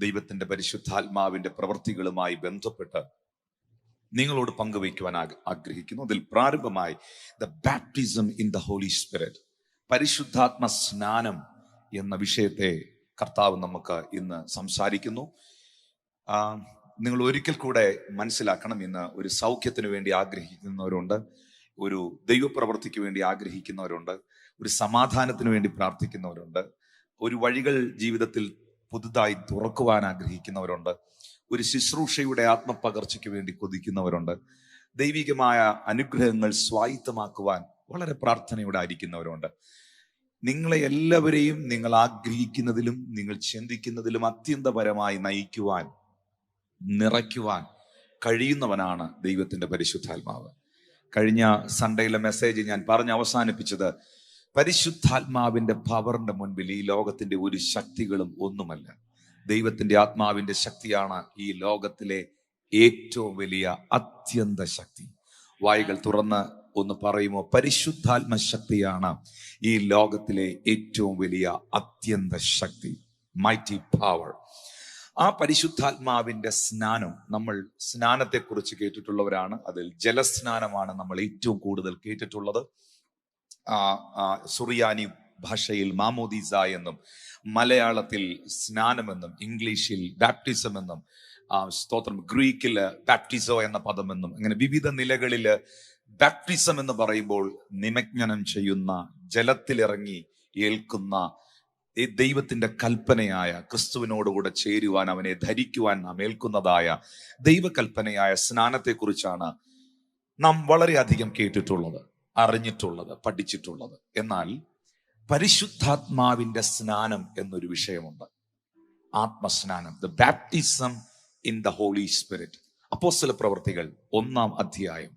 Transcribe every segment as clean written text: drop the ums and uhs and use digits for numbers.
ദൈവത്തിന്റെ പരിശുദ്ധാത്മാവിന്റെ പ്രവൃത്തികളുമായി ബന്ധപ്പെട്ട് നിങ്ങളോട് പങ്കുവയ്ക്കുവാൻ ആഗ്രഹിക്കുന്നു. അതിൽ പ്രാരംഭമായി the baptism in the Holy Spirit, പരിശുദ്ധാത്മ സ്നാനം എന്ന വിഷയത്തെ കർത്താവ് നമുക്ക് ഇന്ന് സംസാരിക്കുന്നു. നിങ്ങൾ ഒരിക്കൽ കൂടെ മനസ്സിലാക്കണം, ഇന്ന് ഒരു സൗഖ്യത്തിന് വേണ്ടി ആഗ്രഹിക്കുന്നവരുണ്ട്, ഒരു ദൈവപ്രവൃത്തിക്ക് വേണ്ടി ആഗ്രഹിക്കുന്നവരുണ്ട്, ഒരു സമാധാനത്തിന് വേണ്ടി പ്രാർത്ഥിക്കുന്നവരുണ്ട്, ഒരു വഴികൾ ജീവിതത്തിൽ പുതുതായി തുറക്കുവാൻ ആഗ്രഹിക്കുന്നവരുണ്ട്, ഒരു ശുശ്രൂഷയുടെ ആത്മപകർച്ചയ്ക്ക് വേണ്ടി കൊതിക്കുന്നവരുണ്ട്, ദൈവികമായ അനുഗ്രഹങ്ങൾ സ്വായത്തമാക്കുവാൻ വളരെ പ്രാർത്ഥനയോടെ ആയിരിക്കുന്നവരുണ്ട്. നിങ്ങളെ എല്ലാവരെയും നിങ്ങൾ ആഗ്രഹിക്കുന്നതിലും നിങ്ങൾ ചിന്തിക്കുന്നതിലും അത്യന്തപരമായി നയിക്കുവാൻ, നിറയ്ക്കുവാൻ കഴിയുന്നവനാണ് ദൈവത്തിന്റെ പരിശുദ്ധാത്മാവ്. കഴിഞ്ഞ സൺഡേയിലെ മെസ്സേജ് ഞാൻ പറഞ്ഞ് അവസാനിപ്പിച്ചത്, പരിശുദ്ധാത്മാവിന്റെ പവറിന്റെ മുൻപിൽ ഈ ലോകത്തിന്റെ ഒരു ശക്തികളും ഒന്നുമല്ല. ദൈവത്തിന്റെ ആത്മാവിന്റെ ശക്തിയാണ് ഈ ലോകത്തിലെ ഏറ്റവും വലിയ അത്യന്ത ശക്തി. വായുകൾ തുറന്ന് ഒന്ന് പറയുമോ? പരിശുദ്ധാത്മ ശക്തിയാണ് ഈ ലോകത്തിലെ ഏറ്റവും വലിയ അത്യന്ത ശക്തി, മൈറ്റി പവർ. ആ പരിശുദ്ധാത്മാവിന്റെ സ്നാനം, നമ്മൾ സ്നാനത്തെക്കുറിച്ച് കേട്ടിട്ടുള്ളവരാണ്. അതിൽ ജലസ്നാനമാണ് നമ്മൾ ഏറ്റവും കൂടുതൽ കേട്ടിട്ടുള്ളത്. സുറിയാനി ഭാഷയിൽ മാമോദീസ എന്നും, മലയാളത്തിൽ സ്നാനമെന്നും, ഇംഗ്ലീഷിൽ ബാപ്റ്റിസം എന്നും, സ്തോത്രം, ഗ്രീക്കില് ബാപ്റ്റിസോ എന്ന പദമെന്നും, അങ്ങനെ വിവിധ നിലകളില് ബാപ്റ്റിസം എന്ന് പറയുമ്പോൾ നിമജ്ഞനം ചെയ്യുന്ന, ജലത്തിലിറങ്ങി ഏൽക്കുന്ന ദൈവത്തിന്റെ കൽപ്പനയായ, ക്രിസ്തുവിനോടുകൂടെ ചേരുവാൻ, അവനെ ധരിക്കുവാൻ നാം ഏൽക്കുന്നതായ ദൈവകൽപ്പനയായ സ്നാനത്തെക്കുറിച്ചാണ് നാം വളരെയധികം കേട്ടിട്ടുള്ളത്, അറിഞ്ഞിട്ടുള്ളത്, പഠിച്ചിട്ടുള്ളത്. എന്നാൽ പരിശുദ്ധാത്മാവിന്റെ സ്നാനം എന്നൊരു വിഷയമുണ്ട്, ആത്മസ്നാനം, the baptism in the Holy Spirit. അപ്പോസ്തല പ്രവൃത്തികൾ 1-ാം അധ്യായം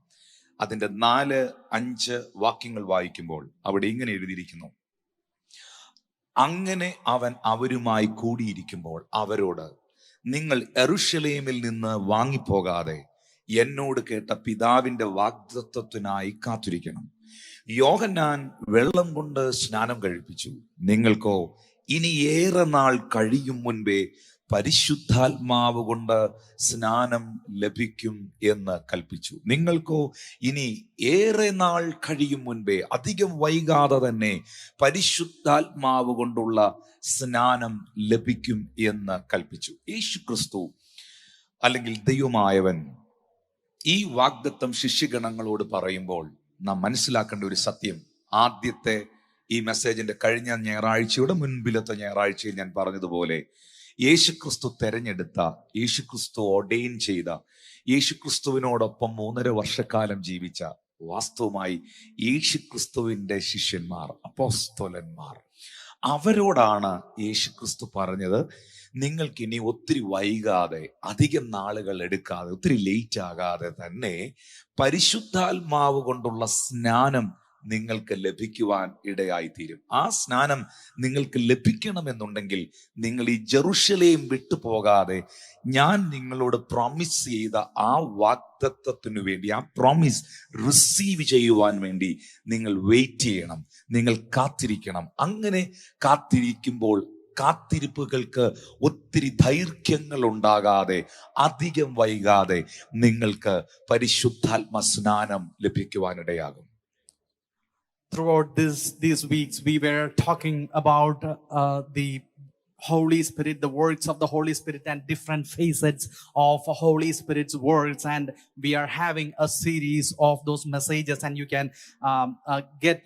അതിന്റെ 4-5 വാക്യങ്ങൾ വായിക്കുമ്പോൾ അവിടെ ഇങ്ങനെ എഴുതിയിരിക്കുന്നു: അങ്ങനെ അവൻ അവരുമായി കൂടിയിരിക്കുമ്പോൾ അവരോട്, നിങ്ങൾ യെരൂശലേമിൽ നിന്ന് വാങ്ങിപ്പോകാതെ എന്നോട് കേട്ട പിതാവിന്റെ വാഗ്ദത്തത്തിനായി കാത്തിരിക്കണം. യോഹന്നാൻ വെള്ളം കൊണ്ട് സ്നാനം കഴിപ്പിച്ചു, നിങ്ങൾക്കോ ഇനി ഏറെ നാൾ കഴിയും മുൻപേ പരിശുദ്ധാത്മാവ് കൊണ്ട് സ്നാനം ലഭിക്കും എന്ന് കൽപ്പിച്ചു. നിങ്ങൾക്കോ ഇനി ഏറെ നാൾ കഴിയും മുൻപേ, അധികം വൈകാതെ തന്നെ പരിശുദ്ധാത്മാവ് കൊണ്ടുള്ള സ്നാനം ലഭിക്കും എന്ന് കൽപ്പിച്ചു. യേശു ക്രിസ്തു അല്ലെങ്കിൽ ദൈവമായവൻ ഈ വാഗ്ദത്തം ശിഷ്യഗണങ്ങളോട് പറയുമ്പോൾ നാം മനസ്സിലാക്കേണ്ട ഒരു സത്യം, ആദ്യത്തെ ഈ മെസ്സേജിന്റെ കഴിഞ്ഞ ഞായറാഴ്ചയുടെ മുൻപിലത്തെ ഞായറാഴ്ചയിൽ ഞാൻ പറഞ്ഞതുപോലെ, യേശുക്രിസ്തു തെരഞ്ഞെടുത്ത, യേശുക്രിസ്തു ഓർഡെയിൻ ചെയ്ത, യേശുക്രിസ്തുവിനോടൊപ്പം 3.5 വർഷക്കാലം ജീവിച്ച, വാസ്തവമായി യേശുക്രിസ്തുവിന്റെ ശിഷ്യന്മാർ, അപ്പോസ്തലന്മാർ, അവരോടാണ് യേശുക്രിസ്തു പറഞ്ഞത്, നിങ്ങൾക്കിനി ഒത്തിരി വൈകാതെ, അധികം നാളുകൾ എടുക്കാതെ, ഒത്തിരി ലേറ്റ് ആകാതെ തന്നെ പരിശുദ്ധാത്മാവ് കൊണ്ടുള്ള സ്നാനം നിങ്ങൾക്ക് ലഭിക്കുവാൻ ഇടയായിത്തീരും. ആ സ്നാനം നിങ്ങൾക്ക് ലഭിക്കണമെന്നുണ്ടെങ്കിൽ നിങ്ങൾ ഈ ജെറുസലേം വിട്ടു പോകാതെ, ഞാൻ നിങ്ങളോട് പ്രോമിസ് ചെയ്ത ആ വാഗ്ദത്തത്തിനു വേണ്ടി, ആ പ്രോമിസ് റിസീവ് ചെയ്യുവാൻ വേണ്ടി നിങ്ങൾ വെയിറ്റ് ചെയ്യണം, നിങ്ങൾ കാത്തിരിക്കണം. അങ്ങനെ കാത്തിരിക്കുമ്പോൾ കാത്തിരിപ്പുകൾക്ക് ഒത്തിരി ദൈർഘ്യങ്ങൾ ഉണ്ടാകാതെ, അധികം വൈകാതെ നിങ്ങൾക്ക് പരിശുദ്ധാത്മ സ്നാനം ലഭിക്കുവാനിടയാകും. Throughout these weeks, we were talking about the Holy Spirit, the works of the Holy Spirit, and different facets of Holy Spirit's works. And we are having a series of those messages, and you can get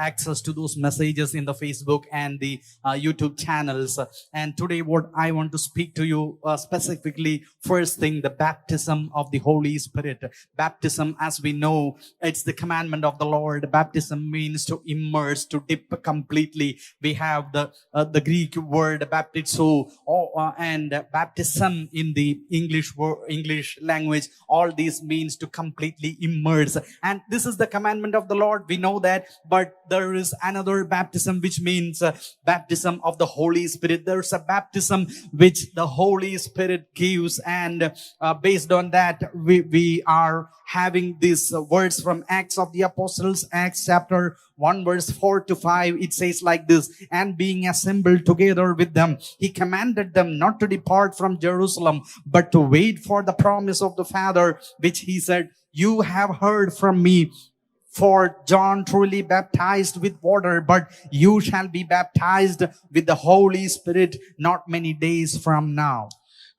access to those messages in the Facebook and the YouTube channels. And today what I want to speak to you specifically, first thing, the baptism of the Holy Spirit. Baptism, as we know, it's the commandment of the Lord. Baptism means to immerse, to dip completely. We have the Greek word baptizo, and baptism in the English language. All these means to completely immerse, and this is the commandment of the Lord. We know that, but there is another baptism which means baptism of the Holy Spirit. There's a baptism which the Holy Spirit gives, and based on that we are having these words from Acts of the Apostles, Acts chapter 1 verse 4 to 5. It says like this: and being assembled together with them. He commanded them not to depart from Jerusalem, but to wait for the promise of the Father, which he said, "You have heard from me. For John truly baptized with water, but you shall be baptized with the Holy Spirit not many days from now."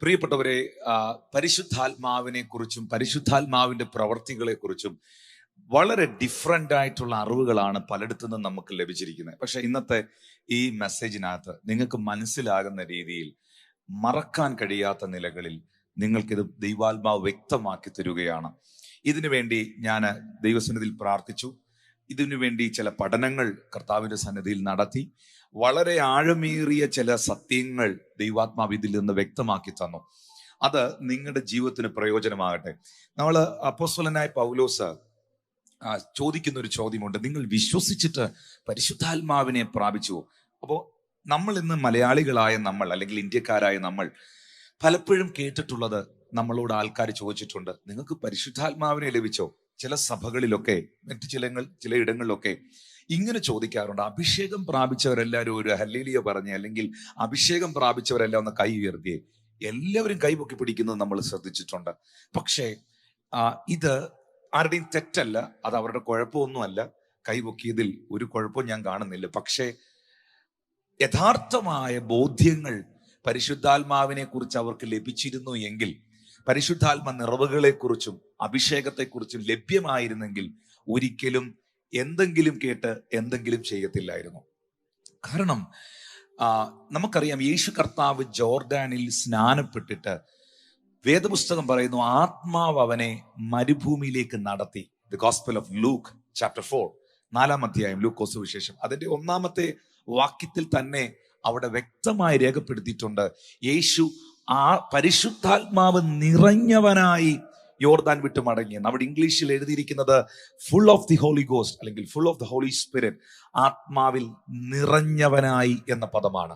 പ്രിയപ്പെട്ടവരെ, പരിശുദ്ധാത്മാവിനെ കുറിച്ചും പരിശുദ്ധാത്മാവിന്റെ പ്രവർത്തികളെ കുറിച്ചും വളരെ different ആയിട്ടുള്ള അറിവുകളാണ് പലയിടത്തു നിന്നും നമുക്ക് ലഭിച്ചിരിക്കുന്നത്. പക്ഷെ ഇന്നത്തെ ഈ മെസ്സേജിനകത്ത് നിങ്ങൾക്ക് മനസ്സിലാകുന്ന രീതിയിൽ, മറക്കാൻ കഴിയാത്ത നിലകളിൽ നിങ്ങൾക്കിത് ദൈവാത്മാവ് വ്യക്തമാക്കി തരികയാണ്. ഇതിനു വേണ്ടി ഞാൻ ദൈവസന്നിധിയിൽ പ്രാർത്ഥിച്ചു. ഇതിനു വേണ്ടി ചില പഠനങ്ങൾ കർത്താവിന്റെ സന്നിധിയിൽ നടത്തി. വളരെ ആഴമേറിയ ചില സത്യങ്ങൾ ദൈവാത്മാവ് ഇതിൽ നിന്ന് വ്യക്തമാക്കി തന്നു. അത് നിങ്ങളുടെ ജീവിതത്തിന് പ്രയോജനമാകട്ടെ. നമ്മൾ അപ്പോസ്തലനായ പൗലോസ് ചോദിക്കുന്ന ഒരു ചോദ്യമുണ്ട്, നിങ്ങൾ വിശ്വസിച്ചിട്ട് പരിശുദ്ധാത്മാവിനെ പ്രാപിച്ചുവോ? അപ്പോൾ നമ്മൾ ഇന്ന് മലയാളികളായ നമ്മൾ, അല്ലെങ്കിൽ ഇന്ത്യക്കാരായ നമ്മൾ പലപ്പോഴും കേട്ടിട്ടുള്ളത്, നമ്മളോട് ആൾക്കാർ ചോദിച്ചിട്ടുണ്ട്, നിങ്ങൾക്ക് പരിശുദ്ധാത്മാവിനെ ലഭിച്ചോ? ചില സഭകളിലൊക്കെ മറ്റു ചിലയിടങ്ങളിലൊക്കെ ഇങ്ങനെ ചോദിക്കാറുണ്ട്. അഭിഷേകം പ്രാപിച്ചവരെല്ലാവരും ഒരു ഹല്ലേലൂയ പറഞ്ഞ്, അല്ലെങ്കിൽ അഭിഷേകം പ്രാപിച്ചവരെല്ലാം ഒന്ന് കൈ ഉയർത്തിയേ. എല്ലാവരും കൈപൊക്കി പിടിക്കുന്നത് നമ്മൾ ശ്രദ്ധിച്ചിട്ടുണ്ട്. പക്ഷേ ഇത് ആരുടെയും തെറ്റല്ല, അത് അവരുടെ കുഴപ്പമൊന്നുമല്ല. കൈപൊക്കിയതിൽ ഒരു കുഴപ്പവും ഞാൻ കാണുന്നില്ല. പക്ഷേ യഥാർത്ഥമായ ബോധ്യങ്ങൾ പരിശുദ്ധാത്മാവിനെ കുറിച്ച് അവർക്ക് ലഭിച്ചിരുന്നു എങ്കിൽ, പരിശുദ്ധാത്മ നിറവുകളെക്കുറിച്ചും അഭിഷേകത്തെക്കുറിച്ചും ലഭ്യമായിരുന്നെങ്കിൽ, ഒരിക്കലും എന്തെങ്കിലും കേട്ട് എന്തെങ്കിലും ചെയ്യത്തില്ലായിരുന്നു. കാരണം നമുക്കറിയാം, യേശു കർത്താവ് ജോർദാനിൽ സ്നാനപ്പെട്ടിട്ട് വേദപുസ്തകം പറയുന്നു, ആത്മാവ് അവനെ മരുഭൂമിയിലേക്ക് നടത്തി. The gospel of Luke chapter 4, 4-ാം അധ്യായം, ലൂക്കോസ് സുവിശേഷം, അതിന്റെ 1-ാമത്തെ വാക്യത്തിൽ തന്നെ അവിടെ വ്യക്തമായി രേഖപ്പെടുത്തിയിട്ടുണ്ട്, യേശു ആ പരിശുദ്ധാത്മാവ് നിറഞ്ഞവനായി യോർദാൻ വിട്ട് മടങ്ങിയെന്ന്. അവിടെ ഇംഗ്ലീഷിൽ എഴുതിയിരിക്കുന്നത് full of the Holy Ghost, അല്ലെങ്കിൽ full of the Holy Spirit, ആത്മാവിൽ നിറഞ്ഞവനായി എന്ന പദമാണ്.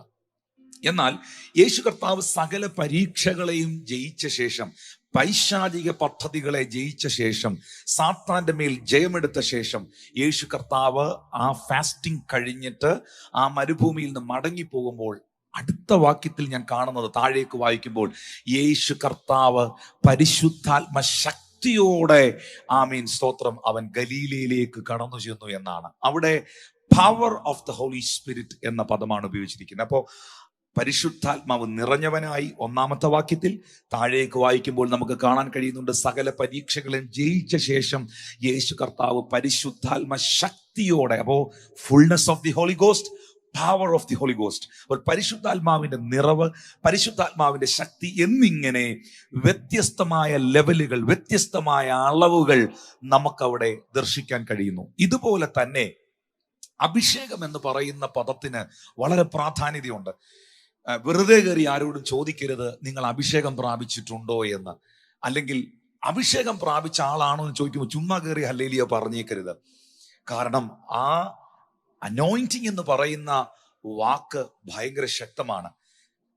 എന്നാൽ യേശു കർത്താവ് സകല പരീക്ഷകളെയും ജയിച്ച ശേഷം, പൈശാചിക പദ്ധതികളെ ജയിച്ച ശേഷം, സാത്താന്റെ മേൽ ജയമെടുത്ത ശേഷം, യേശു കർത്താവ് ആ ഫാസ്റ്റിംഗ് കഴിഞ്ഞിട്ട് ആ മരുഭൂമിയിൽ നിന്ന് മടങ്ങിപ്പോകുമ്പോൾ, അടുത്ത വാക്യത്തിൽ ഞാൻ കാണുന്നത്, താഴേക്ക് വായിക്കുമ്പോൾ, യേശു കർത്താവ് പരിശുദ്ധാത്മ ശക്തിയോടെ, ആമീൻ സ്തോത്രം, അവൻ ഗലീലയിലേക്ക് കടന്നു ചെന്നു എന്നാണ്. അവിടെ power of the Holy Spirit എന്ന പദമാണ് ഉപയോഗിച്ചിരിക്കുന്നത്. അപ്പോൾ പരിശുദ്ധാത്മാവ് നിറഞ്ഞവനായി 1-ാമത്തെ വാക്യത്തിൽ, താഴേക്ക് വായിക്കുമ്പോൾ നമുക്ക് കാണാൻ കഴിയുന്നുണ്ട്, സകല പരീക്ഷകളും ജയിച്ച ശേഷം യേശു കർത്താവ് പരിശുദ്ധാത്മ ശക്തിയോടെ, അപ്പോൾ fullness of the Holy Ghost, power of the Holy Ghost, അപ്പോൾ പരിശുദ്ധാത്മാവിന്റെ നിറവ്, പരിശുദ്ധാത്മാവിന്റെ ശക്തി എന്നിങ്ങനെ വ്യത്യസ്തമായ ലെവലുകൾ, വ്യത്യസ്തമായ അളവുകൾ നമുക്കവിടെ ദർശിക്കാൻ കഴിയുന്നു. ഇതുപോലെ തന്നെ അഭിഷേകം എന്ന് പറയുന്ന പദത്തിന് വളരെ പ്രാധാന്യതയുണ്ട്. വെറുതെ കയറി ആരോടും ചോദിക്കരുത് നിങ്ങൾ അഭിഷേകം പ്രാപിച്ചിട്ടുണ്ടോ എന്ന്, അല്ലെങ്കിൽ അഭിഷേകം പ്രാപിച്ച ആളാണോ എന്ന് ചോദിക്കുമ്പോൾ ചുമ്മാ കയറി ഹല്ലേലൂയ പറഞ്ഞേക്കരുത്. കാരണം ആ അനോയിന്റിങ് എന്ന് പറയുന്ന വാക്ക് ഭയങ്കര ശക്തമാണ്.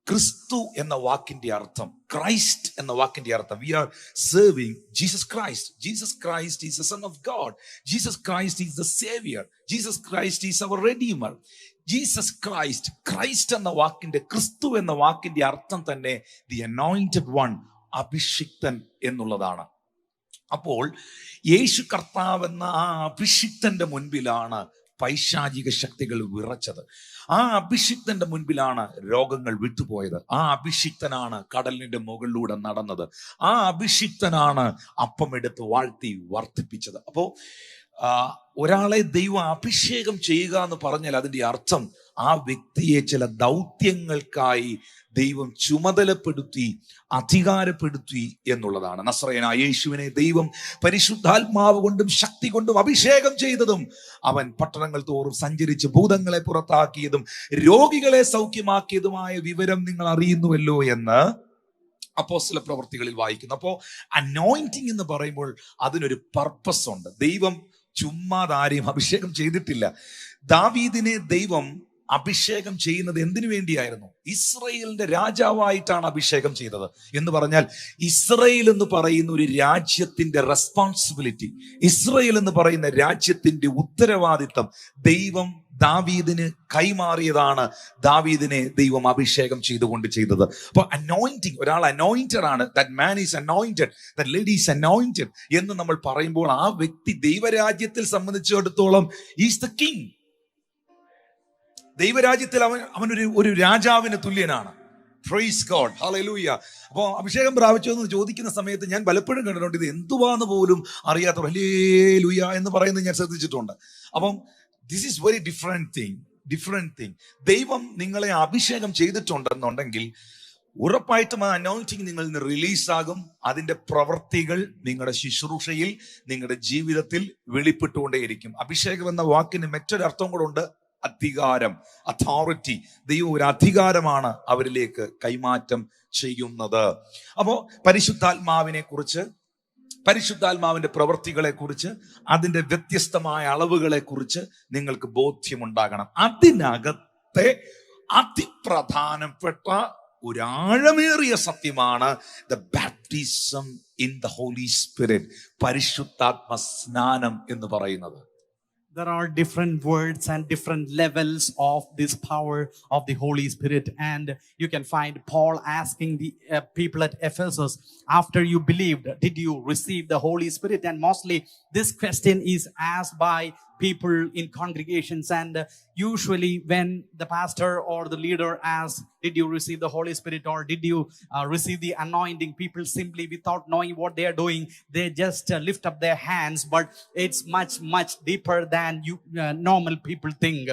ക്രിസ്തു എന്ന വാക്കിന്റെ അർത്ഥം, ക്രൈസ്റ്റ് എന്ന വാക്കിന്റെ അർത്ഥം, we are serving Jesus Christ. Jesus Christ is the Son of God. Jesus Christ is the saviour. Jesus Christ is our redeemer. Jesus Christ, Christ എന്ന വാക്കിന്റെ, ക്രിസ്തു എന്ന വാക്കിന്റെ അർത്ഥം തന്നെ ദി അനോയിന്റഡ് വൺ, അഭിഷിക്തൻ എന്നുള്ളതാണ്. അപ്പോൾ യേശു കർത്താവ് എന്ന ആ അഭിഷിക്തന്റെ മുൻപിലാണ് പൈശാചിക ശക്തികൾ വിറച്ചത്. ആ അഭിഷിക്തന്റെ മുൻപിലാണ് രോഗങ്ങൾ വിട്ടുപോയത്. ആ അഭിഷിക്തനാണ് കടലിന്റെ മുകളിലൂടെ നടന്നത്. ആ അഭിഷിക്തനാണ് അപ്പമെടുത്ത് വാഴ്ത്തി വർദ്ധിപ്പിച്ചത്. അപ്പോ ഒരാളെ ദൈവം അഭിഷേകം ചെയ്യുക എന്ന് പറഞ്ഞാൽ അതിന്റെ അർത്ഥം ആ വ്യക്തിയെ ചില ദൗത്യങ്ങൾക്കായി ദൈവം ചുമതലപ്പെടുത്തി, അധികാരപ്പെടുത്തി എന്നുള്ളതാണ്. നസ്രയനായ യേശുവിനെ ദൈവം പരിശുദ്ധാത്മാവ് കൊണ്ടും ശക്തി കൊണ്ടും അഭിഷേകം ചെയ്തതും, അവൻ പട്ടണങ്ങൾ തോറും സഞ്ചരിച്ച് ഭൂതങ്ങളെ പുറത്താക്കിയതും രോഗികളെ സൗഖ്യമാക്കിയതുമായ വിവരം നിങ്ങൾ അറിയുന്നുവല്ലോ എന്ന് അപ്പോസ്തല പ്രവൃത്തികളിൽ വായിക്കുന്നു. അപ്പോൾ അനോയിന്റിങ് എന്ന് പറയുമ്പോൾ അതിനൊരു പർപ്പസ് ഉണ്ട്. ദൈവം ചുമ്മാ ആരെയും അഭിഷേകം ചെയ്തിട്ടില്ല. ദാവീദിനെ ദൈവം അഭിഷേകം ചെയ്യുന്നത് എന്തിനു വേണ്ടിയായിരുന്നു? ഇസ്രയേലിന്റെ രാജാവായിട്ടാണ് അഭിഷേകം ചെയ്തത്. എന്ന് പറഞ്ഞാൽ ഇസ്രയേൽ എന്ന് പറയുന്ന ഒരു രാജ്യത്തിന്റെ റെസ്പോൺസിബിലിറ്റി, ഇസ്രയേൽ എന്ന് പറയുന്ന രാജ്യത്തിന്റെ ഉത്തരവാദിത്തം ദൈവം ദാവീദിന് കൈമാറിയതാണ്. ദാവീദിനെ ദൈവം അഭിഷേകം ചെയ്തുകൊണ്ട് ചെയ്തത്. അപ്പൊ അനോയിന്റിങ്, ഒരാൾ അനോയിന്റഡ് ആണ്, that man is anointed, that lady is anointed എന്ന് നമ്മൾ പറയുമ്പോൾ ആ വ്യക്തി ദൈവരാജ്യത്തിൽ സംബന്ധിച്ചിടത്തോളം ഈസ് ദ കിങ്. ദൈവരാജ്യത്തിൽ അവനൊരു രാജാവിന് തുല്യനാണ്. Praise God, hallelujah. അപ്പോൾ അഭിഷേകം പ്രാപിച്ചു എന്ന് ചോദിക്കുന്ന സമയത്ത് ഞാൻ പലപ്പോഴും കണ്ടിട്ടുണ്ട്, ഇത് എന്തുവാന്ന് പോലും അറിയാത്തവർ ഹല്ലേലൂയ എന്ന് പറയുന്നത് ഞാൻ ശ്രദ്ധിച്ചിട്ടുണ്ട്. അപ്പം this is very different thing. ദൈവം നിങ്ങളെ അഭിഷേകം ചെയ്തിട്ടുണ്ടെന്നുണ്ടെങ്കിൽ ഉറപ്പായിട്ടും ആ അനോയിന്റിങ് നിങ്ങളിൽ നിന്ന് റിലീസാകും. അതിന്റെ പ്രവൃത്തികൾ നിങ്ങളുടെ ശുശ്രൂഷയിൽ, നിങ്ങളുടെ ജീവിതത്തിൽ വെളിപ്പെട്ടുകൊണ്ടേയിരിക്കും. അഭിഷേകം എന്ന വാക്കിന് മറ്റൊരർത്ഥം കൂടെ ഉണ്ട്, അധികാരം, അതോറിറ്റി. ദൈവം ഒരു അധികാരമാണ് അവരിലേക്ക് കൈമാറ്റം ചെയ്യുന്നത്. അപ്പോ പരിശുദ്ധാത്മാവിനെ കുറിച്ച്, പരിശുദ്ധാത്മാവിന്റെ പ്രവൃത്തികളെ കുറിച്ച്, അതിന്റെ വ്യത്യസ്തമായ അളവുകളെ കുറിച്ച് നിങ്ങൾക്ക് ബോധ്യമുണ്ടാകണം. അതിനകത്തെ അതിപ്രധാനപ്പെട്ട ഒരു ആഴമേറിയ സത്യമാണ് the baptism in the Holy Spirit, പരിശുദ്ധാത്മ സ്നാനം എന്ന് പറയുന്നത്. There are different words and different levels of this power of the Holy Spirit, and you can find Paul asking the people at Ephesus, after you believed, did you receive the Holy Spirit? And mostly this question is asked by people in congregations, and usually when the pastor or the leader asks, did you receive the Holy Spirit, or did you receive the anointing, people simply, without knowing what they are doing, they just lift up their hands. But it's much deeper than you normal people think.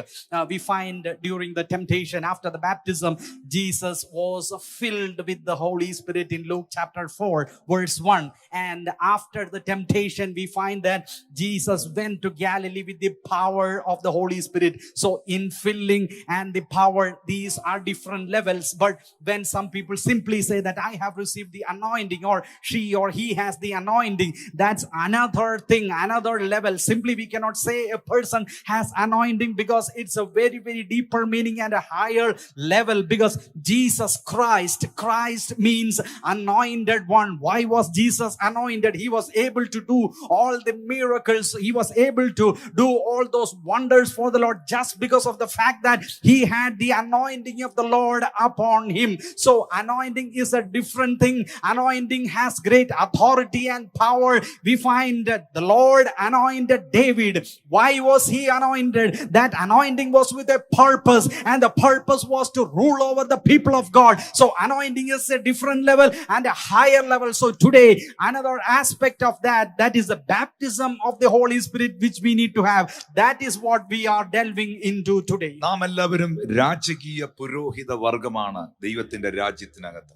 We find during the temptation after the baptism, Jesus was filled with the Holy Spirit in Luke chapter 4 verse 1, and after the temptation we find that Jesus went to Galilee with the power of the Holy Spirit. So infilling and the power, these are different levels. But when some people simply say that I have received the anointing, or she or he has the anointing, that's another thing, another level. Simply we cannot say a person has anointing, because it's a very deeper meaning and a higher level. Because Jesus Christ means anointed one. Why was Jesus anointed? He was able to do all the miracles, he was able to do all those wonders for the Lord, just because of the fact that he had the anointing of the Lord upon him. So anointing is a different thing. Anointing has great authority and power. We find that the Lord anointed David. Why was he anointed? That anointing was with a purpose, and the purpose was to rule over the people of God. So anointing is a different level and a higher level. So today another aspect of that is the baptism of the Holy Spirit, which we need to have. That is what we are delving into today. നാം എല്ലാവരും രാജകീയ പുരോഹിത വർഗമാണ് ദൈവത്തിന്റെ രാജ്യത്തിനകത്ത്.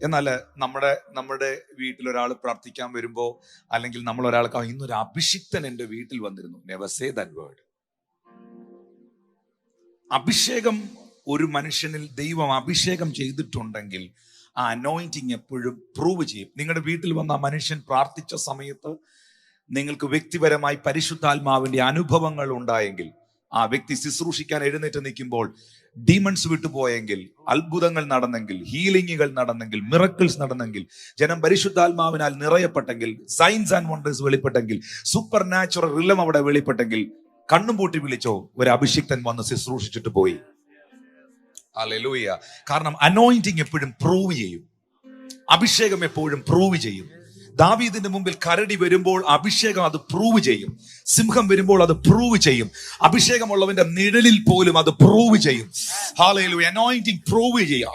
എന്നാൽ നമ്മുടെ വീട്ടിലൊരാൾ പ്രാർത്ഥിക്കാൻ വരുമ്പോ, അല്ലെങ്കിൽ നമ്മൾ ഒരാൾക്ക് ഇന്നൊരു അഭിഷിക്തൻ എന്റെ വീട്ടിൽ വന്നിരുന്നു, നെവർ സേ ദാറ്റ് വേർഡ്. അഭിഷേകം ഒരു മനുഷ്യനിൽ ദൈവം അഭിഷേകം ചെയ്തിട്ടുണ്ടെങ്കിൽ ആ അനോയിന്റിങ് എപ്പോഴും പ്രൂവ് ചെയ്യും. നിങ്ങളുടെ വീട്ടിൽ വന്ന ആ മനുഷ്യൻ പ്രാർത്ഥിച്ച സമയത്ത് നിങ്ങൾക്ക് വ്യക്തിപരമായി പരിശുദ്ധാത്മാവിന്റെ അനുഭവങ്ങൾ ഉണ്ടായെങ്കിൽ, ആ വ്യക്തി ശുശ്രൂഷിക്കാൻ എഴുന്നേറ്റ് നിൽക്കുമ്പോൾ ഡീമൺസ് വിട്ടുപോയെങ്കിൽ, അത്ഭുതങ്ങൾ നടന്നെങ്കിൽ, ഹീലിംഗുകൾ നടന്നെങ്കിൽ, മിറക്കിൾസ് നടന്നെങ്കിൽ, ജനം പരിശുദ്ധാത്മാവിനാൽ നിറയപ്പെട്ടെങ്കിൽ, സൈൻസ് ആൻഡ് വണ്ടേഴ്സ് വെളിപ്പെട്ടെങ്കിൽ, സൂപ്പർ നാച്ചുറൽ റിലം അവിടെ വെളിപ്പെട്ടെങ്കിൽ, കണ്ണും പൂട്ടി വിളിച്ചോ, ഒരു അഭിഷിക്തൻ വന്ന് ശുശ്രൂഷിച്ചിട്ട് പോയി. ഹല്ലേലൂയ. കാരണം അനോയിന്റിങ് എപ്പോഴും പ്രൂവ് ചെയ്യും, അഭിഷേകം എപ്പോഴും പ്രൂവ് ചെയ്യും. ദാവീദിന്റെ മുമ്പിൽ കരടി വരുമ്പോൾ അഭിഷേകം അത് പ്രൂവ് ചെയ്യും. സിംഹം വരുമ്പോൾ അത് പ്രൂവ് ചെയ്യും. അഭിഷേകമുള്ളവന്റെ നിഴലിൽ പോലും അത് പ്രൂവ് ചെയ്യും. ഹല്ലേലൂയ. അനോയിന്റിങ് പ്രൂവ് ചെയ്യും.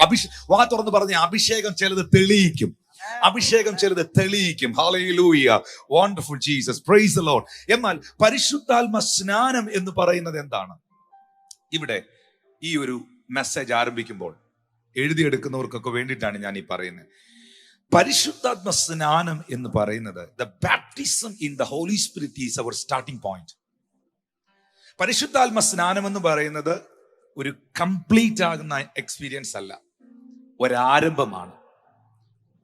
വാ തുറന്ന് പറഞ്ഞ അഭിഷേകം ചിലത് തെളിയിക്കും. അഭിഷേകം ചിലത് തെളിയിക്കും. Hallelujah. Wonderful Jesus. Price the Lord. എന്നാൽ പരിശുദ്ധാത്മ സ്നാനം എന്ന് പറയുന്നത് എന്താണ്? ഇവിടെ ഈ ഒരു മെസ്സേജ് ആരംഭിക്കുമ്പോൾ എഴുതിയെടുക്കുന്നവർക്കൊക്കെ വേണ്ടിയിട്ടാണ് ഞാൻ ഈ പറയുന്നത്. പരിശുദ്ധാത്മ സ്നാനം എന്ന് പറയുന്നത്, the baptism in the Holy Spirit is our starting point. പരിശുദ്ധാത്മ സ്നാനം എന്ന് പറയുന്നത് ഒരു കംപ്ലീറ്റ് ആകുന്ന എക്സ്പീരിയൻസ് അല്ല, ഒരാരംഭമാണ്.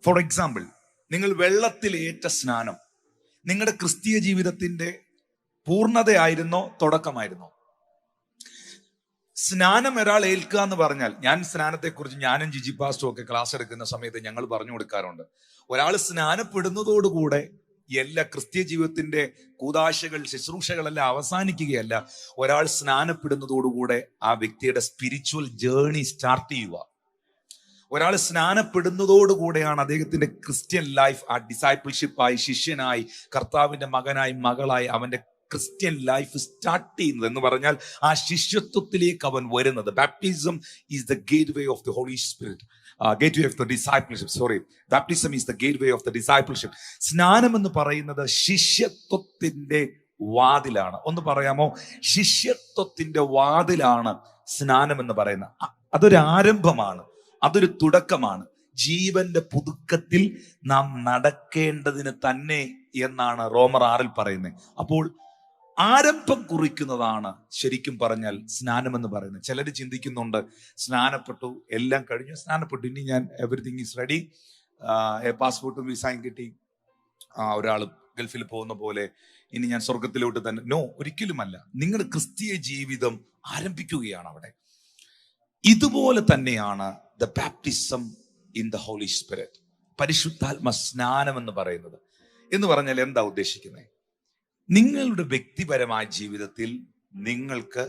ഫോർ എക്സാമ്പിൾ, നിങ്ങൾ വെള്ളത്തിലേറ്റ സ്നാനം നിങ്ങളുടെ ക്രിസ്തീയ ജീവിതത്തിന്റെ പൂർണ്ണതയായിരുന്നോ തുടക്കമായിരുന്നോ? സ്നാനം ഒരാൾ ഏൽക്കുക എന്ന് പറഞ്ഞാൽ, ഞാൻ സ്നാനത്തെക്കുറിച്ച് ഞാനും ജിജി പാസ്റ്ററും ഒക്കെ ക്ലാസ് എടുക്കുന്ന സമയത്ത് ഞങ്ങൾ പറഞ്ഞു കൊടുക്കാറുണ്ട്. ഒരാൾ സ്നാനപ്പെടുന്നതോടുകൂടെ എല്ലാ ക്രിസ്തീയ ജീവിതത്തിന്റെ കൂദാശകൾ, ശുശ്രൂഷകളെല്ലാം അവസാനിക്കുകയല്ല. ഒരാൾ സ്നാനപ്പെടുന്നതോടുകൂടെ ആ വ്യക്തിയുടെ സ്പിരിച്വൽ ജേർണി സ്റ്റാർട്ട് ചെയ്യുക. ഒരാൾ സ്നാനപ്പെടുന്നതോടുകൂടെയാണ് അദ്ദേഹത്തിന്റെ ക്രിസ്ത്യൻ ലൈഫ്, ആ ഡിസൈപ്പിൾഷിപ്പായി, ശിഷ്യനായി, കർത്താവിന്റെ മകനായി, മകളായി അവന്റെ ക്രിസ്ത്യൻ ലൈഫ് സ്റ്റാർട്ട് ചെയ്യുന്നത്. എന്ന് പറഞ്ഞാൽ ആ ശിഷ്യത്വത്തിലേക്ക് അവൻ വരുന്നത്. Baptism is the gateway of the Holy Spirit, gateway of the discipleship. Baptism is the gateway of the discipleship. സ്നാനം എന്ന് പറയുന്നത് ശിഷ്യത്വത്തിന്റെ വാതിലാണ്. ഒന്ന് പറയാമോ? ശിഷ്യത്വത്തിന്റെ വാതിലാണ് സ്നാനം എന്ന് പറയുന്നത്. അതൊരു ആരംഭമാണ്, അതൊരു തുടക്കമാണ്. ജീവന്റെ പുതുക്കത്തിൽ നാം നടക്കേണ്ടതിന് തന്നെ എന്നാണ് റോമർ 6 പറയുന്നത്. അപ്പോൾ ആരംഭം കുറിക്കുന്നതാണ് ശരിക്കും പറഞ്ഞാൽ സ്നാനം എന്ന് പറയുന്നത്. ചിലർ ചിന്തിക്കുന്നുണ്ട്, സ്നാനപ്പെട്ടു, എല്ലാം കഴിഞ്ഞു, സ്നാനപ്പെട്ടു, ഇനി ഞാൻ എവറിത്തിങ് ഈസ് റെഡി, പാസ്പോർട്ടും വിസയും കിട്ടി, ഒരാൾ ഗൾഫിൽ പോകുന്ന പോലെ ഇനി ഞാൻ സ്വർഗത്തിലോട്ട് തന്നെ. നോ, ഒരിക്കലുമല്ല. നിങ്ങളുടെ ക്രിസ്തീയ ജീവിതം ആരംഭിക്കുകയാണ് അവിടെ. ഇതുപോലെ തന്നെയാണ് the baptism in the Holy Spirit, പരിശുദ്ധാത്മ സ്നാനം എന്ന് പറയുന്നത്. എന്ന് പറഞ്ഞാൽ എന്താ ഉദ്ദേശിക്കുന്നത്? നിങ്ങളുടെ വ്യക്തിപരമായ ജീവിതത്തിൽ നിങ്ങൾക്ക്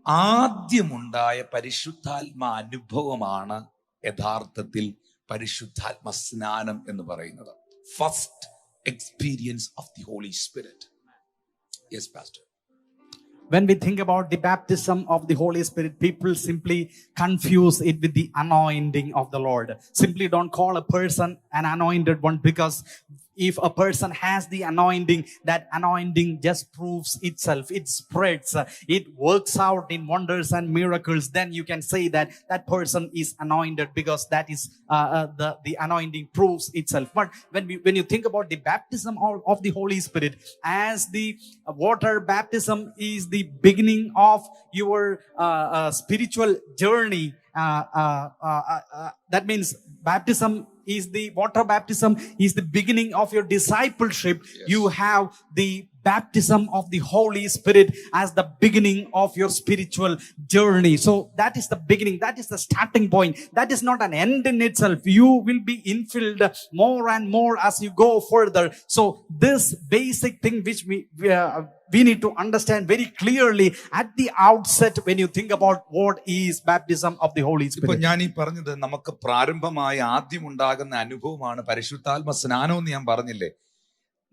ആദ്യമുണ്ടായ പരിശുദ്ധാത്മ അനുഭവമാണ് യഥാർത്ഥത്തിൽ പരിശുദ്ധാത്മ സ്നാനം എന്ന് പറയുന്നത്. First experience of the Holy Spirit. Yes pastor. When we think about the baptism of the Holy Spirit, people simply confuse it with the anointing of the Lord. Simply don't call a person an anointed one, because if a person has the anointing, that anointing just proves itself. It spreads. It works out in wonders and miracles. Then you can say that that person is anointed, because that is the anointing proves itself. But when you think about the baptism of the Holy Spirit, as the water baptism is the beginning of your spiritual journey, that means baptism is the water baptism is the beginning of your discipleship. Yes. You have the baptism of the Holy Spirit as the beginning of your spiritual journey. So that is the beginning, that is the starting point. That is not an end in itself. You will be infilled more and more as you go further. So this basic thing which we need to understand very clearly at the outset when you think about what is baptism of the Holy ഇപ്പൊ Spirit. ഞാൻ ഈ പറഞ്ഞത് നമുക്ക് പ്രാരംഭമായി ആദ്യം ഉണ്ടാകുന്ന അനുഭവമാണ് പരിശുദ്ധാത്മ സ്നാനം എന്ന് ഞാൻ പറഞ്ഞില്ലേ.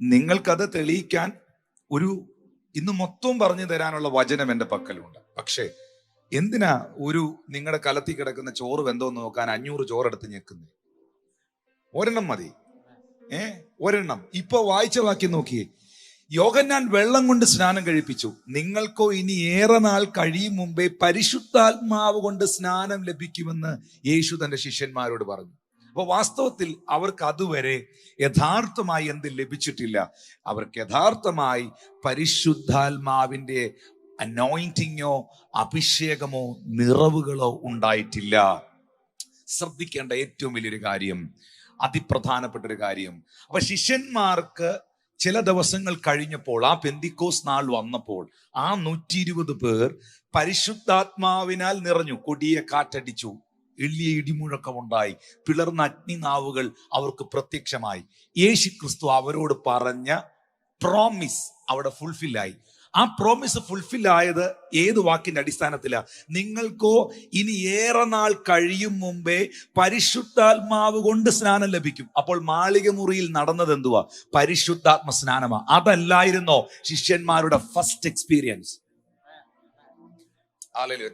നിങ്ങൾക്കത് തെളിയിക്കാൻ ഇന്ന് മൊത്തം പറഞ്ഞു തരാനുള്ള വചനം എന്റെ പക്കലുണ്ട്. പക്ഷേ എന്തിനാ നിങ്ങളുടെ കലത്തിൽ കിടക്കുന്ന ചോറ് വെന്തോന്ന് നോക്കാൻ 500 ചോറെടുത്ത് ഞെക്കുന്നേ? ഒരെണ്ണം മതി. ഒരെണ്ണം. ഇപ്പൊ വായിച്ച വാക്യം നോക്കിയേ. യോഹന്നാൻ വെള്ളം കൊണ്ട് സ്നാനം കഴിപ്പിച്ചു, നിങ്ങൾക്കോ ഇനി ഏറെ നാൾ കഴിയും മുമ്പേ പരിശുദ്ധാത്മാവ് കൊണ്ട് സ്നാനം ലഭിക്കുമെന്ന് യേശു തന്റെ ശിഷ്യന്മാരോട് പറഞ്ഞു. അപ്പൊ വാസ്തവത്തിൽ അവർക്ക് അതുവരെ യഥാർത്ഥമായി എന്ത് ലഭിച്ചിട്ടില്ല? അവർക്ക് യഥാർത്ഥമായി പരിശുദ്ധാത്മാവിന്റെ അനോയിന്റിങ്ങോ അഭിഷേകമോ നിറവുകളോ ഉണ്ടായിട്ടില്ല. ശ്രദ്ധിക്കേണ്ട ഏറ്റവും വലിയൊരു കാര്യം, അതിപ്രധാനപ്പെട്ട ഒരു കാര്യം. അപ്പൊ ശിഷ്യന്മാർക്ക് ചില ദിവസങ്ങൾ കഴിഞ്ഞപ്പോൾ, ആ പെന്തിക്കോസ് നാൾ വന്നപ്പോൾ, ആ 120 പേർ പരിശുദ്ധാത്മാവിനാൽ നിറഞ്ഞു. കൊടിയ കാറ്റടിച്ചു, എളിയ ഇടിമുഴക്കമുണ്ടായി, പിളർന്ന അഗ്നിനാവുകൾ അവർക്ക് പ്രത്യക്ഷമായി. യേശു ക്രിസ്തു അവരോട് പറഞ്ഞ പ്രോമിസ് അവിടെ ഫുൾഫില്ലായി. ആ പ്രോമിസ് ഫുൾഫിൽ ആയത് ഏത് വാക്കിന്റെ അടിസ്ഥാനത്തിലാണ്? നിങ്ങൾക്കോ ഇനി ഏറെ നാൾ കഴിയും മുമ്പേ പരിശുദ്ധാത്മാവ് കൊണ്ട് സ്നാനം ലഭിക്കും. അപ്പോൾ മാളിക മുറിയിൽ നടന്നത് എന്തുവാ? പരിശുദ്ധാത്മ സ്നാനമാ. അതല്ലായിരുന്നോ ശിഷ്യന്മാരുടെ first experience?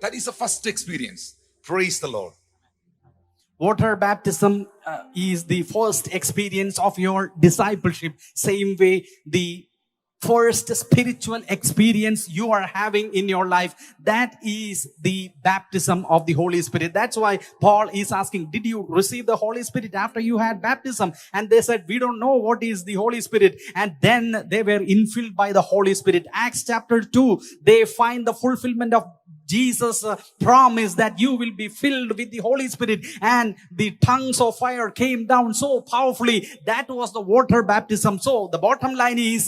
That is the first experience. Praise the Lord. Water baptism is the first experience of your discipleship. Same way, the first spiritual experience you are having in your life, that is the baptism of the Holy Spirit. That's why Paul is asking, did you receive the Holy Spirit after you had baptism? And they said, we don't know what is the Holy Spirit. And then they were infilled by the Holy Spirit. Acts chapter 2, they find the fulfillment of Jesus' promise that you will be filled with the Holy Spirit, and the tongues of fire came down so powerfully. That was the water baptism. So the bottom line is,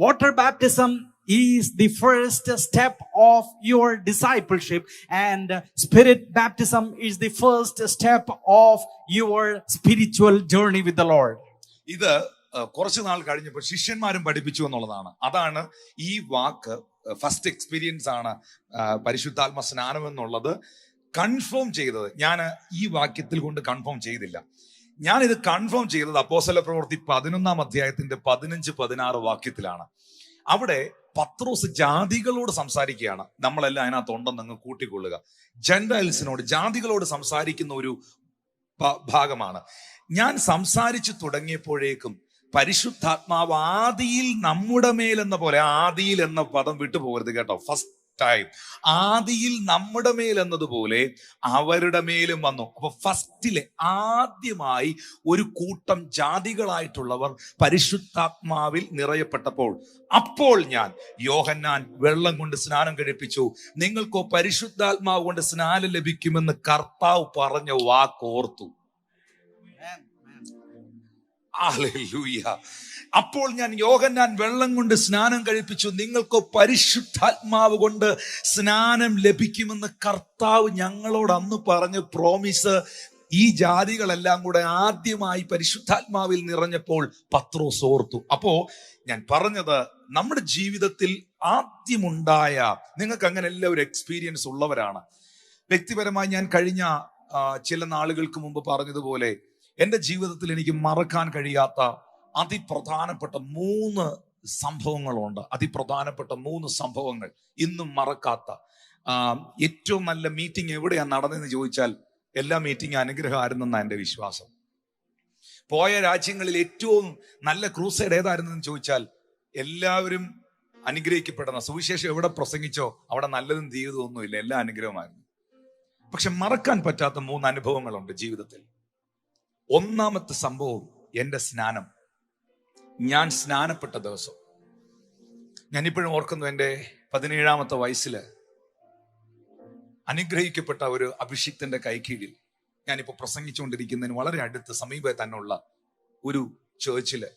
water baptism is the first step of your discipleship, and spirit baptism is the first step of your spiritual journey with the Lord. ഇത് കുറച്ചു നാൾ കഴിഞ്ഞപ്പോൾ ശിഷ്യന്മാരും പഠിപ്പിച്ചു എന്നുള്ളതാണ്. അതാണ് ഈ വാക്ക് first experience ആണ് പരിശുദ്ധാത്മ സ്നാനം എന്നുള്ളത് കൺഫേം ചെയ്തത്. ഞാൻ ഈ വാക്യത്തിൽ കൊണ്ട് കൺഫേം ചെയ്തില്ല. ഞാനിത് കൺഫേം ചെയ്തത് അപ്പോസ്തല പ്രവൃത്തി 11-ാം അധ്യായത്തിന്റെ 15-16 വാക്യത്തിലാണ്. അവിടെ പത്രോസ് ജാതികളോട് സംസാരിക്കുകയാണ്. നമ്മളെല്ലാം അതിനകത്ത് ഉണ്ടെന്ന് അങ്ങ് കൂട്ടിക്കൊള്ളുക. ജെന്റൈൽസിനോട്, ജാതികളോട് സംസാരിക്കുന്ന ഒരു ഭാഗമാണ്. ഞാൻ സംസാരിച്ചു തുടങ്ങിയപ്പോഴേക്കും പരിശുദ്ധാത്മാവ് ആദിയിൽ നമ്മുടെ മേലെന്ന പോലെ, ആദിയിൽ എന്ന പദം വിട്ടുപോകരുത് കേട്ടോ, ഫസ്റ്റ് ടൈം ആദിയിൽ നമ്മുടെ മേൽ എന്നതുപോലെ അവരുടെ മേലും വന്നു. അപ്പൊ ഫസ്റ്റിലെ ആദ്യമായി ഒരു കൂട്ടം ജാതികളായിട്ടുള്ളവർ പരിശുദ്ധാത്മാവിൽ നിറയപ്പെട്ടപ്പോൾ, അപ്പോൾ ഞാൻ യോഹന്നാൻ വെള്ളം കൊണ്ട് സ്നാനം കഴിപ്പിച്ചു, നിങ്ങൾക്കോ പരിശുദ്ധാത്മാവ് കൊണ്ട് സ്നാനം ലഭിക്കുമെന്ന് കർത്താവ് പറഞ്ഞ വാക്കോർത്തു. ഹല്ലേലൂയ. അപ്പോൾ ഞാൻ യോഹന്നാൻ വെള്ളം കൊണ്ട് സ്നാനം കഴിപ്പിച്ചു, നിങ്ങൾക്ക് പരിശുദ്ധാത്മാവ് കൊണ്ട് സ്നാനം ലഭിക്കുമെന്ന് കർത്താവ് ഞങ്ങളോട് അന്ന് പറഞ്ഞ പ്രോമിസ് ഈ ജാതികളെല്ലാം കൂടെ ആദ്യമായി പരിശുദ്ധാത്മാവിൽ നിറഞ്ഞപ്പോൾ പത്രോസ് ഓർത്തു. അപ്പോ ഞാൻ പറഞ്ഞത്, നമ്മുടെ ജീവിതത്തിൽ ആദ്യമുണ്ടായ, നിങ്ങൾക്ക് അങ്ങനെ എല്ലാം ഒരു എക്സ്പീരിയൻസ് ഉള്ളവരാണ്. വ്യക്തിപരമായി ഞാൻ കഴിഞ്ഞ ചില നാളുകൾക്ക് മുമ്പ് പറഞ്ഞതുപോലെ എൻ്റെ ജീവിതത്തിൽ എനിക്ക് മറക്കാൻ കഴിയാത്ത അതിപ്രധാനപ്പെട്ട 3 സംഭവങ്ങളുണ്ട്. അതിപ്രധാനപ്പെട്ട 3 സംഭവങ്ങൾ ഇന്നും മറക്കാത്ത. ഏറ്റവും നല്ല മീറ്റിംഗ് എവിടെയാണ് നടന്നതെന്ന് ചോദിച്ചാൽ എല്ലാ മീറ്റിംഗ് അനുഗ്രഹമായിരുന്നെന്നാണ് എൻ്റെ വിശ്വാസം. പോയ രാജ്യങ്ങളിൽ ഏറ്റവും നല്ല ക്രൂസൈഡ് ഏതായിരുന്നെന്ന് ചോദിച്ചാൽ എല്ലാവരും അനുഗ്രഹിക്കപ്പെടുന്ന, സുവിശേഷം എവിടെ പ്രസംഗിച്ചോ അവിടെ നല്ലതും തീയതും ഒന്നുമില്ല, എല്ലാം അനുഗ്രഹമായിരുന്നു. പക്ഷെ മറക്കാൻ പറ്റാത്ത 3 അനുഭവങ്ങളുണ്ട് ജീവിതത്തിൽ. ഒന്നാമത്തെ സംഭവം എൻ്റെ സ്നാനം. ഞാൻ സ്നാനപ്പെട്ട ദിവസം ഞാനിപ്പോഴും ഓർക്കുന്നു. എൻ്റെ 17-ാമത്തെ വയസ്സിൽ അനുഗ്രഹിക്കപ്പെട്ട ഒരു അഭിഷിക്തന്റെ കൈക്കീഴിൽ ഞാനിപ്പോൾ പ്രസംഗിച്ചുകൊണ്ടിരിക്കുന്നതിന് വളരെ അടുത്ത് സമീപ തന്നെയുള്ള ഒരു ചേർച്ചില്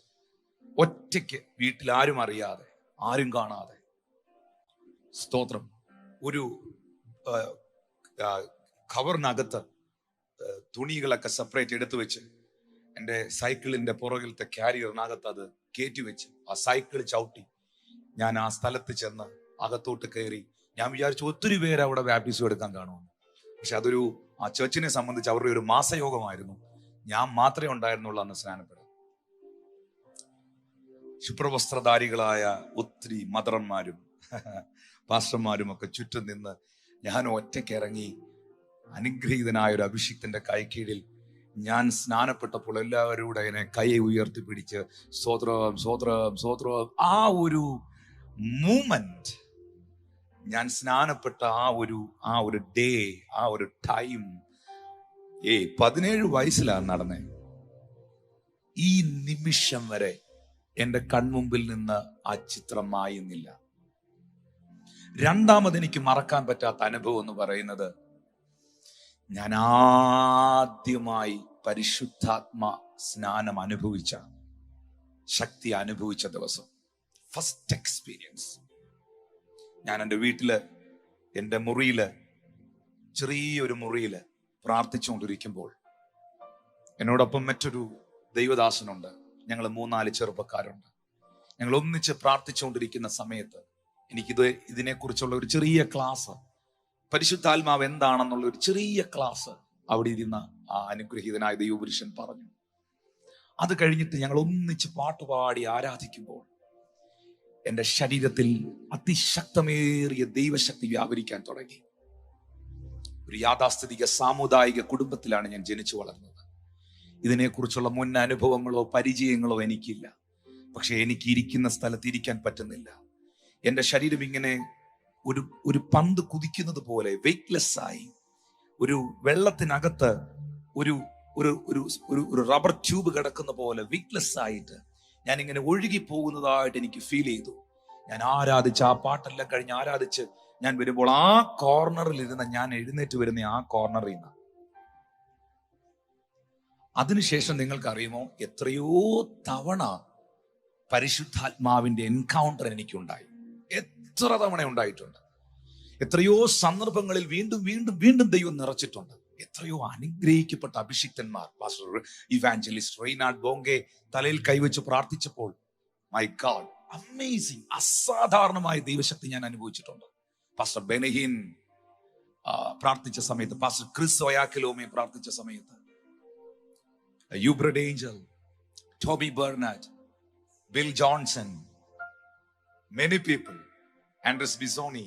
ഒറ്റയ്ക്ക്, വീട്ടിൽ ആരും അറിയാതെ, ആരും കാണാതെ, സ്തോത്രം, ഒരു കവറിനകത്ത് തുണികളൊക്കെ സെപ്പറേറ്റ് എടുത്തു വെച്ച് എൻ്റെ സൈക്കിളിന്റെ പുറകിലത്തെ ക്യാരിയറിനകത്ത് അത് കയറ്റി വെച്ച് ആ സൈക്കിൾ ചവിട്ടി ഞാൻ ആ സ്ഥലത്ത് ചെന്ന് അകത്തോട്ട് കയറി. ഞാൻ വിചാരിച്ചു ഒത്തിരി പേര് അവിടെ ബാപ്റ്റിസം എടുക്കാൻ കാണുമെന്ന്. പക്ഷെ അതൊരു ആ ചർച്ചിനെ സംബന്ധിച്ച് അവരുടെ ഒരു മാസയോഗമായിരുന്നു. ഞാൻ മാത്രമേ ഉണ്ടായിരുന്നുള്ളൂ അന്ന് സ്നാനപ്പെടാൻ. ശുഭ്രവസ്ത്രധാരികളായ ഒത്തിരി മദറന്മാരും പാസ്റ്റർമാരും ഒക്കെ ചുറ്റും നിന്ന് ഞാൻ ഒറ്റയ്ക്ക് ഇറങ്ങി അനുഗ്രഹീതനായ ഒരു അഭിഷിക്തന്റെ കൈക്കീഴിൽ ഞാൻ സ്നാനപ്പെട്ടപ്പോൾ എല്ലാവരും കൂടെ അതിനെ കൈ ഉയർത്തി പിടിച്ച് സ്തോത്രം സ്തോത്രം സ്തോത്രം. ആ ഒരു മൂമെന്റ്, ഞാൻ സ്നാനപ്പെട്ട ആ ഒരു ഡേ, ആ ഒരു ടൈം 17 വയസ്സിലാണ് നടന്നേ. ഈ നിമിഷം വരെ എൻ്റെ കൺമുമ്പിൽ നിന്ന് ആ ചിത്രം മായുന്നില്ല. രണ്ടാമത് എനിക്ക് മറക്കാൻ പറ്റാത്ത അനുഭവം എന്ന് പറയുന്നത്, ഞാൻ ആദ്യമായി പരിശുദ്ധാത്മ സ്നാനം അനുഭവിച്ച, ശക്തി അനുഭവിച്ച ദിവസം. First experience. ഞാൻ എൻ്റെ വീട്ടില്, എൻ്റെ മുറിയില്, ചെറിയൊരു മുറിയില് പ്രാർത്ഥിച്ചുകൊണ്ടിരിക്കുമ്പോൾ എന്നോടൊപ്പം മറ്റൊരു ദൈവദാസനുണ്ട്. ഞങ്ങൾ 3-4 ചെറുപ്പക്കാരുണ്ട്. ഞങ്ങൾ ഒന്നിച്ച് പ്രാർത്ഥിച്ചുകൊണ്ടിരിക്കുന്ന സമയത്ത് ഇതിനെക്കുറിച്ചുള്ള ഒരു ചെറിയ ക്ലാസ്, പരിശുദ്ധാത്മാവ് എന്താണെന്നുള്ള ഒരു ചെറിയ ക്ലാസ് അവിടെ ഇരുന്ന ആ അനുഗ്രഹീതനായ ദൈവപുരുഷൻ പറഞ്ഞു. അത് കഴിഞ്ഞിട്ട് ഞങ്ങൾ ഒന്നിച്ച് പാട്ടുപാടി ആരാധിക്കുമ്പോൾ എൻ്റെ ശരീരത്തിൽ അതിശക്തമേറിയ ദൈവശക്തി വ്യാപരിക്കാൻ തുടങ്ങി. ഒരു യാഥാസ്ഥിതിക സാമുദായിക കുടുംബത്തിലാണ് ഞാൻ ജനിച്ചു വളർന്നത്. ഇതിനെക്കുറിച്ചുള്ള മുൻ അനുഭവങ്ങളോ പരിചയങ്ങളോ എനിക്കില്ല. പക്ഷെ എനിക്ക് ഇരിക്കുന്ന സ്ഥലത്ത് ഇരിക്കാൻ പറ്റുന്നില്ല. എൻ്റെ ശരീരം ഇങ്ങനെ ഒരു പന്ത് കുതിക്കുന്നത് പോലെ വെയ്റ്റ്ലെസ് ആയി, ഒരു വെള്ളത്തിനകത്ത് ഒരു റബ്ബർ ട്യൂബ് കിടക്കുന്ന പോലെ വെയ്റ്റ്ലെസ് ആയിട്ട് ഞാൻ ഇങ്ങനെ ഒഴുകി പോകുന്നതായിട്ട് എനിക്ക് ഫീൽ ചെയ്തു. ഞാൻ ആരാധിച്ച്, ആ പാട്ടെല്ലാം കഴിഞ്ഞ് ആരാധിച്ച് ഞാൻ വരുമ്പോൾ ആ കോർണറിൽ ഇരുന്ന, ഞാൻ എഴുന്നേറ്റ് വരുന്ന ആ കോർണറിൽ നിന്ന്, അതിനുശേഷം നിങ്ങൾക്കറിയുമോ, എത്രയോ തവണ പരിശുദ്ധാത്മാവിന്റെ എൻകൗണ്ടർ എനിക്കുണ്ടായി. എത്ര തവണ ഉണ്ടായിട്ടുണ്ട്. എത്രയോ സന്ദർഭങ്ങളിൽ വീണ്ടും വീണ്ടും വീണ്ടും ദൈവം നിറച്ചിട്ടുണ്ട്. എത്രയോ അനുഗ്രഹിക്കപ്പെട്ട അഭിഷിക്തന്മാർ, പാസ്റ്റർ ഇവാഞ്ചലിസ്റ്റ് റെയ്നാർഡ് ബോങ്കെ തലയിൽ കൈവച്ച് പ്രാർത്ഥിച്ചപ്പോൾ, മൈ ഗാഡ്, അമേസിംഗ്, അസാധാരണമായ ദൈവശക്തി ഞാൻ അനുഭവിച്ചിട്ടുണ്ട്. പാസ്റ്റർ ബെനഹീൻ പ്രാർത്ഥിച്ച സമയത്ത്, പാസ്റ്റർ ക്രിസ് ഒയാക്കിലോമെ പ്രാർത്ഥിച്ച സമയത്ത്, Uebert Angel, Toby Bernard, Bill Johnson, many people, Andres Bisoni,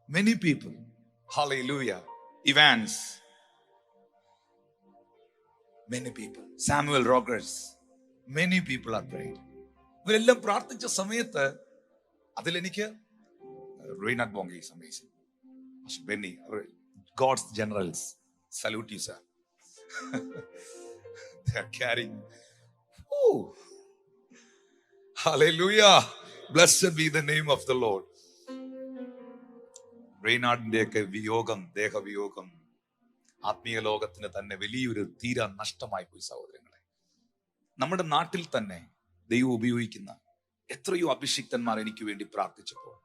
many people, hallelujah, Evans, many people, Samuel Rogers, many people are prayed. ഇവരെല്ലാം പ്രാർത്ഥിച്ച സമയത്ത് അതിലെനിക്ക് റെയ്നാർഡ് ബോങ്കെ is amazing, Benny, God's generals, salute you sir. They are carrying, oh, hallelujah, blessed be the name of the Lord. റെയ്നാർഡിന്റെയൊക്കെ വിയോഗം, ദേഹവിയോഗം ആത്മീയ ലോകത്തിന് തന്നെ വലിയൊരു തീരാ നഷ്ടമായി പോയി സഹോദരങ്ങളെ. നമ്മുടെ നാട്ടിൽ തന്നെ ദൈവം ഉപയോഗിക്കുന്ന എത്രയോ അഭിഷിക്തന്മാർ എനിക്ക് വേണ്ടി പ്രാർത്ഥിച്ചപ്പോൾ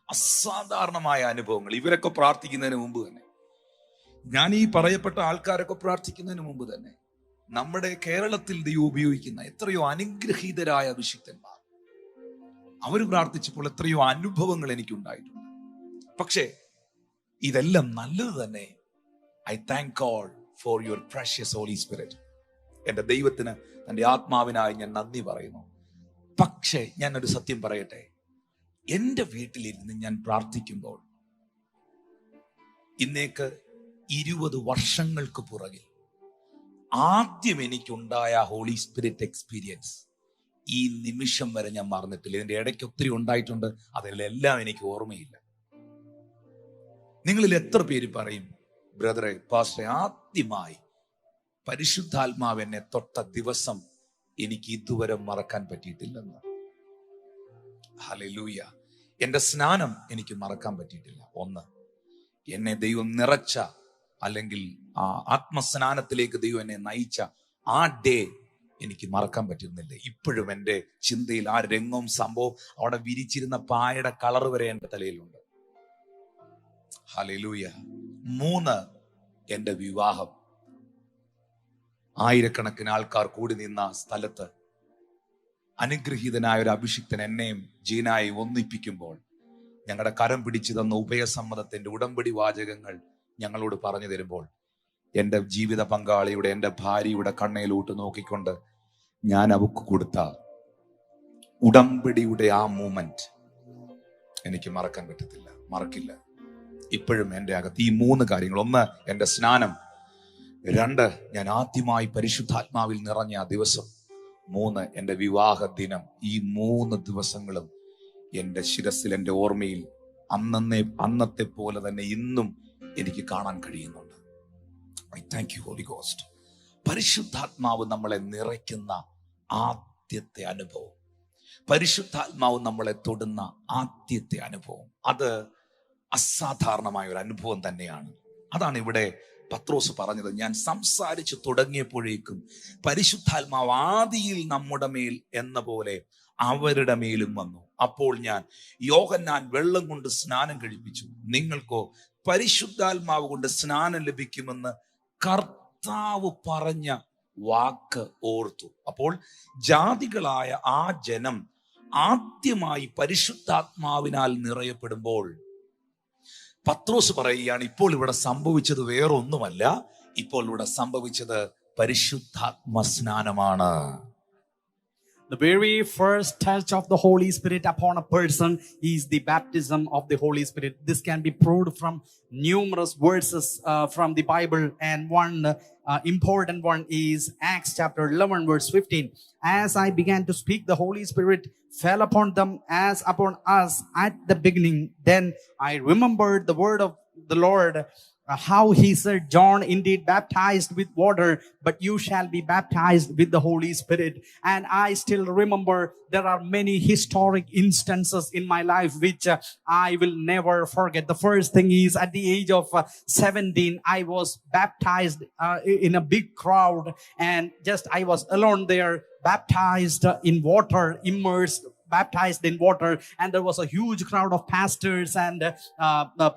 അസാധാരണമായ അനുഭവങ്ങൾ. ഇവരൊക്കെ പ്രാർത്ഥിക്കുന്നതിന് മുമ്പ് തന്നെ, ഞാൻ ഈ പറയപ്പെട്ട ആൾക്കാരൊക്കെ പ്രാർത്ഥിക്കുന്നതിന് മുമ്പ് തന്നെ, നമ്മുടെ കേരളത്തിൽ ദൈവം ഉപയോഗിക്കുന്ന എത്രയോ അനുഗ്രഹീതരായ അഭിഷിക്തന്മാർ, അവർ പ്രാർത്ഥിച്ചപ്പോൾ എത്രയോ അനുഭവങ്ങൾ എനിക്കുണ്ടായിട്ടുണ്ട്. പക്ഷേ ഇതെല്ലാം നല്ലത് തന്നെ. I thank God for your precious Holy Spirit. എൻ്റെ ദൈവത്തിന്, എൻ്റെ ആത്മാവിനായി ഞാൻ നന്ദി പറയുന്നു. പക്ഷേ ഞാൻ ഒരു സത്യം പറയട്ടെ, എൻ്റെ വീട്ടിലിരുന്ന് ഞാൻ പ്രാർത്ഥിക്കുമ്പോൾ ഇന്നേക്ക് 20 വർഷങ്ങൾക്ക് പുറകിൽ ആദ്യം എനിക്കുണ്ടായ ഹോളി സ്പിരിറ്റ് എക്സ്പീരിയൻസ് ഈ നിമിഷം വരെ ഞാൻ മറന്നിട്ടില്ല. ഇതിന്റെ ഇടയ്ക്ക് ഒത്തിരി ഉണ്ടായിട്ടുണ്ട്, അതിലെല്ലാം എനിക്ക് ഓർമ്മയില്ല. നിങ്ങളിൽ എത്ര പേര് പറയും, ബ്രദറെ, പാസ്റ്ററെ, ആദ്യമായി പരിശുദ്ധാത്മാവ് എന്നെ തൊട്ട ദിവസം എനിക്ക് ഇതുവരെ മറക്കാൻ പറ്റിയിട്ടില്ലെന്ന്? ഹല്ലേലൂയ. എന്റെ സ്നാനം എനിക്ക് മറക്കാൻ പറ്റിയിട്ടില്ല. ഒന്ന്, എന്നെ ദൈവം നിറച്ച, അല്ലെങ്കിൽ ആ ആത്മസ്നാനത്തിലേക്ക് ദൈവം എന്നെ നയിച്ച ആ ഡേ എനിക്ക് മറക്കാൻ പറ്റുന്നില്ല. ഇപ്പോഴും എൻ്റെ ചിന്തയിൽ ആ രംഗവും സംഭവം, അവിടെ വിരിച്ചിരുന്ന പായയുടെ കളർ വരെ എൻ്റെ തലയിലുണ്ട്. ഹല്ലേലൂയ. 3, എൻ്റെ വിവാഹം. ആയിരക്കണക്കിന് ആൾക്കാർ കൂടി നിന്ന സ്ഥലത്ത് അനുഗ്രഹീതനായ ഒരു അഭിഷിക്തൻ എന്നെയും ജീനായും ഒന്നിപ്പിക്കുമ്പോൾ ഞങ്ങളുടെ കരം പിടിച്ചു തന്ന ഉഭയസമ്മതത്തിന്റെ ഉടമ്പടി വാചകങ്ങൾ ഞങ്ങളോട് പറഞ്ഞു തരുമ്പോൾ എൻ്റെ ജീവിത പങ്കാളിയുടെ, എൻ്റെ ഭാര്യയുടെ കണ്ണയിലോട്ട് നോക്കിക്കൊണ്ട് ഞാൻ അവക്ക് കൊടുത്ത ഉടമ്പടിയുടെ ആ മൂമെന്റ് എനിക്ക് മറക്കാൻ പറ്റത്തില്ല, മറക്കില്ല. ഇപ്പോഴും എൻ്റെ അകത്ത് ഈ 3 കാര്യങ്ങൾ. 1, എൻ്റെ സ്നാനം. 2, ഞാൻ ആദ്യമായി പരിശുദ്ധാത്മാവിൽ നിറഞ്ഞ ആ ദിവസം. 3, എൻ്റെ വിവാഹ ദിനം. ഈ 3 ദിവസങ്ങളും എൻ്റെ ശിരസിൽ, എൻ്റെ ഓർമ്മയിൽ അന്നത്തെ പോലെ തന്നെ ഇന്നും എനിക്ക് കാണാൻ കഴിയുന്നുണ്ട്. I thank you Holy Ghost. പരിശുദ്ധാത്മാവ് നമ്മളെ നിറയ്ക്കുന്ന ആദ്യത്തെ അനുഭവം, പരിശുദ്ധാത്മാവ് നമ്മളെ തൊടുന്ന ആദ്യത്തെ അനുഭവം, അത് അസാധാരണമായ ഒരു അനുഭവം തന്നെയാണ്. അതാണ് ഇവിടെ പത്രോസ് പറഞ്ഞത്. ഞാൻ സംസാരിച്ചു തുടങ്ങിയപ്പോഴേക്കും പരിശുദ്ധാത്മാവ് ആദിയിൽ നമ്മുടെ മേൽ എന്ന പോലെ അവരുടെ മേലും വന്നു. അപ്പോൾ ഞാൻ യോഹന്നാൻ വെള്ളം കൊണ്ട് സ്നാനം കഴിപ്പിച്ചു, നിങ്ങൾക്കോ പരിശുദ്ധാത്മാവ് കൊണ്ട് സ്നാനം ലഭിക്കുമെന്ന് കർത്താവ് പറഞ്ഞ വാക്ക് ഓർത്തു. അപ്പോൾ ജാതികളായ ആ ജനം ആദ്യമായി പരിശുദ്ധാത്മാവിനാൽ നിറയപ്പെടുമ്പോൾ പത്രോസ് പറയുകയാണ്, ഇപ്പോൾ ഇവിടെ സംഭവിച്ചത് വേറൊന്നുമല്ല, ഇപ്പോൾ ഇവിടെ സംഭവിച്ചത് പരിശുദ്ധാത്മ സ്നാനമാണ്. The very first touch of the Holy Spirit upon a person is the baptism of the Holy Spirit. This can be proved from numerous verses from the Bible, and one important one is Acts chapter 11 verse 15. As I began to speak, the Holy Spirit fell upon them as upon us at the beginning. Then I remembered the word of the Lord, how he said, John indeed baptized with water, but you shall be baptized with the Holy Spirit. And I still remember there are many historic instances in my life which I will never forget. The first thing is, at the age of 17, I was baptized in a big crowd, and just I was alone there, baptized in water, immersed, baptized in water, and there was a huge crowd of pastors and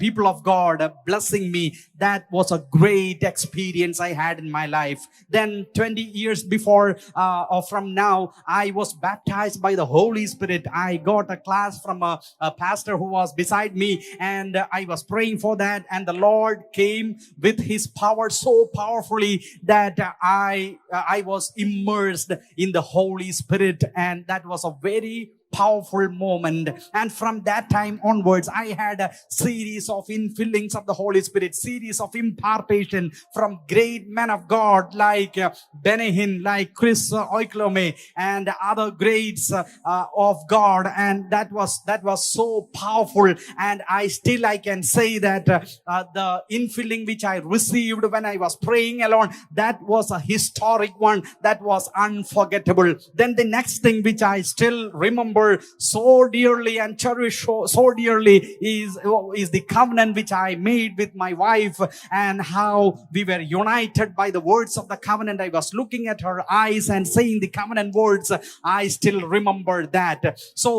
people of God blessing me. That was a great experience I had in my life. Then 20 years before or from now, I was baptized by the Holy Spirit. I got a class from a pastor who was beside me, and I was praying for that, and the Lord came with his power so powerfully that I was immersed in the Holy Spirit, and that was a very powerful moment. And from that time onwards, I had a series of infillings of the Holy Spirit, series of impartation from great men of God like Benahin, like Chris Oiklome, and other greats of God. And that was so powerful. And I can say that the infilling which I received when I was praying alone, that was a historic one, that was unforgettable. Then the next thing which I still remember so dearly and cherish so dearly is the covenant which I made with my wife, and how we were united by the words of the covenant. I was looking at her eyes and saying the covenant words. I still remember that. So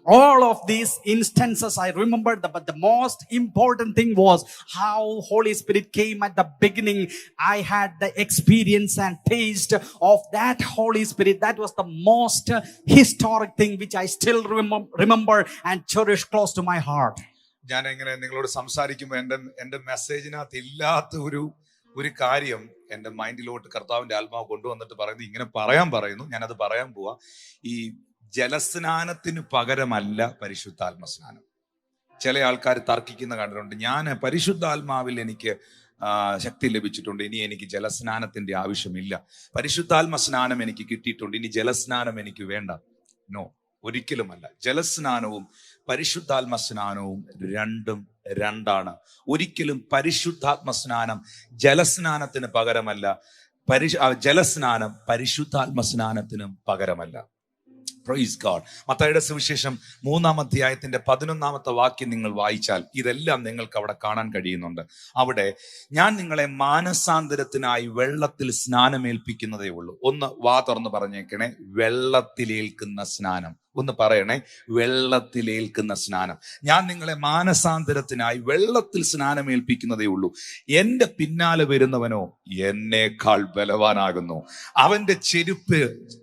all of these instances I remembered, but the most important thing was how Holy Spirit came at the beginning. I had the experience and taste of that Holy Spirit. That was the most historic thing which I still remember and cherish close to my heart. ഞാൻ ഇങ്ങനെ നിങ്ങളോട് സംസാരിക്കുമ്പോൾ എൻ്റെ മെസ്സേജിനകത്ത് ഇല്ലാത്ത ഒരു കാര്യം എൻ്റെ മൈൻഡിലോട്ട് കർത്താവിന്റെ ആത്മാവ് കൊണ്ടുവന്നിട്ട് പറയുന്നത്, ഇങ്ങനെ പറയുന്നു, ഞാനത് പറയാൻ പോവാ. ഈ ജലസ്നാനത്തിന് പകരമല്ല പരിശുദ്ധാത്മ സ്നാനം. ചില ആൾക്കാർ തർക്കിക്കുന്ന കണ്ടിട്ടുണ്ട്. ഞാൻ പരിശുദ്ധാത്മാവിൽ എനിക്ക് ശക്തി ലഭിച്ചിട്ടുണ്ട്, ഇനി എനിക്ക് ജലസ്നാനത്തിന്റെ ആവശ്യമില്ല. പരിശുദ്ധാത്മ സ്നാനം എനിക്ക് കിട്ടിയിട്ടുണ്ട്, ഇനി ജലസ്നാനം എനിക്ക് വേണ്ട. നോ, ഒരിക്കലുമല്ല. ജലസ്നാനവും പരിശുദ്ധാത്മ സ്നാനവും രണ്ടാണ്. ഒരിക്കലും പരിശുദ്ധാത്മ സ്നാനം ജലസ്നാനത്തിന് പകരമല്ല, ജലസ്നാനം പരിശുദ്ധാത്മ സ്നാനത്തിനും പകരമല്ല. Praise God. മത്തായിയുടെ സുവിശേഷം 3-ാം അധ്യായത്തിന്റെ 11-ാമത്തെ വാക്യം നിങ്ങൾ വായിച്ചാൽ ഇതെല്ലാം നിങ്ങൾക്ക് അവിടെ കാണാൻ കഴിയുന്നുണ്ട്. അവിടെ ഞാൻ നിങ്ങളെ മാനസാന്തരത്തിനായി വെള്ളത്തിൽ സ്നാനമേൽപ്പിക്കുന്നതേ ഉള്ളൂ. ഒന്ന് വാ തുറന്ന് പറഞ്ഞേക്കണേ, വെള്ളത്തിലേൽക്കുന്ന സ്നാനം. ഒന്ന് പറയണേ, വെള്ളത്തിലേൽക്കുന്ന സ്നാനം. ഞാൻ നിങ്ങളെ മാനസാന്തരത്തിനായി വെള്ളത്തിൽ സ്നാനമേൽപ്പിക്കുന്നതേ ഉള്ളൂ. എന്റെ പിന്നാലെ വരുന്നവനോ എന്നേക്കാൾ ബലവാനാകുന്നു. അവന്റെ ചെരുപ്പ്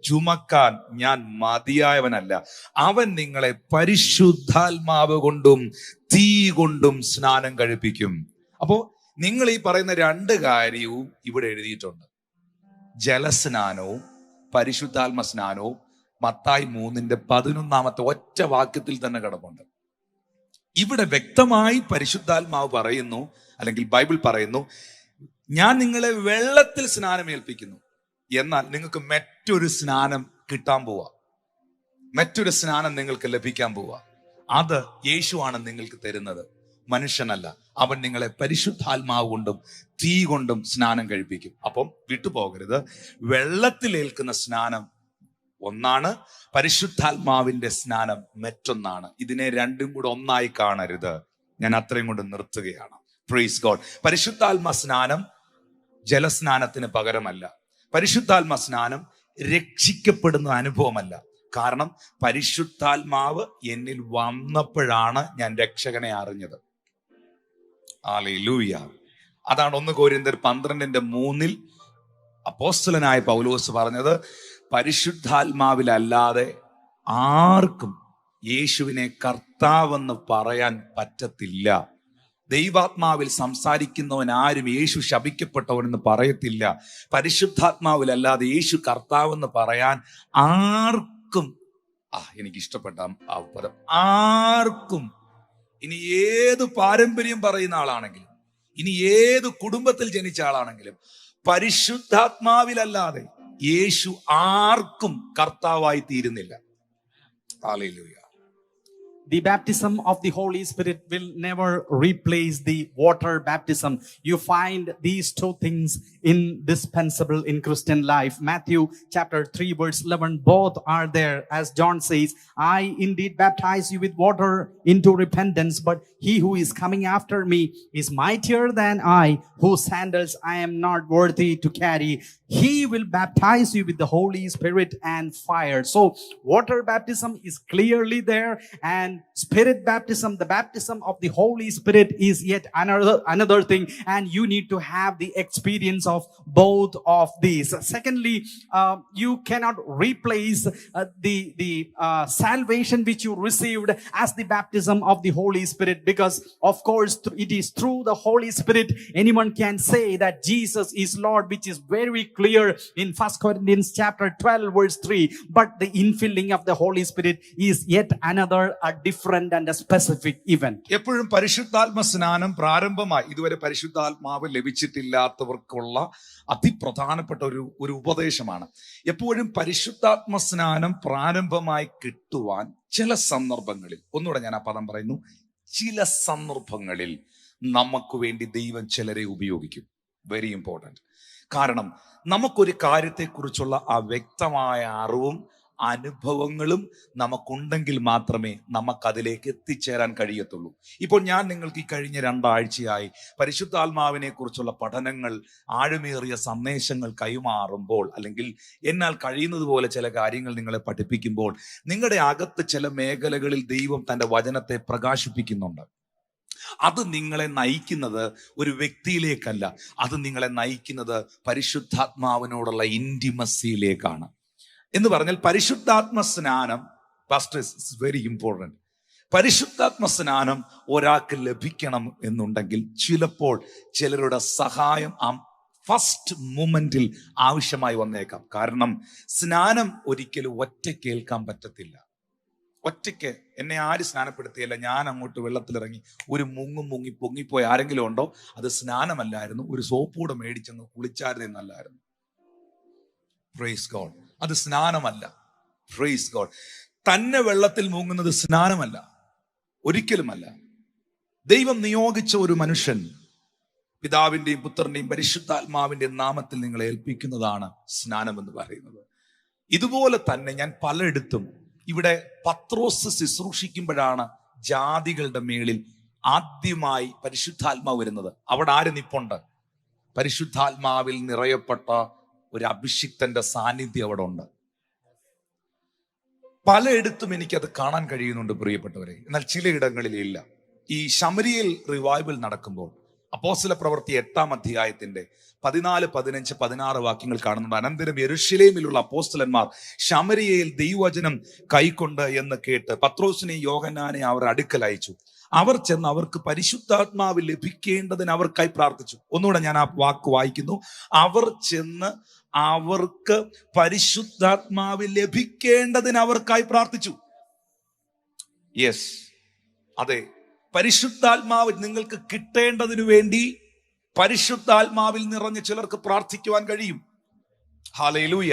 ചുമക്കാൻ ഞാൻ മതിയായവനല്ല. അവൻ നിങ്ങളെ പരിശുദ്ധാത്മാവ് കൊണ്ടും തീ കൊണ്ടും സ്നാനം കഴിപ്പിക്കും. അപ്പോ നിങ്ങൾ ഈ പറയുന്ന രണ്ട് കാര്യവും ഇവിടെ എഴുതിയിട്ടുണ്ട്. ജലസ്നാനവും പരിശുദ്ധാത്മ സ്നാനവും മത്തായി 3:11 ഒറ്റ വാക്യത്തിൽ തന്നെ കിടപ്പുണ്ട്. ഇവിടെ വ്യക്തമായി പരിശുദ്ധാത്മാവ് പറയുന്നു, അല്ലെങ്കിൽ ബൈബിൾ പറയുന്നു, ഞാൻ നിങ്ങളെ വെള്ളത്തിൽ സ്നാനമേൽപ്പിക്കുന്നു, എന്നാൽ നിങ്ങൾക്ക് മറ്റൊരു സ്നാനം കിട്ടാൻ പോവാ, മറ്റൊരു സ്നാനം നിങ്ങൾക്ക് ലഭിക്കാൻ പോവാ. അത് യേശുവാണ് നിങ്ങൾക്ക് തരുന്നത്, മനുഷ്യനല്ല. അവൻ നിങ്ങളെ പരിശുദ്ധാത്മാവ് കൊണ്ടും തീ കൊണ്ടും സ്നാനം കഴിപ്പിക്കും. അപ്പം വിട്ടുപോകരുത്, വെള്ളത്തിലേൽക്കുന്ന സ്നാനം ഒന്നാണ്, പരിശുദ്ധാത്മാവിന്റെ സ്നാനം മറ്റൊന്നാണ്. ഇതിനെ രണ്ടും കൂടെ ഒന്നായി കാണരുത്. ഞാൻ അത്രയും കൊണ്ട് നിർത്തുകയാണ്. Praise God. പരിശുദ്ധാത്മ സ്നാനം ജലസ്നാനത്തിന് പകരമല്ല. പരിശുദ്ധാത്മ സ്നാനം രക്ഷിക്കപ്പെടുന്ന അനുഭവമല്ല. കാരണം പരിശുദ്ധാത്മാവ് എന്നിൽ വന്നപ്പോഴാണ് ഞാൻ രക്ഷകനെ അറിഞ്ഞത്. ഹല്ലേലൂയ. അതാണ് 1 കൊരിന്ത്യർ 12:3 അപ്പോസ്തലനായ പൗലോസ് പറഞ്ഞത്, പരിശുദ്ധാത്മാവിലല്ലാതെ ആർക്കും യേശുവിനെ കർത്താവെന്ന് പറയാൻ പറ്റത്തില്ല. ദൈവാത്മാവിൽ സംസാരിക്കുന്നവൻ ആരും യേശു ശപിക്കപ്പെട്ടവനെന്ന് പറയത്തില്ല. പരിശുദ്ധാത്മാവിലല്ലാതെ യേശു കർത്താവെന്ന് പറയാൻ ആർക്കും, എനിക്കിഷ്ടപ്പെട്ട ആ പദം, ആർക്കും, ഇനി ഏത് പാരമ്പര്യം പറയുന്ന ആളാണെങ്കിലും, ഇനി ഏത് കുടുംബത്തിൽ ജനിച്ച ആളാണെങ്കിലും, പരിശുദ്ധാത്മാവിലല്ലാതെ യേശു ആർക്കും കർത്താവായി തീരുന്നില്ല. Hallelujah. the baptism of the Holy Spirit will never replace the water baptism. You find these two things indispensable in Christian life. Matthew chapter 3 verse 11, both are there. As John says, I indeed baptize you with water into repentance, but he who is coming after me is mightier than I, whose sandals I am not worthy to carry. He will baptize you with the Holy Spirit and fire. So water baptism is clearly there, and spirit baptism, the baptism of the Holy Spirit, is yet another thing, and you need to have the experience of both of these. Secondly, you cannot replace the salvation which you received as the baptism of the Holy Spirit, because of course it is through the Holy Spirit anyone can say that Jesus is Lord, which is very clear in 1 Corinthians chapter 12 verse 3. But the infilling of the Holy Spirit is yet another, a different and a specific event. എപ്പോഴും പരിശുദ്ധാത്മ സ്നാനം പ്രാരംഭമായി ഇതുവരെ പരിശുദ്ധാത്മാവ് ലഭിച്ചിട്ടില്ലാത്തവർക്കുള്ള അതിപ്രധാനപ്പെട്ട ഒരു ഉപദേശമാണ്. എപ്പോഴും പരിശുദ്ധാത്മ സ്നാനം പ്രാരംഭമായി കിട്ടുവാൻ ചില സന്ദർഭങ്ങളിൽ, ഒന്നുകൂടെ ഞാൻ ആ പദം പറയുന്നു, ചില സന്ദർഭങ്ങളിൽ നമുക്ക് വേണ്ടി ദൈവം ചിലരെ ഉപയോഗിക്കും. Very important. കാരണം നമുക്കൊരു കാര്യത്തെക്കുറിച്ചുള്ള ആ വ്യക്തമായ അറിവും അനുഭവങ്ങളും നമുക്കുണ്ടെങ്കിൽ മാത്രമേ നമുക്കതിലേക്ക് എത്തിച്ചേരാൻ കഴിയത്തുള്ളൂ. ഇപ്പോൾ ഞാൻ നിങ്ങൾക്ക് ഈ കഴിഞ്ഞ 2 ആഴ്ചയായി പരിശുദ്ധാത്മാവിനെ കുറിച്ചുള്ള പഠനങ്ങൾ, ആഴമേറിയ സന്ദേശങ്ങൾ കൈമാറുമ്പോൾ, അല്ലെങ്കിൽ എന്നാൽ കഴിയുന്നത് പോലെ ചില കാര്യങ്ങൾ നിങ്ങളെ പഠിപ്പിക്കുമ്പോൾ, നിങ്ങളുടെ അകത്ത് ചില മേഖലകളിൽ ദൈവം തൻ്റെ വചനത്തെ പ്രകാശിപ്പിക്കുന്നുണ്ട്. അത് നിങ്ങളെ നയിക്കുന്നത് ഒരു വ്യക്തിയിലേക്കല്ല, അത് നിങ്ങളെ നയിക്കുന്നത് പരിശുദ്ധാത്മാവിനോടുള്ള ഇൻറ്റിമസിയിലേക്കാണ്. എന്ന് പറഞ്ഞാൽ പരിശുദ്ധാത്മ സ്നാനം വെരി ഇമ്പോർട്ടൻറ്റ്. പരിശുദ്ധാത്മ സ്നാനം ഒരാൾക്ക് ലഭിക്കണം എന്നുണ്ടെങ്കിൽ ചിലപ്പോൾ ചിലരുടെ സഹായം ആ ഫസ്റ്റ് മൂമെന്റിൽ ആവശ്യമായി വന്നേക്കാം. കാരണം സ്നാനം ഒരിക്കലും ഒറ്റ കേൾക്കാൻ പറ്റത്തില്ല. ഒറ്റയ്ക്ക് എന്നെ ആര് സ്നാനപ്പെടുത്തിയല്ല, ഞാൻ അങ്ങോട്ട് വെള്ളത്തിലിറങ്ങി ഒരു മുങ്ങി പൊങ്ങിപ്പോയി ആരെങ്കിലും ഉണ്ടോ? അത് സ്നാനമല്ലായിരുന്നു. ഒരു സോപ്പൂടെ മേടിച്ചങ്ങ് കുളിച്ചായിരുന്നല്ലായിരുന്നു. Praise God. അത് സ്നാനമല്ല. Praise God. തന്നെ വെള്ളത്തിൽ മുങ്ങുന്നത് സ്നാനമല്ല, ഒരിക്കലുമല്ല. ദൈവം നിയോഗിച്ച ഒരു മനുഷ്യൻ പിതാവിന്റെയും പുത്രന്റെയും പരിശുദ്ധാത്മാവിന്റെയും നാമത്തിൽ നിങ്ങളെ ഏൽപ്പിക്കുന്നതാണ് സ്നാനം എന്ന് പറയുന്നത്. ഇതുപോലെ തന്നെ ഞാൻ പലയിടത്തും, ഇവിടെ പത്രോസ് ശുശ്രൂഷിക്കുമ്പോഴാണ് ജാതികളുടെ മേളിൽ ആദ്യമായി പരിശുദ്ധാത്മാവ് വരുന്നത്. അവിടെ ആര് നിപ്പുണ്ട്? പരിശുദ്ധാത്മാവിൽ നിറയപ്പെട്ട ഒരു അഭിഷിക്തന്റെ സാന്നിധ്യം അവിടെ ഉണ്ട്. പലയിടത്തും എനിക്കത് കാണാൻ കഴിയുന്നുണ്ട് പ്രിയപ്പെട്ടവരെ. എന്നാൽ ചിലയിടങ്ങളിൽ ഇല്ല. ഈ ശമരിയയിൽ റിവൈവൽ നടക്കുമ്പോൾ അപ്പോസ്തല പ്രവൃത്തി 8-ാം അധ്യായത്തിന്റെ 14, 15, 16 വാക്യങ്ങൾ കാണുന്നുണ്ട്. അനന്തരം യെരൂശലേമിലുള്ള അപ്പോസ്തലന്മാർ ശമരിയയിൽ ദൈവവചനം കൈക്കൊണ്ട് എന്ന് കേട്ട് പത്രോസിനെയും യോഹന്നാനെയും അവർ അടുക്കൽ അയച്ചു. അവർ ചെന്ന് അവർക്ക് പരിശുദ്ധാത്മാവ് ലഭിക്കേണ്ടതിന് അവർക്കായി പ്രാർത്ഥിച്ചു. ഒന്നുകൂടെ ഞാൻ ആ വാക്ക് വായിക്കുന്നു. അവർ ചെന്ന് അവർക്ക് പരിശുദ്ധാത്മാവ് ലഭിക്കേണ്ടതിന് അവർക്കായി പ്രാർത്ഥിച്ചു. യെസ്, അതെ, പരിശുദ്ധാത്മാവ് നിങ്ങൾക്ക് കിട്ടേണ്ടതിനു വേണ്ടി പരിശുദ്ധാത്മാവിൽ നിറഞ്ഞ ചിലർക്ക് പ്രാർത്ഥിക്കുവാൻ കഴിയും. ഹല്ലേലൂയ.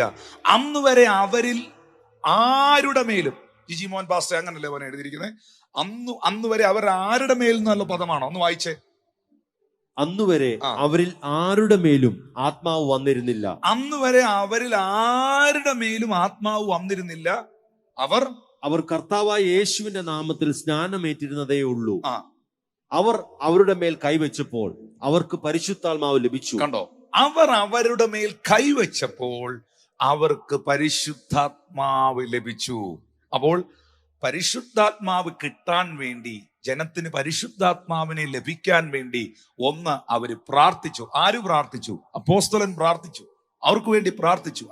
അന്ന് വരെ അവരിൽ ആരുടെ മേലും, ജിജി മോഹൻ പാസ്റ്റർ അങ്ങനല്ലേ അവൻ എഴുതിയിരിക്കുന്നത്, അന്ന് വരെ അവർ ആരുടെ മേൽ എന്നുള്ള പദമാണോ? ഒന്ന് വായിച്ചേ. അന്നുവരെ അവരിൽ ആരുടെ മേലും ആത്മാവ് വന്നിരുന്നില്ല. അന്നുവരെ അവരിൽ ആരുടെ മേലും ആത്മാവ് വന്നിരുന്നില്ല. അവർ കർത്താവായ യേശുവിന്റെ നാമത്തിൽ സ്നാനമേറ്റിരുന്നതേ ഉള്ളൂ. അവർ അവരുടെ മേൽ കൈവച്ചപ്പോൾ അവർക്ക് പരിശുദ്ധാത്മാവ് ലഭിച്ചു. കണ്ടോ? അവർ അവരുടെ മേൽ കൈവച്ചപ്പോൾ അവർക്ക് പരിശുദ്ധാത്മാവ് ലഭിച്ചു. അപ്പോൾ പരിശുദ്ധാത്മാവ് കിട്ടാൻ വേണ്ടി, ജനത്തിന് പരിശുദ്ധാത്മാവിനെ ലഭിക്കാൻ വേണ്ടി ഒന്ന് അവര് പ്രാർത്ഥിച്ചു. ആര് പ്രാർത്ഥിച്ചു? അപ്പോസ്തലൻ പ്രാർത്ഥിച്ചു. അവർക്ക് വേണ്ടി പ്രാർത്ഥിച്ചു.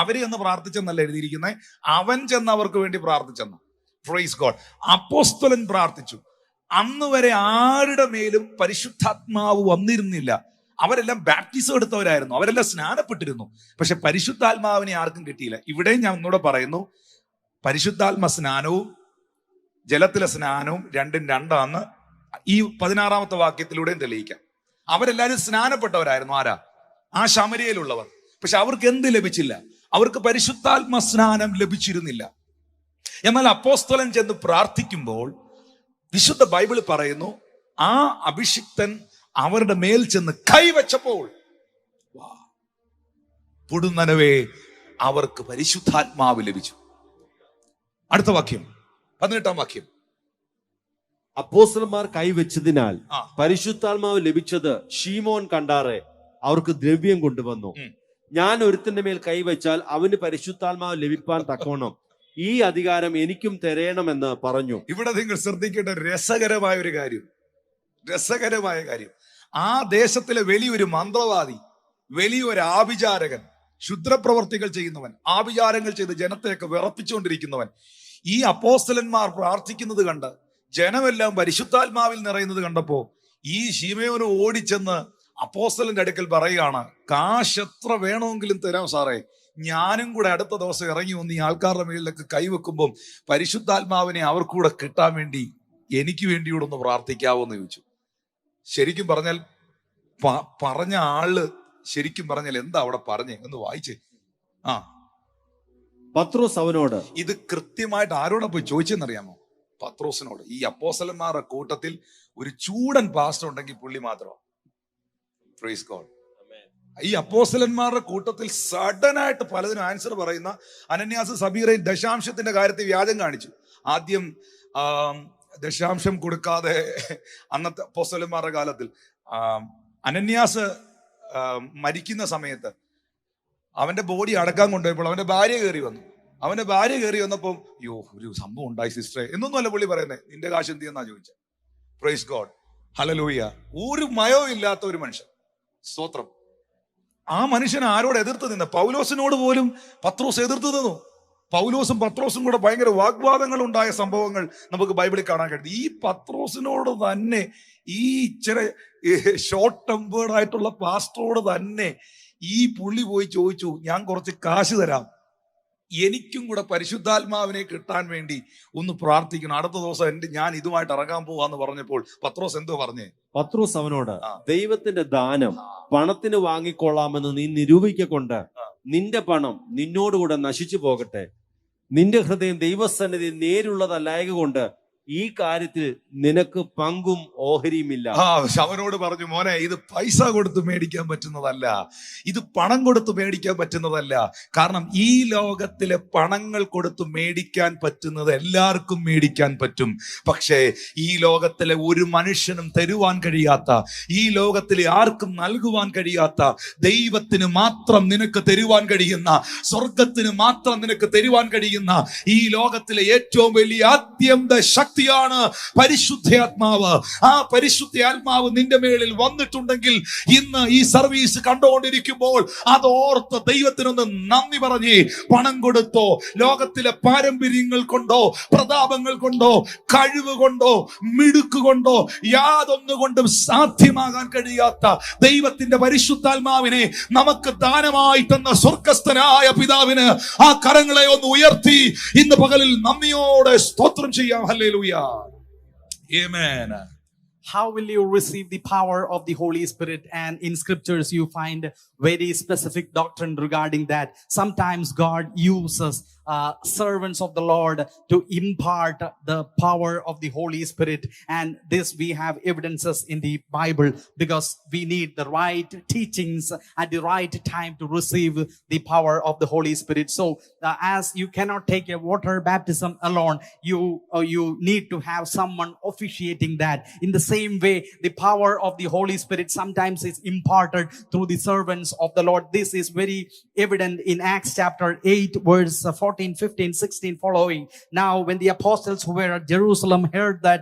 അവരെ ഒന്ന് പ്രാർത്ഥിച്ചെന്നല്ല എഴുതിയിരിക്കുന്നത്, അവൻ ചെന്ന് അവർക്ക് വേണ്ടി പ്രാർത്ഥിച്ചെന്ന്. Praise God. അപ്പോസ്തലൻ പ്രാർത്ഥിച്ചു. അന്ന് വരെ ആരുടെ മേലും പരിശുദ്ധാത്മാവ് വന്നിരുന്നില്ല. അവരെല്ലാം ബാപ്റ്റിസം എടുത്തവരായിരുന്നു, അവരെല്ലാം സ്നാനപ്പെട്ടിരുന്നു. പക്ഷെ പരിശുദ്ധാത്മാവിനെ ആർക്കും കിട്ടിയില്ല. ഇവിടെ ഞാൻ ഒന്നുകൂടെ പറയുന്നു, പരിശുദ്ധാത്മ സ്നാനവും ജലത്തിലെ സ്നാനവും രണ്ടും രണ്ടാന്ന് ഈ 16-ാമത്തെ വാക്യത്തിലൂടെയും തെളിയിക്കാം. അവരെല്ലാവരും സ്നാനപ്പെട്ടവരായിരുന്നു. ആരാ? ആ ശമരിയയിലുള്ളവർ. പക്ഷെ അവർക്ക് എന്ത് ലഭിച്ചില്ല? അവർക്ക് പരിശുദ്ധാത്മ സ്നാനം ലഭിച്ചിരുന്നില്ല. എന്നാൽ അപ്പോസ്തലൻ ചെന്ന് പ്രാർത്ഥിക്കുമ്പോൾ വിശുദ്ധ ബൈബിൾ പറയുന്നു, ആ അഭിഷിക്തൻ അവരുടെ മേൽ ചെന്ന് കൈവച്ചപ്പോൾ പൊടുന്നനവേ അവർക്ക് പരിശുദ്ധാത്മാവ് ലഭിച്ചു. അടുത്ത വാക്യം, 18-ാം വാക്യം. അപ്പോസ്തലന്മാർ കൈവച്ചതിനാൽ ആ. പരിശുദ്ധാത്മാവ് ലഭിച്ചത് ശീമോൻ കണ്ടാറെ അവർക്ക് ദ്രവ്യം കൊണ്ടുവന്നു. ഞാൻ ഒരുത്തിന്റെ മേൽ കൈവച്ചാൽ അവന് പരിശുദ്ധാത്മാവ് ലഭിപ്പാൻ തക്കവണ്ണം ഈ അധികാരം എനിക്കും തരയണമെന്ന് പറഞ്ഞു. ഇവിടെ നിങ്ങൾ ശ്രദ്ധിക്കേണ്ട രസകരമായ ഒരു കാര്യം, രസകരമായ കാര്യം. ആ ദേശത്തിലെ വലിയൊരു മന്ത്രവാദി, വലിയൊരു ആഭിചാരകൻ, ക്ഷുദ്രപ്രവർത്തികൾ ചെയ്യുന്നവൻ, ആഭിചാരങ്ങൾ ചെയ്ത് ജനത്തെയൊക്കെ വിറപ്പിച്ചുകൊണ്ടിരിക്കുന്നവൻ, ഈ അപ്പോസ്തലന്മാർ പ്രാർത്ഥിക്കുന്നത് കണ്ട് ജനമെല്ലാം പരിശുദ്ധാത്മാവിൽ നിറയുന്നത് കണ്ടപ്പോ ഈ ശിമയോന് ഓടിച്ചെന്ന് അപ്പോസ്തലന്റെ അടുക്കൽ പറയുകയാണ്, കാശ് എത്ര വേണമെങ്കിലും തരാം സാറേ, ഞാനും കൂടെ അടുത്ത ദിവസം ഇറങ്ങി വന്ന് ഈ ആൾക്കാരുടെ മേളിലൊക്കെ കൈവെക്കുമ്പം പരിശുദ്ധാത്മാവിനെ അവർക്കൂടെ കിട്ടാൻ വേണ്ടി എനിക്ക് വേണ്ടിയൂടെ ഒന്ന് പ്രാർത്ഥിക്കാവോ എന്ന് ചോദിച്ചു. ശരിക്കും പറഞ്ഞാൽ പറഞ്ഞ ആള് ശരിക്കും പറഞ്ഞാൽ എന്താ അവിടെ പറഞ്ഞേ എന്ന് വായിച്ചേ. ആ, പത്രോസ് അവനോട്, ഇത് കൃത്യമായിട്ട് ആരോടാ പോയി ചോദിച്ചെന്നറിയാമോ? പത്രോസിനോട്. ഈ അപ്പോസ്തലന്മാരുടെ കൂട്ടത്തിൽ ഒരു ചൂടൻ പാസ്റ്റർ ഉണ്ടെങ്കിൽ പുള്ളി മാത്രമാണ്. Praise God. ഈ അപ്പോസ്തലന്മാരുടെ കൂട്ടത്തിൽ സഡനായിട്ട് പലതിനും ആൻസർ പറയുന്ന അനന്യാസ് സബീറയും ദശാംശത്തിന്റെ കാര്യത്തിൽ വ്യാജം കാണിച്ചു. ആദ്യം ദശാംശം കൊടുക്കാതെ അന്നത്തെ അപ്പോസ്തലന്മാരുടെ കാലത്തിൽ അനന്യാസ് മരിക്കുന്ന സമയത്ത് അവന്റെ ബോഡി അടക്കാൻ കൊണ്ടുപോയപ്പോൾ അവന്റെ ഭാര്യ കയറി വന്നു. അവന്റെ ഭാര്യ കയറി വന്നപ്പോൾ, യോ ഒരു സംഭവം ഉണ്ടായി സിസ്റ്ററെ എന്നൊന്നുമല്ല പുള്ളി പറയുന്നത്, നിന്റെ കാശ് എന്ത് ചെയ്യുന്നാ ചോദിച്ചത്. Praise God, hallelujah. ഒരു മയവും ഇല്ലാത്ത ഒരു മനുഷ്യൻ, സ്തോത്രം. ആ മനുഷ്യൻ ആരോട് എതിർത്ത് നിന്ന്? പൗലോസിനോട് പോലും പത്രോസ് എതിർത്ത് നിന്നു. പൗലോസും പത്രോസും കൂടെ ഭയങ്കര വാഗ്വാദങ്ങൾ ഉണ്ടായ സംഭവങ്ങൾ നമുക്ക് ബൈബിളിൽ കാണാൻ കഴിയും. ഈ പത്രോസിനോട് തന്നെ, ഈ ഇച്ചിരി ഷോർട്ട് ടെമ്പേർഡ് ആയിട്ടുള്ള പാസ്റ്ററോട് തന്നെ ഈ പുള്ളി പോയി ചോദിച്ചു, ഞാൻ കുറച്ച് കാശ് തരാം, എനിക്കും കൂടെ പരിശുദ്ധാത്മാവിനെ കിട്ടാൻ വേണ്ടി ഒന്ന് പ്രാർത്ഥിക്കണം, അടുത്ത ദിവസം ഞാൻ ഇതുമായിട്ട് ഇറങ്ങാൻ പോവാന്ന് പറഞ്ഞപ്പോൾ പത്രോസ് എന്തോ പറഞ്ഞേ? പത്രോസ് അവനോട്, ദൈവത്തിന്റെ ദാനം പണത്തിന് വാങ്ങിക്കൊള്ളാമെന്ന് നീ നിരൂപിക്കൊണ്ട് നിന്റെ പണം നിന്നോടുകൂടെ നശിച്ചു പോകട്ടെ. നിന്റെ ഹൃദയം ദൈവസന്നിധി നേരുള്ളതല്ലായക കൊണ്ട് ഈ കാര്യത്തിൽ നിനക്ക് പങ്കും ഓഹരിയുമില്ല. അവനോട് പറഞ്ഞു, മോനെ, ഇത് പൈസ കൊടുത്ത് മേടിക്കാൻ പറ്റുന്നതല്ല, ഇത് പണം കൊടുത്ത് മേടിക്കാൻ പറ്റുന്നതല്ല. കാരണം ഈ ലോകത്തിലെ പണങ്ങൾ കൊടുത്ത് മേടിക്കാൻ പറ്റുന്നത് എല്ലാവർക്കും മേടിക്കാൻ പറ്റും. പക്ഷേ ഈ ലോകത്തിലെ ഒരു മനുഷ്യനും തരുവാൻ കഴിയാത്ത, ഈ ലോകത്തിലെ ആർക്കും നൽകുവാൻ കഴിയാത്ത, ദൈവത്തിന് മാത്രം നിനക്ക് തരുവാൻ കഴിയുന്ന, സ്വർഗത്തിന് മാത്രം നിനക്ക് തരുവാൻ കഴിയുന്ന ഈ ലോകത്തിലെ ഏറ്റവും വലിയ ആദ്യന്ത ശക്തിയാണ് പരിശുദ്ധാത്മാവ്. ആ പരിശുദ്ധാത്മാവ് നിന്റെ മേളിൽ വന്നിട്ടുണ്ടെങ്കിൽ ഇന്ന് ഈ സർവീസ് കണ്ടുകൊണ്ടിരിക്കുമ്പോൾ അതോർത്ത് ദൈവത്തിനൊന്ന് നന്ദി പറഞ്ഞ്, പണം കൊടുത്തോ, ലോകത്തിലെ പാരമ്പര്യങ്ങൾ കൊണ്ടോ, പ്രതാപങ്ങൾ കൊണ്ടോ, കഴിവ് കൊണ്ടോ, മിടുക്ക് കൊണ്ടോ, യാതൊന്നുകൊണ്ടും സാധ്യമാകാൻ കഴിയാത്ത ദൈവത്തിന്റെ പരിശുദ്ധാത്മാവിനെ നമുക്ക് ദാനമായി തന്ന സ്വർഗസ്ഥനായ പിതാവിന് ആ കരങ്ങളെ ഒന്ന് ഉയർത്തി ഇന്ന് പകലിൽ നന്ദിയോടെ സ്തോത്രം ചെയ്യാം. Hallelujah. Amen. How will you receive the power of the Holy Spirit? And in scriptures you find very specific doctrine regarding that. Sometimes God uses servants of the Lord to impart the power of the Holy Spirit, and this we have evidences in the Bible, because we need the right teachings at the right time to receive the power of the Holy Spirit. So as you cannot take a water baptism alone, you need to have someone officiating that. In the same way, the power of the Holy Spirit sometimes is imparted through the servants of the Lord. This is very evident in Acts chapter 8 verse 14, 15, 16 following. Now when the apostles who were at Jerusalem heard that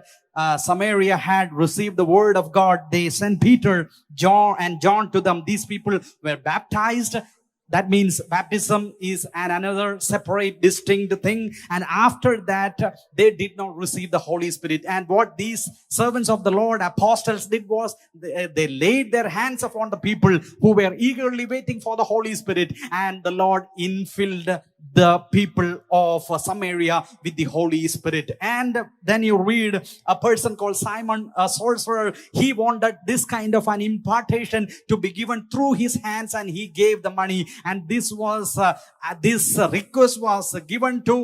Samaria had received the word of God, they sent Peter, John to them. These people were baptized. That means baptism is another separate, distinct thing. And after that, they did not receive the Holy Spirit. And what these servants of the Lord, apostles, did was they laid their hands upon the people who were eagerly waiting for the Holy Spirit. And the Lord infilled the people of Samaria with the Holy Spirit. And then you read a person called Simon, a sorcerer. He wanted this kind of an impartation to be given through his hands, and he gave the money. And this request was given to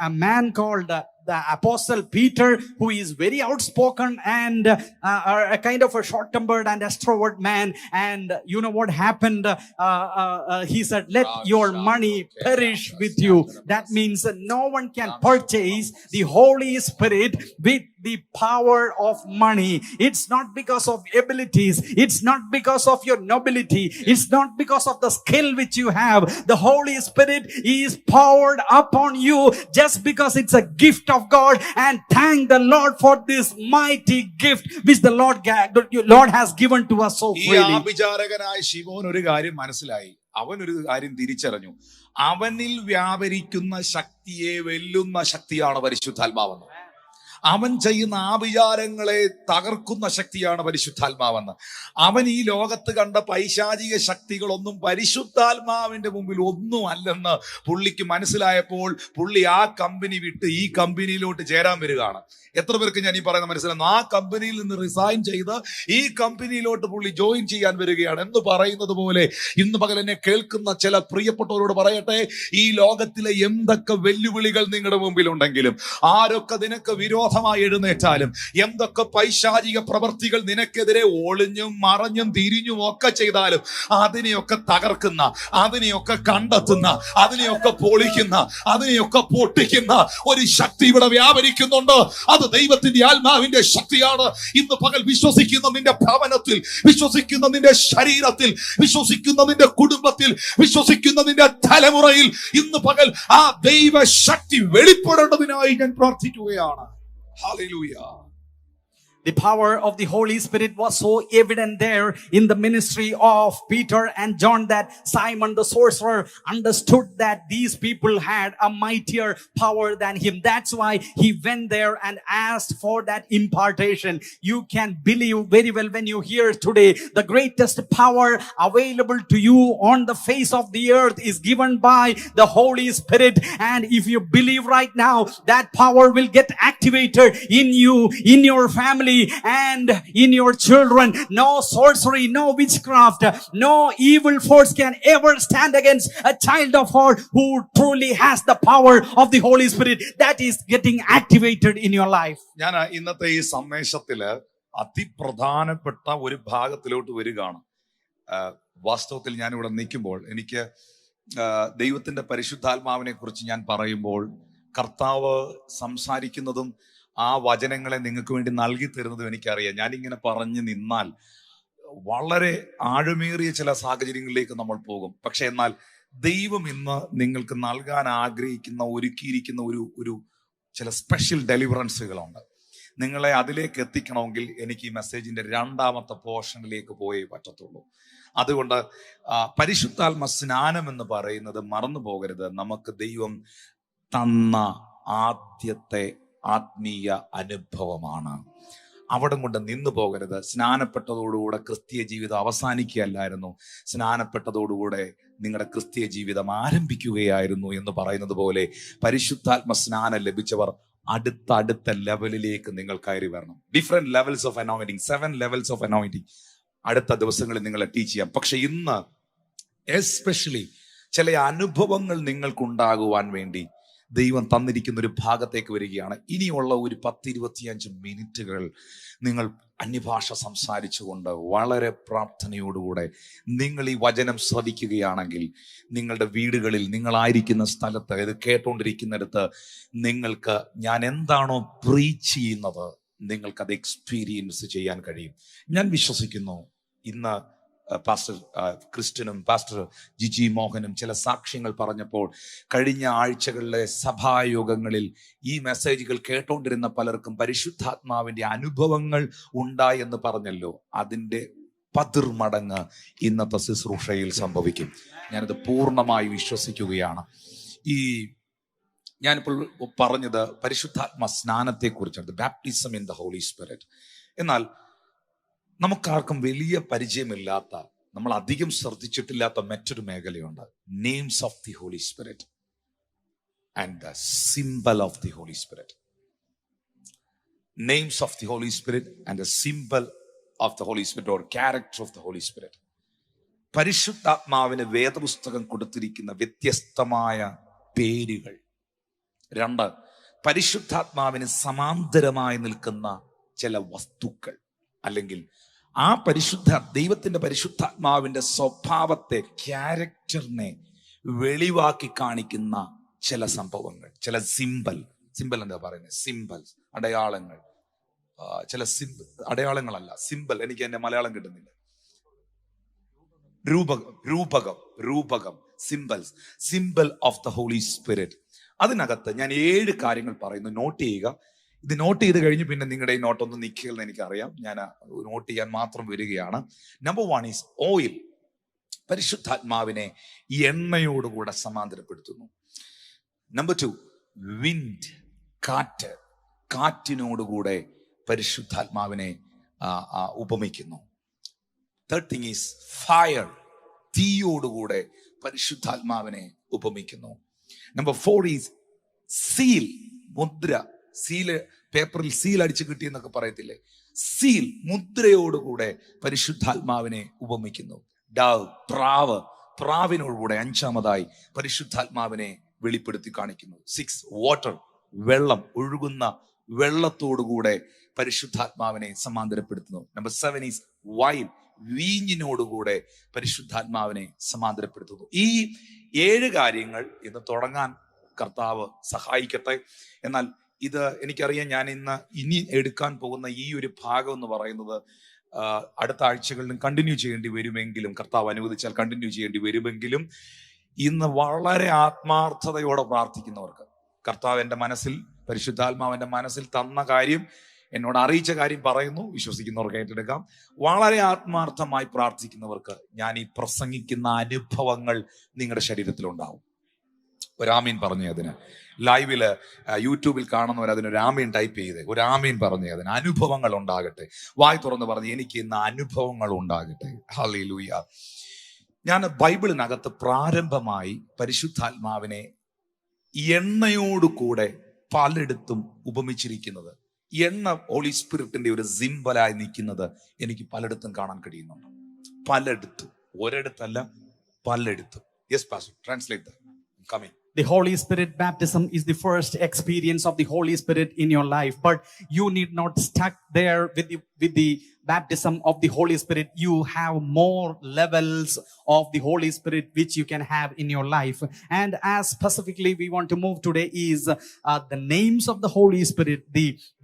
a man called the apostle Peter, who is very outspoken and a kind of a short-tempered and extrovert man. And you know what happened? He said, let your money perish with you. That means that no one can purchase the Holy Spirit with the power of money. It's not because of abilities. It's not because of your nobility. It's not because of the skill which you have. The Holy Spirit is poured upon you just because it's a gift of God. And thank the Lord for this mighty gift which the Lord has given to us so ഈ freely. ആഭിചാരകനായ ശിമോൻ ഒരു കാര്യം മനസ്സിലായി. അവൻ ഒരു കാര്യം തിരിച്ചറിഞ്ഞു. അവനിൽ വ്യാപരിക്കുന്ന ശക്തിയെ വെല്ലുന്ന ശക്തിയാണ് പരിശുദ്ധാത്മാവെന്ന്. അവൻ ചെയ്യുന്ന ആഭിചാരങ്ങളെ തകർക്കുന്ന ശക്തിയാണ് പരിശുദ്ധാത്മാവെന്ന്. അവൻ ഈ ലോകത്ത് കണ്ട പൈശാചിക ശക്തികളൊന്നും പരിശുദ്ധാത്മാവിന്റെ മുമ്പിൽ ഒന്നും അല്ലെന്ന് പുള്ളിക്ക് മനസ്സിലായപ്പോൾ പുള്ളി ആ കമ്പനി വിട്ട് ഈ കമ്പനിയിലോട്ട് ചേരാൻ വരികയാണ്. എത്ര പേർക്ക് ഞാൻ ഈ പറയുന്ന മനസ്സിലാകുന്നു? ആ കമ്പനിയിൽ നിന്ന് റിസൈൻ ചെയ്ത് ഈ കമ്പനിയിലോട്ട് പുള്ളി ജോയിൻ ചെയ്യാൻ വരികയാണ്. എന്ന് പറയുന്നത് പോലെ ഇന്ന് പകൽ എന്നെ കേൾക്കുന്ന ചില പ്രിയപ്പെട്ടവരോട് പറയട്ടെ, ഈ ലോകത്തിലെ എന്തൊക്കെ വെല്ലുവിളികൾ നിങ്ങളുടെ മുമ്പിലുണ്ടെങ്കിലും, ആരൊക്കെ നിനക്ക് വിരോധമായി എഴുന്നേറ്റാലും, എന്തൊക്കെ പൈശാചിക പ്രവർത്തികൾ നിനക്കെതിരെ ഒളിഞ്ഞും മറഞ്ഞും തിരിഞ്ഞും ഒക്കെ ചെയ്താലും, അതിനെയൊക്കെ തകർക്കുന്ന, അതിനെയൊക്കെ കണ്ടെത്തുന്ന, അതിനെയൊക്കെ പൊളിക്കുന്ന, അതിനെയൊക്കെ പൊട്ടിക്കുന്ന ഒരു ശക്തി ഇവിടെ വ്യാപരിക്കുന്നുണ്ട്. അത് ദൈവത്തിന്റെ ആത്മാവിന്റെ ശക്തിയാണ്. ഇന്ന് പകൽ വിശ്വസിക്കുന്ന നിന്റെ ഭവനത്തിൽ, വിശ്വസിക്കുന്ന നിന്റെ ശരീരത്തിൽ, വിശ്വസിക്കുന്ന നിന്റെ കുടുംബത്തിൽ, വിശ്വസിക്കുന്ന നിന്റെ തലമുറയിൽ ഇന്ന് പകൽ ആ ദൈവ ശക്തി വെളിപ്പെടേണ്ടതിനായി ഞാൻ പ്രാർത്ഥിക്കുകയാണ്. Hallelujah. The power of the Holy Spirit was so evident there in the ministry of Peter and John that Simon the sorcerer understood that these people had a mightier power than him. That's why he went there and asked for that impartation. You can believe very well when you hear today the greatest power available to you on the face of the earth is given by the Holy Spirit. And if you believe right now, that power will get activated in you, in your family, and in your children. No sorcery, no witchcraft, no evil force can ever stand against a child of God who truly has the power of the Holy Spirit that is getting activated in your life. ഞാൻ ഇന്നത്തെ ഈ സന്ദേശത്തില് അതിപ്രധാനപ്പെട്ട ഒരു ഭാഗത്തിലോട്ട് വരികയാണ്. വാസ്തവത്തിൽ ഞാൻ ഇവിടെ നിൽക്കുമ്പോൾ എനിക്ക് ദൈവത്തിന്റെ പരിശുദ്ധാത്മാവിനെ കുറിച്ച് ഞാൻ പറയുമ്പോൾ കർത്താവ് സംസാരിക്കുന്നതും ആ വചനങ്ങളെ നിങ്ങൾക്ക് വേണ്ടി നൽകി തരുന്നതും എനിക്കറിയാം. ഞാനിങ്ങനെ പറഞ്ഞു നിന്നാൽ വളരെ ആഴമേറിയ ചില സാഹചര്യങ്ങളിലേക്ക് നമ്മൾ പോകും. പക്ഷെ എന്നാൽ ദൈവം ഇന്ന് നിങ്ങൾക്ക് നൽകാൻ ആഗ്രഹിക്കുന്ന, ഒരുക്കിയിരിക്കുന്ന ഒരു ചില സ്പെഷ്യൽ ഡെലിവറൻസുകളുണ്ട്. നിങ്ങളെ അതിലേക്ക് എത്തിക്കണമെങ്കിൽ എനിക്ക് ഈ മെസ്സേജിന്റെ രണ്ടാമത്തെ പോർഷനിലേക്ക് പോയേ പറ്റത്തുള്ളൂ. അതുകൊണ്ട് പരിശുദ്ധാത്മ സ്നാനം എന്ന് പറയുന്നത് മറന്നു പോകരുത്. നമുക്ക് ദൈവം തന്ന ആദ്യത്തെ ആത്മീയ അനുഭവമാണ്. അവിടം കൊണ്ട് നിന്നു പോകരുത്. സ്നാനപ്പെട്ടതോടുകൂടെ ക്രിസ്തീയ ജീവിതം അവസാനിക്കുകയല്ലായിരുന്നു, സ്നാനപ്പെട്ടതോടുകൂടെ നിങ്ങളുടെ ക്രിസ്തീയ ജീവിതം ആരംഭിക്കുകയായിരുന്നു എന്ന് പറയുന്നത് പോലെ പരിശുദ്ധാത്മ സ്നാനം ലഭിച്ചവർ അടുത്ത ലെവലിലേക്ക് നിങ്ങൾ കയറി വരണം. Different levels of anointing, 7 levels of anointing അടുത്ത ദിവസങ്ങളിൽ നിങ്ങളെ ടീച്ച് ചെയ്യാം. പക്ഷെ ഇന്ന് എസ്പെഷ്യലി ചില അനുഭവങ്ങൾ നിങ്ങൾക്കുണ്ടാകുവാൻ വേണ്ടി ദൈവം തന്നിരിക്കുന്ന ഒരു ഭാഗത്തേക്ക് വരികയാണ്. ഇനിയുള്ള ഒരു 10-25 മിനിറ്റുകൾ നിങ്ങൾ അന്യഭാഷ സംസാരിച്ചുകൊണ്ട് വളരെ പ്രാർത്ഥനയോടുകൂടെ നിങ്ങൾ ഈ വചനം ശ്രവിക്കുകയാണെങ്കിൽ നിങ്ങളുടെ വീടുകളിൽ, നിങ്ങളായിരിക്കുന്ന സ്ഥലത്ത്, ഇത് കേട്ടോണ്ടിരിക്കുന്നിടത്ത് നിങ്ങൾക്ക് ഞാൻ എന്താണോ പ്രീച്ച് ചെയ്യുന്നത് നിങ്ങൾക്കത് എക്സ്പീരിയൻസ് ചെയ്യാൻ കഴിയും. ഞാൻ വിശ്വസിക്കുന്നു ഇന്ന് പാസ്റ്റർ ക്രിസ്ത്യനും പാസ്റ്റർ ജിജി മോഹനും ചില സാക്ഷ്യങ്ങൾ പറഞ്ഞപ്പോൾ കഴിഞ്ഞ ആഴ്ചകളിലെ സഭായോഗങ്ങളിൽ ഈ മെസ്സേജുകൾ കേട്ടോണ്ടിരുന്ന പലർക്കും പരിശുദ്ധാത്മാവിന്റെ അനുഭവങ്ങൾ ഉണ്ടായി എന്ന് പറഞ്ഞല്ലോ. അതിൻ്റെ 10 മടങ്ങ് ഇന്നത്തെ ശുശ്രൂഷയിൽ സംഭവിക്കും. ഞാനത് പൂർണ്ണമായി വിശ്വസിക്കുകയാണ്. ഞാനിപ്പോൾ പറഞ്ഞത് പരിശുദ്ധാത്മ സ്നാനത്തെ കുറിച്ചാണ്, baptism in the Holy Spirit. എന്നാൽ നമുക്കാർക്കും വലിയ പരിചയമില്ലാത്ത, നമ്മൾ അധികം ശ്രദ്ധിച്ചിട്ടില്ലാത്ത മറ്റൊരു മേഖലയുണ്ട്, names of the Holy Spirit. and the symbol of the Holy Spirit. Names of the Holy Spirit and the symbol of the Holy Spirit or character of the Holy Spirit. പരിശുദ്ധാത്മാവിന് വേദപുസ്തകം കൊടുത്തിരിക്കുന്ന വ്യത്യസ്തമായ പേരുകൾ. 2, പരിശുദ്ധാത്മാവിന് സമാന്തരമായി നിൽക്കുന്ന ചില വസ്തുക്കൾ, അല്ലെങ്കിൽ ആ ദൈവത്തിന്റെ പരിശുദ്ധാത്മാവിന്റെ സ്വഭാവത്തെ, ക്യാരക്ടറിനെ വെളിവാക്കി കാണിക്കുന്ന ചില സംഭവങ്ങൾ, ചില സിമ്പൽ എന്താ പറയുന്നത്, സിമ്പൽസ്, അടയാളങ്ങൾ. ചില അടയാളങ്ങളല്ല, സിമ്പൽ. എനിക്ക് എന്റെ മലയാളം കിട്ടുന്നില്ല. രൂപകം, symbols, symbol of the Holy Spirit. അതിനകത്ത് ഞാൻ 7 കാര്യങ്ങൾ പറയുന്നു. നോട്ട് ചെയ്യുക. ഇത് നോട്ട് ചെയ്ത് കഴിഞ്ഞ് പിന്നെ നിങ്ങളുടെ ഈ നോട്ടൊന്നും നിൽക്കില്ലെന്ന് എനിക്കറിയാം. ഞാൻ നോട്ട് ചെയ്യാൻ മാത്രം വരികയാണ്. Number 1 is oil. പരിശുദ്ധാത്മാവിനെ എണ്ണയോടുകൂടെ സമാന്തരപ്പെടുത്തുന്നു. നമ്പർ 2 വിൻഡ്, കാറ്റിനോടുകൂടെ പരിശുദ്ധാത്മാവിനെ ഉപമിക്കുന്നു. തേർഡ് തിങ് ഈസ് ഫയർ, തീയോടുകൂടെ പരിശുദ്ധാത്മാവിനെ ഉപമിക്കുന്നു. നമ്പർ 4 ഈസ് സീൽ, മുദ്ര. സീല്, പേപ്പറിൽ സീൽ അടിച്ചു കിട്ടിയെന്നൊക്കെ പറയത്തില്ലേ, സീൽ, മുദ്രയോടുകൂടെ പരിശുദ്ധാത്മാവിനെ ഉപമിക്കുന്നു. ഡവ്, പ്രാവിനോടുകൂടെ 5ാമതായി പരിശുദ്ധാത്മാവിനെ വെളിപ്പെടുത്തി കാണിക്കുന്നു. 6 വാട്ടർ, വെള്ളം, ഒഴുകുന്ന വെള്ളത്തോടുകൂടെ പരിശുദ്ധാത്മാവിനെ സമാന്തരപ്പെടുത്തുന്നു. നമ്പർ 7 ഈസ് വൈൻ, വീഞ്ഞിനോടുകൂടെ പരിശുദ്ധാത്മാവിനെ സമാന്തരപ്പെടുത്തുന്നു. ഈ 7 കാര്യങ്ങൾ ഇന്ന് തുടങ്ങാൻ കർത്താവ് സഹായിക്കട്ടെ. എന്നാൽ ഇത് എനിക്കറിയാം, ഞാൻ ഇനി എടുക്കാൻ പോകുന്ന ഈ ഒരു ഭാഗം എന്ന് പറയുന്നത് അടുത്ത ആഴ്ചകളിലും കണ്ടിന്യൂ ചെയ്യേണ്ടി വരുമെങ്കിലും, കർത്താവ് അനുവദിച്ചാൽ കണ്ടിന്യൂ ചെയ്യേണ്ടി വരുമെങ്കിലും, ഇന്ന് വളരെ ആത്മാർത്ഥതയോടെ പ്രാർത്ഥിക്കുന്നവർക്ക് കർത്താവ് എൻ്റെ മനസ്സിൽ, പരിശുദ്ധാത്മാവിന്റെ മനസ്സിൽ തന്ന കാര്യം, എന്നോട് അറിയിച്ച കാര്യം പറയുന്നു. വിശ്വസിക്കുന്നവർക്ക് ഏറ്റെടുക്കാം. വളരെ ആത്മാർത്ഥമായി പ്രാർത്ഥിക്കുന്നവർക്ക് ഞാൻ ഈ പ്രസംഗിക്കുന്ന അനുഭവങ്ങൾ നിങ്ങളുടെ ശരീരത്തിലുണ്ടാവും. ഒരാമീൻ പറഞ്ഞു. അതിന് ലൈവില് യൂട്യൂബിൽ കാണുന്നവർ അതിനൊരു ആമീൻ ടൈപ്പ് ചെയ്ത് ഒരാമീൻ പറഞ്ഞു. അതിന് അനുഭവങ്ങൾ ഉണ്ടാകട്ടെ. വായി തുറന്ന് പറഞ്ഞ് എനിക്ക് ഇന്ന് അനുഭവങ്ങൾ ഉണ്ടാകട്ടെ. ഹല്ലേലൂയ. ഞാൻ ബൈബിളിനകത്ത് പ്രാരംഭമായി പരിശുദ്ധാത്മാവിനെ എണ്ണയോട് കൂടെ പലയിടത്തും ഉപമിച്ചിരിക്കുന്നത്, എണ്ണ ഹോളി സ്പിരിറ്റിന്റെ ഒരു സിംബലായി നിൽക്കുന്നത് എനിക്ക് പലയിടത്തും കാണാൻ കഴിയുന്നുണ്ട്. പലയിടത്തും, ഒരിടത്തല്ല, പലയിടത്തും. Yes pastor, translate that. Coming. The Holy Spirit baptism is the first experience of the Holy Spirit in your life, but you need not stuck there with the baptism of the Holy Spirit. You have more levels of the Holy Spirit which you can have in your life. And as specifically we want to move today is the names of the Holy Spirit,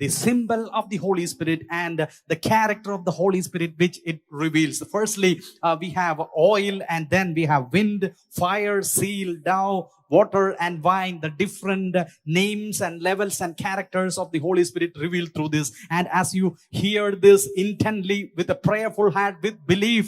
the symbol of the Holy Spirit, and the character of the Holy Spirit which it reveals. Firstly, we have oil, and then we have wind, fire, seal, dove, water and wine. The different names and levels and characters of the Holy Spirit revealed through this. And as you hear this intently with a prayerful heart, with belief,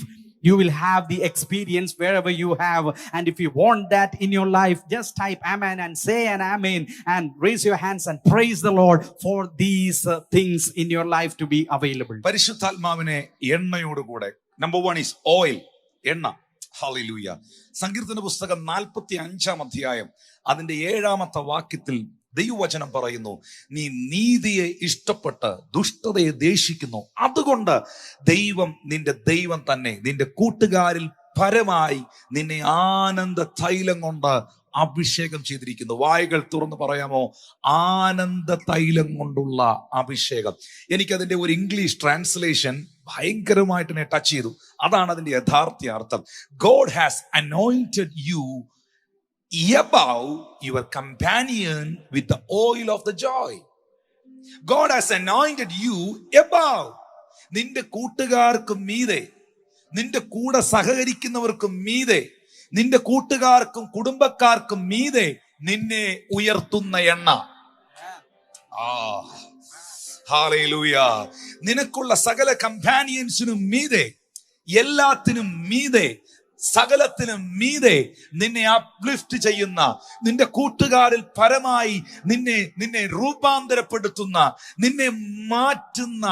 you will have the experience wherever you have. And if you want that in your life, just type amen and say an amen and raise your hands and praise the Lord for these things in your life to be available. പരിശുദ്ധാത്മാവിനെ എണ്ണയോടുകൂടെ. Number 1 is oil, എണ്ണ. Hallelujah. സങ്കീർത്തന പുസ്തകം 45-ാം അധ്യായം അതിന്റെ 7-ാമത്തെ വാക്യത്തിൽ ദൈവവചനം പറയുന്നു, നീ നീതിയെ ഇഷ്ടപ്പെട്ട് ദുഷ്ടതയെ ദേഷിക്കുന്നു, അതുകൊണ്ട് നിന്റെ ദൈവം തന്നെ നിന്റെ കൂട്ടുകാരിൽ പരമായി നിന്നെ ആനന്ദ തൈലം കൊണ്ട് അഭിഷേകം ചെയ്തിരിക്കുന്നു. വായകൾ തുറന്ന് പറയാമോ? ആനന്ദ തൈലം കൊണ്ടുള്ള അഭിഷേകം. എനിക്കതിന്റെ ഒരു ഇംഗ്ലീഷ് ട്രാൻസ്ലേഷൻ ഭയങ്കരമായിട്ട് എന്നെ ടച്ച് ചെയ്തു. അതാണ് അതിന്റെ യഥാർത്ഥ അർത്ഥം. God has anointed you above your companion with the oil of the joy. God has anointed you above. നിന്റെ കൂട്ടുകാർക്കും മീതെ, നിന്റെ കൂടെ സഹകരിക്കുന്നവർക്കും മീതെ, നിന്റെ കൂട്ടുകാർക്കും കുടുംബക്കാർക്കും മീതെ നിന്നെ ഉയർത്തുന്ന എണ്ണ. ഹല്ലേലൂയ. നിനക്കുള്ള സകല കമ്പാനിയൻസിനും മീതെ, എല്ലാത്തിനും മീതെ, സകലത്തിനും മീതെ നിന്നെ അപ്ലിഫ്റ്റ് ചെയ്യുന്ന, നിന്റെ കൂട്ടുകാരിൽ പരമായി നിന്നെ രൂപാന്തരപ്പെടുത്തുന്ന, നിന്നെ മാറ്റുന്ന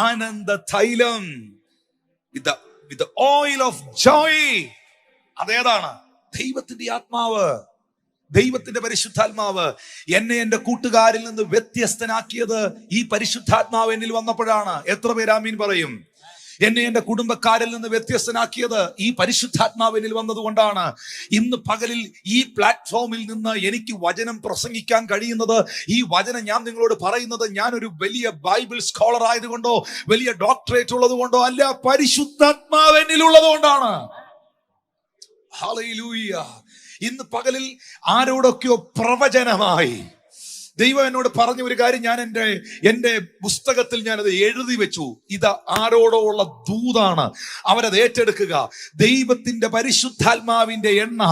ആനന്ദ തൈലം, with the oil of joy. അതേതാണ്? ദൈവത്തിന്റെ ആത്മാവ്. ദൈവത്തിന്റെ പരിശുദ്ധാത്മാവ് എന്നെ എന്റെ കൂട്ടുകാരിൽ നിന്ന് വ്യത്യസ്തനാക്കിയത് ഈ പരിശുദ്ധാത്മാവ് എന്നിൽ വന്നപ്പോഴാണ്. എത്ര പേര് ആമീൻ പറയും? എന്നെ എന്റെ കുടുംബക്കാരിൽ നിന്ന് വ്യത്യസ്തനാക്കിയത് ഈ പരിശുദ്ധാത്മാവിനിൽ വന്നതുകൊണ്ടാണ്. ഇന്ന് പകലിൽ ഈ പ്ലാറ്റ്ഫോമിൽ നിന്ന് എനിക്ക് വചനം പ്രസംഗിക്കാൻ കഴിയുന്നത്, ഈ വചനം ഞാൻ നിങ്ങളോട് പറയുന്നത് ഞാനൊരു വലിയ ബൈബിൾ സ്കോളർ ആയതുകൊണ്ടോ വലിയ ഡോക്ടറേറ്റ് ഉള്ളത് കൊണ്ടോ അല്ല, പരിശുദ്ധാത്മാവ് എന്നിലുള്ളത് കൊണ്ടാണ്. ഹല്ലേലൂയ. ഇന്ന് പകലിൽ ആരോടൊക്കെയോ പ്രവചനമായി ദൈവം എന്നോട് പറഞ്ഞ ഒരു കാര്യം ഞാൻ എന്റെ പുസ്തകത്തിൽ ഞാനത് എഴുതി വെച്ചു. ഇത് ആരോടോ ഉള്ള ദൂതാണ്. അവരത് ഏറ്റെടുക്കുക. ദൈവത്തിന്റെ പരിശുദ്ധാത്മാവിന്റെ എണ്ണ,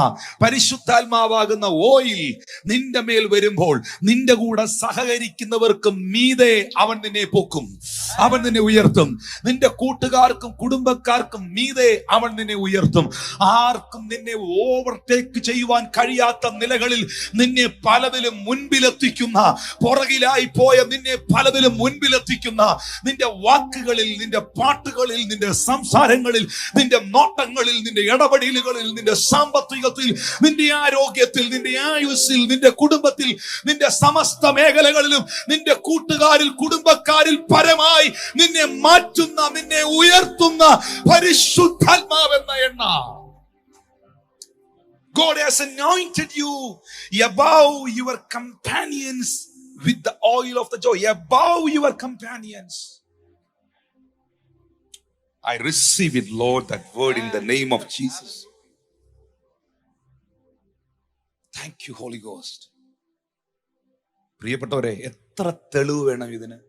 പരിശുദ്ധാത്മാവാകുന്ന ഓയിൽ നിന്റെ മേൽ വരുമ്പോൾ നിന്റെ കൂടെ സഹകരിക്കുന്നവർക്ക് മീതെ അവൻ നിന്നെ പൊക്കും, അവൻ നിന്നെ ഉയർത്തും. നിന്റെ കൂട്ടുകാർക്കും കുടുംബക്കാർക്കും മീതെ അവൻ നിന്നെ ഉയർത്തും. ആർക്കും നിന്നെ ഓവർടേക്ക് ചെയ്യുവാൻ കഴിയാത്ത നിലകളിൽ നിന്നെ പലതിലും മുൻപിലെത്തിക്കുന്ന, പുറകിലായി പോയ നിന്നെ പലതിലും മുൻപിലെത്തിക്കുന്ന, നിന്റെ വാക്കുകളിൽ, നിന്റെ പാട്ടുകളിൽ, നിന്റെ സംസാരങ്ങളിൽ, നിന്റെ നോട്ടങ്ങളിൽ, നിന്റെ ഇടപെടലുകളിൽ, നിന്റെ സാമ്പത്തികത്തിൽ, നിന്റെ ആരോഗ്യത്തിൽ, നിന്റെ ആയുസ്സിൽ, നിന്റെ കുടുംബത്തിൽ, നിന്റെ സമസ്ത മേഖലകളിലും നിന്റെ കൂട്ടുകാരിൽ, കുടുംബക്കാരിൽ പരമായി നിന്നെ മാറ്റുന്ന, നിന്നെ ഉയർത്തുന്ന പരിശുദ്ധാത്മാവെന്ന എണ്ണ. God has anointed you above your companions with the oil of the joy. Above your companions. I receive it, Lord, that word in the name of Jesus. Thank you, Holy Ghost. പ്രിയപ്പെട്ടവരെ, എത്ര തെളിവ് വേണം ഇതിന്?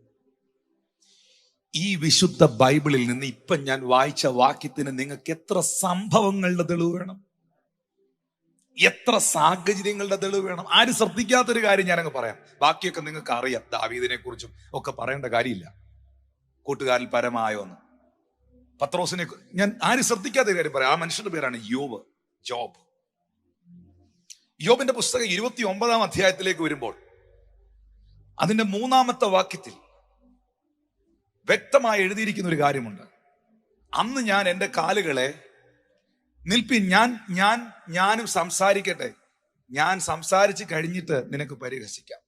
ഈ വിശുദ്ധ ബൈബിളിൽ നിന്ന് ഇപ്പം ഞാൻ വായിച്ച വാക്യത്തിന് നിങ്ങൾക്ക് എത്ര സംഭവങ്ങളുടെ തെളിവ് വേണം? എത്ര സാഹചര്യങ്ങളുടെ തെളിവ് വേണം? ആരും ശ്രദ്ധിക്കാത്തൊരു കാര്യം ഞാനങ്ങ് പറയാം. ബാക്കിയൊക്കെ നിങ്ങൾക്ക് അറിയാം. ദാവീദിനെ കുറിച്ചും ഒക്കെ പറയേണ്ട കാര്യമില്ല. കൂട്ടുകാരിൽ പരമായോന്ന് പത്രോസിനെ ഞാൻ ആരും ശ്രദ്ധിക്കാത്തൊരു കാര്യം പറയാം. ആ മനുഷ്യന്റെ പേരാണ് ജോബ്. യോബിന്റെ പുസ്തകം 29 അധ്യായത്തിലേക്ക് വരുമ്പോൾ അതിന്റെ 3-ാമത്തെ വാക്യത്തിൽ വ്യക്തമായി എഴുതിയിരിക്കുന്ന ഒരു കാര്യമുണ്ട്. അന്ന് ഞാൻ എൻ്റെ കാലുകളെ നിൽപ്പിൻ, ഞാനും സംസാരിക്കട്ടെ, ഞാൻ സംസാരിച്ച് കഴിഞ്ഞിട്ട് നിനക്ക് പരിഹസിക്കാം.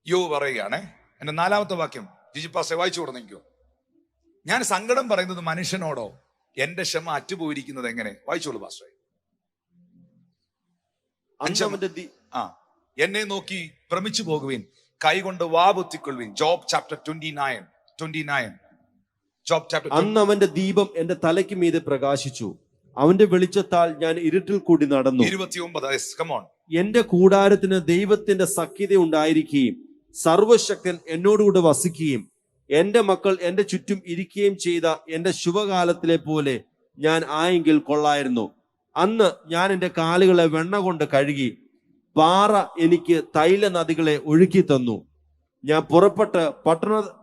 യോബ് പറയുകയാണേ. എന്റെ 4-ാമത്തെ വാക്യം ജിജിപ്പാസെ വായിച്ചു കൊടുന്നെനിക്കോ. ഞാൻ സങ്കടം പറയുന്നത് മനുഷ്യനോടോ, എന്റെ ക്ഷമ അറ്റുപോയിരിക്കുന്നത് എങ്ങനെ? വായിച്ചോളൂ പാസ്റ്ററെ. 5 എന്നെ നോക്കി ഭ്രമിച്ചു പോകുവിൻ, കൈകൊണ്ട് വാപൊത്തിക്കൊള്ളുവിൻ. Job chapter 29. അന്ന് അവന്റെ ദീപം എന്റെ തലയ്ക്ക് മീതെ പ്രകാശിച്ചു, അവന്റെ വെളിച്ചത്താൽ ഞാൻ ഇരുട്ടിൽ കൂടി നടന്നു. 29. എന്റെ കൂടാരത്തിന് ദൈവത്തിന്റെ സഖ്യത ഉണ്ടായിരിക്കുകയും സർവശക്തൻ എന്നോടുകൂടെ വസിക്കുകയും എന്റെ മക്കൾ എന്റെ ചുറ്റും ഇരിക്കുകയും ചെയ്ത എന്റെ ശുഭകാലത്തിലെ പോലെ ഞാൻ ആയെങ്കിൽ കൊള്ളായിരുന്നു. അന്ന് ഞാൻ എന്റെ കാലുകളെ വെണ്ണ കൊണ്ട് കഴുകി, പാറ എനിക്ക് തൈല നദികളെ ഒഴുക്കി തന്നു. ഞാൻ പുറപ്പെട്ട്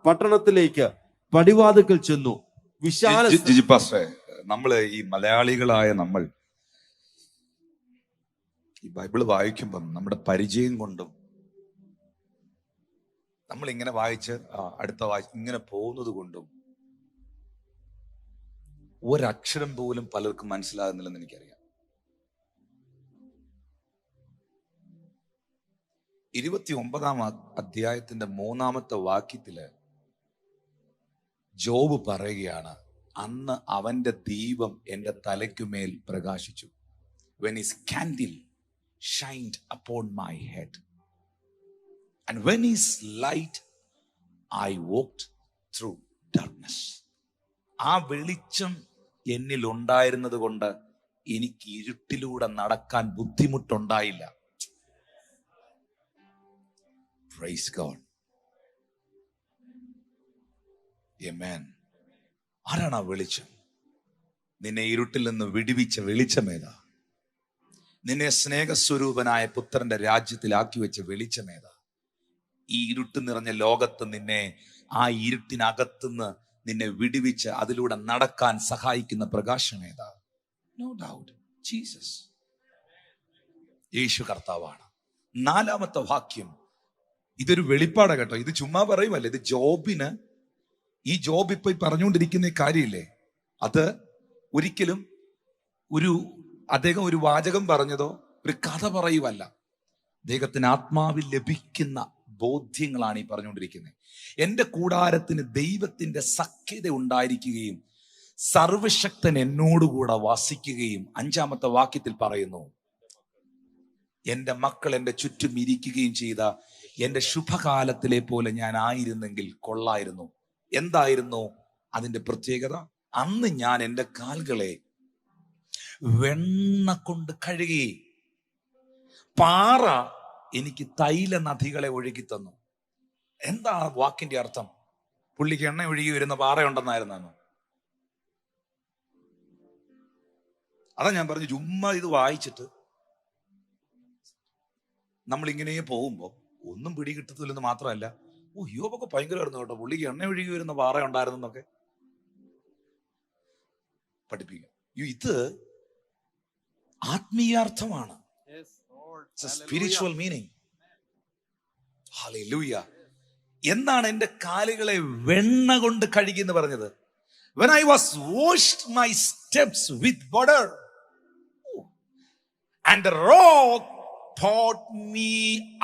പട്ടണത്തിലേക്ക് പടിവാതിക്കൽ ചെന്നു. വിശാല നമ്മള് ഈ മലയാളികളായ നമ്മൾ ഈ ബൈബിള് വായിക്കുമ്പം നമ്മുടെ പരിചയം കൊണ്ടും നമ്മൾ ഇങ്ങനെ വായിച്ച് അടുത്ത ഇങ്ങനെ പോകുന്നത് കൊണ്ടും ഒരക്ഷരം പോലും പലർക്കും മനസ്സിലാകുന്നില്ലെന്ന് എനിക്കറിയാം. 29-ാം അധ്യായത്തിന്റെ 3-ാമത്തെ വാക്യത്തില് ജോബ് പറയുകയാണ്, അന്ന് അവന്റെ ദീപം എന്റെ തലയ്ക്കുമേൽ പ്രകാശിച്ചു. When his candle shined upon my head and when his light I walked through darkness. ആ വെളിച്ചം എന്നിൽ ഉണ്ടായിരുന്നത് കൊണ്ട് എനിക്ക് ഇരുട്ടിലൂടെ നടക്കാൻ ബുദ്ധിമുട്ടുണ്ടായില്ല. Praise God. Amen. ആരാണ് ആ വെളിച്ചം? നിന്നെ ഇരുട്ടിൽ നിന്ന് വിടുവിച്ച വെളിച്ചമേതാ? നിന്നെ സ്നേഹസ്വരൂപനായ പുത്രന്റെ രാജ്യത്തിലാക്കി വെച്ച വെളിച്ചമേതാ? ഈ ഇരുട്ട് നിറഞ്ഞ ലോകത്ത് നിന്നെ, ആ ഇരുട്ടിനകത്തുനിന്ന് നിന്നെ വിടുവിച്ച് അതിലൂടെ നടക്കാൻ സഹായിക്കുന്ന പ്രകാശമേതാ? No doubt, Jesus. യേശു കർത്താവാണ്. 4-ാമത്തെ വാക്യം ഇതൊരു വെളിപ്പാടാ കേട്ടോ. ഇത് ചുമ്മാ പറയുമല്ല. ഇത് ജോബിന്, ഈ ജോബ് ഇപ്പൊ പറഞ്ഞുകൊണ്ടിരിക്കുന്ന കാര്യമില്ലേ, അത് ഒരിക്കലും അദ്ദേഹം ഒരു വാചകം പറഞ്ഞതോ ഒരു കഥ പറയുവല്ല. ദൈവത്തിന് ആത്മാവിൽ ലഭിക്കുന്ന ബോധ്യങ്ങളാണ് ഈ പറഞ്ഞുകൊണ്ടിരിക്കുന്നത്. എൻ്റെ കൂടാരത്തിന് ദൈവത്തിന്റെ സഖ്യത ഉണ്ടായിരിക്കുകയും സർവശക്തൻ എന്നോടുകൂടെ വസിക്കുകയും 5-ാമത്തെ വാക്യത്തിൽ പറയുന്നു, എൻ്റെ മക്കൾ എൻ്റെ ചുറ്റും ഇരിക്കുകയും ചെയ്ത എൻ്റെ ശുഭകാലത്തിലെ പോലെ ഞാൻ ആയിരുന്നെങ്കിൽ കൊള്ളായിരുന്നു. എന്തായിരുന്നു അതിന്റെ പ്രത്യേകത? അന്ന് ഞാൻ എൻ്റെ കാലുകളെ വെണ്ണ കൊണ്ട് കഴുകി, പാറ എനിക്ക് തൈല നദികളെ ഒഴുകി തന്നു. എന്താ വാക്കിന്റെ അർത്ഥം? പുള്ളിക്ക് എണ്ണ ഒഴുകി വരുന്ന പാറയുണ്ടെന്നായിരുന്നു. അതാ ഞാൻ പറഞ്ഞു, ചുമ്മാ ഇത് വായിച്ചിട്ട് നമ്മളിങ്ങനെ പോകുമ്പോൾ ഒന്നും പിടികിട്ടത്തില്ലെന്ന് മാത്രമല്ല, യോബൊക്കെ ഭയങ്കരമായിരുന്നു കേട്ടോ, പുള്ളിക്ക് എണ്ണ ഒഴുകി വരുന്ന പാറ ഉണ്ടായിരുന്നൊക്കെ പഠിപ്പിക്കുക. ഇത് ആത്മീയാർത്ഥമാണ്, സ്പിരിച്വൽ മീനിങ്. ഹല്ലേലൂയ. എന്താണ് എൻ്റെ കാലുകളെ വെണ്ണ കൊണ്ട് കഴുകി എന്ന് പറഞ്ഞത്? When I was washed my steps with water and the rock poured me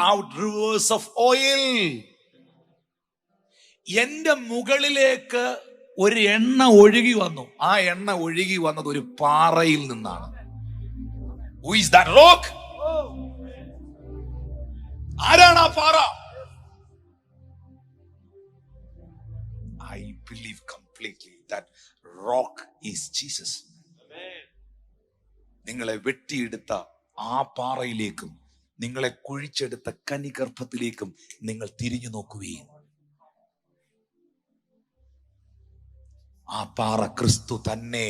out rivers of oil. എന്റെ മുകളിലേക്ക് ഒരു എണ്ണ ഒഴുകി വന്നു. ആ എണ്ണ ഒഴുകി വന്നത് ഒരു പാറയിൽ നിന്നാണ്. Who is that rock? ആരാണ് ആ പാറ? I believe completely that rock is Jesus. നിങ്ങളെ വെട്ടിയെടുത്ത ആ പാറയിലേക്കും നിങ്ങളെ കുഴിച്ചെടുത്ത കനിഗർഭത്തിലേക്കും നിങ്ങൾ തിരിഞ്ഞു നോക്കുകയും ആ പാറ ക്രിസ്തു തന്നെ,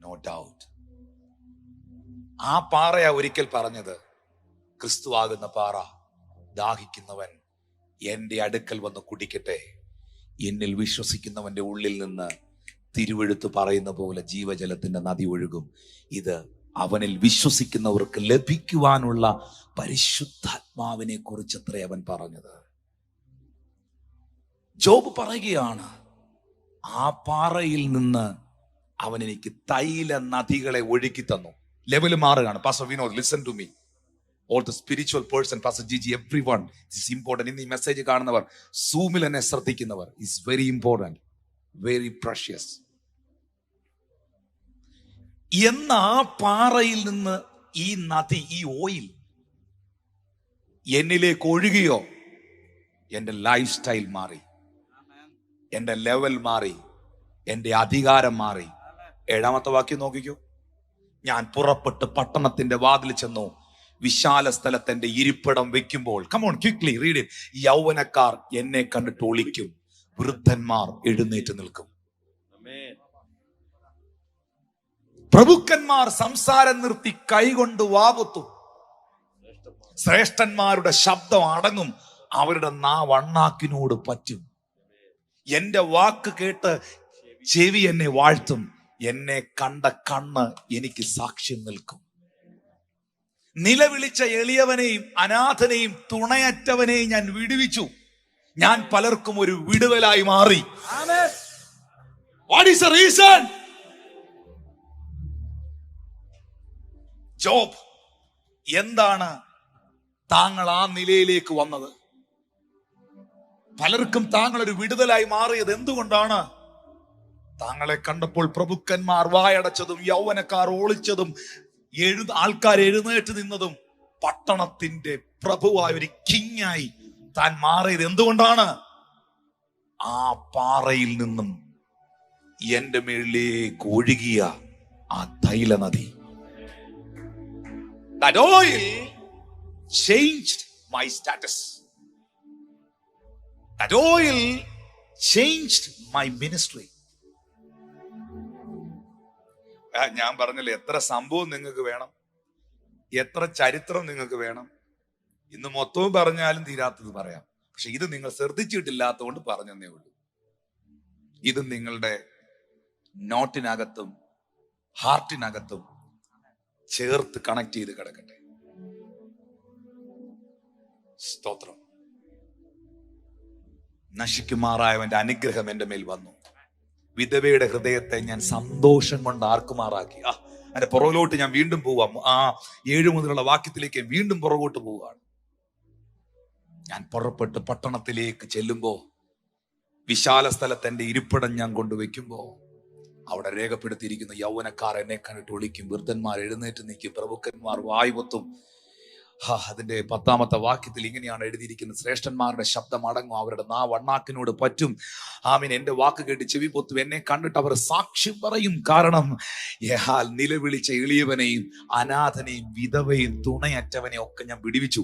നോ ഡൗട്ട്. ആ പാറയാ ഒരിക്കൽ പറഞ്ഞത്, ക്രിസ്തു ആകുന്ന പാറ, ദാഹിക്കുന്നവൻ എൻ്റെ അടുക്കൽ വന്ന് കുടിക്കട്ടെ, എന്നിൽ വിശ്വസിക്കുന്നവന്റെ ഉള്ളിൽ നിന്ന് തിരുവെഴുത്ത് പറയുന്ന പോലെ ജീവജലത്തിന്റെ നദി ഒഴുകും. ഇത് അവനിൽ വിശ്വസിക്കുന്നവർക്ക് ലഭിക്കുവാനുള്ള പരിശുദ്ധാത്മാവിനെ കുറിച്ചത്രേ അവൻ പറഞ്ഞത്. ജോബ് പറയുകയാണ്, ആ പാറയിൽ നിന്ന് അവൻ എനിക്ക് തൈല നദികളെ ഒഴുക്കി തന്നു. ലെവൽ മാറുകയാണ്. Pastor Vinod, listen to me, all the spiritual person, pastor Jiji, everyone, it's important. ഇന്ന് ഈ മെസ്സേജ് കാണുന്നവർ, സൂമിൽ എന്നെ ശ്രദ്ധിക്കുന്നവർ, is very important, very precious. എന്ന ആ പാറയിൽ നിന്ന് ഈ നദി, ഈ ഓയിൽ എന്നിലേക്ക് ഒഴുകിയോ, എൻ്റെ ലൈഫ് സ്റ്റൈൽ മാറി, എൻ്റെ ലെവൽ മാറി, എൻ്റെ അധികാരം മാറി. 7-ാമത്തെ വാക്യം നോക്കിക്കോ. ഞാൻ പുറപ്പെട്ട് പട്ടണത്തിന്റെ വാതിൽ ചെന്നു, വിശാല സ്ഥലത്ത് എന്റെ ഇരിപ്പിടം വെക്കുമ്പോൾ, കമോൺ ക്വിക്ലി റീഡ് ഇറ്റ്, യൗവനക്കാർ എന്നെ കണ്ടിട്ട് ഒളിക്കും, വൃദ്ധന്മാർ എഴുന്നേറ്റ് നിൽക്കും, പ്രഭുക്കന്മാർ സംസാരം നിർത്തി കൈകൊണ്ട് വാകുത്തും, ശ്രേഷ്ഠന്മാരുടെ ശബ്ദം അടങ്ങും, അവരുടെ നാവ് അണ്ണാക്കിനോട് പറ്റും. എന്റെ വാക്ക് കേട്ട് ചെവി എന്നെ വാഴ്ത്തും, എന്നെ കണ്ട കണ്ണ് എനിക്ക് സാക്ഷ്യം നിൽക്കും. നിലവിളിച്ച എളിയവനെയും അനാഥനെയും തുണയറ്റവനെയും ഞാൻ വിടുവിച്ചു. ഞാൻ പലർക്കും ഒരു വിടുതലായി മാറി. What is the reason? Job, എന്താണ് താങ്കൾ ആ നിലയിലേക്ക് വന്നത്? പലർക്കും താങ്കൾ ഒരു വിടുതലായി മാറിയത് എന്തുകൊണ്ടാണ്? താങ്കളെ കണ്ടപ്പോൾ പ്രഭുക്കന്മാർ വായടച്ചതും യൗവനക്കാർ ഒളിച്ചതും ആൾക്കാർ എഴുന്നേറ്റ് നിന്നതും, പട്ടണത്തിന്റെ പ്രഭുവായ ഒരു കിങ്ങായി താൻ മാറിയത് എന്തുകൊണ്ടാണ്? ആ പാറയിൽ നിന്നും എന്റെ മേളിലേക്ക് ഒഴുകിയ ആ തൈല നദി. That oil changed my status. That oil changed my ministry. ഞാൻ പറഞ്ഞില്ലേ, എത്ര സംഭവം നിങ്ങൾക്ക് വേണം, എത്ര ചരിത്രം നിങ്ങൾക്ക് വേണം. ഇന്ന് മൊത്തവും പറഞ്ഞാലും തീരാത്തത് പറയാം. പക്ഷെ ഇത് നിങ്ങൾ ശ്രദ്ധിച്ചിട്ടില്ലാത്തതുകൊണ്ട് പറഞ്ഞതേ ഉള്ളൂ. ഇത് നിങ്ങളുടെ നോട്ടിനകത്തും ഹാർട്ടിനകത്തും ചേർത്ത് കണക്ട് ചെയ്ത് കിടക്കട്ടെ. സ്തോത്രം. നശിക്കുമാറായവന്റെ അനുഗ്രഹം എന്റെ മേൽ വന്നു. വിധവയുടെ ഹൃദയത്തെ ഞാൻ സന്തോഷം കൊണ്ട് ആർക്കുമാറാക്കി. അതിന്റെ പുറകിലോട്ട് ഞാൻ വീണ്ടും പോവാം. ആ 7 മുതലുള്ള വാക്യത്തിലേക്ക് വീണ്ടും പുറകോട്ട് പോവുകയാണ്. ഞാൻ പുറപ്പെട്ട് പട്ടണത്തിലേക്ക് ചെല്ലുമ്പോ വിശാല സ്ഥലത്ത് എന്റെ ഇരിപ്പിടം ഞാൻ കൊണ്ടുവയ്ക്കുമ്പോ അവിടെ രേഖപ്പെടുത്തിയിരിക്കുന്ന യൗവനക്കാർ എന്നെ കണ്ടിട്ട് ഒളിക്കും, വൃദ്ധന്മാർ എഴുന്നേറ്റ് നിൽക്കും, പ്രഭുക്കന്മാർ വായുവത്തും. അതിന്റെ 10ാമത്തെ വാക്യത്തിൽ ഇങ്ങനെയാണ് എഴുതിയിരിക്കുന്നത്: ശ്രേഷ്ഠന്മാരുടെ ശബ്ദം അടങ്ങും, അവരുടെ നാവ് അണ്ണാക്കിനോട് പറ്റും. ആമീൻ. എന്റെ വാക്ക് കേട്ട് ചെവി പൊത്തും, എന്നെ കണ്ടിട്ട് അവർ സാക്ഷ്യം പറയും. കാരണം നിലവിളിച്ച എളിയവനെയും അനാഥനെയും വിധവയും തുണയറ്റവനെയും ഒക്കെ ഞാൻ വിടുവിച്ചു.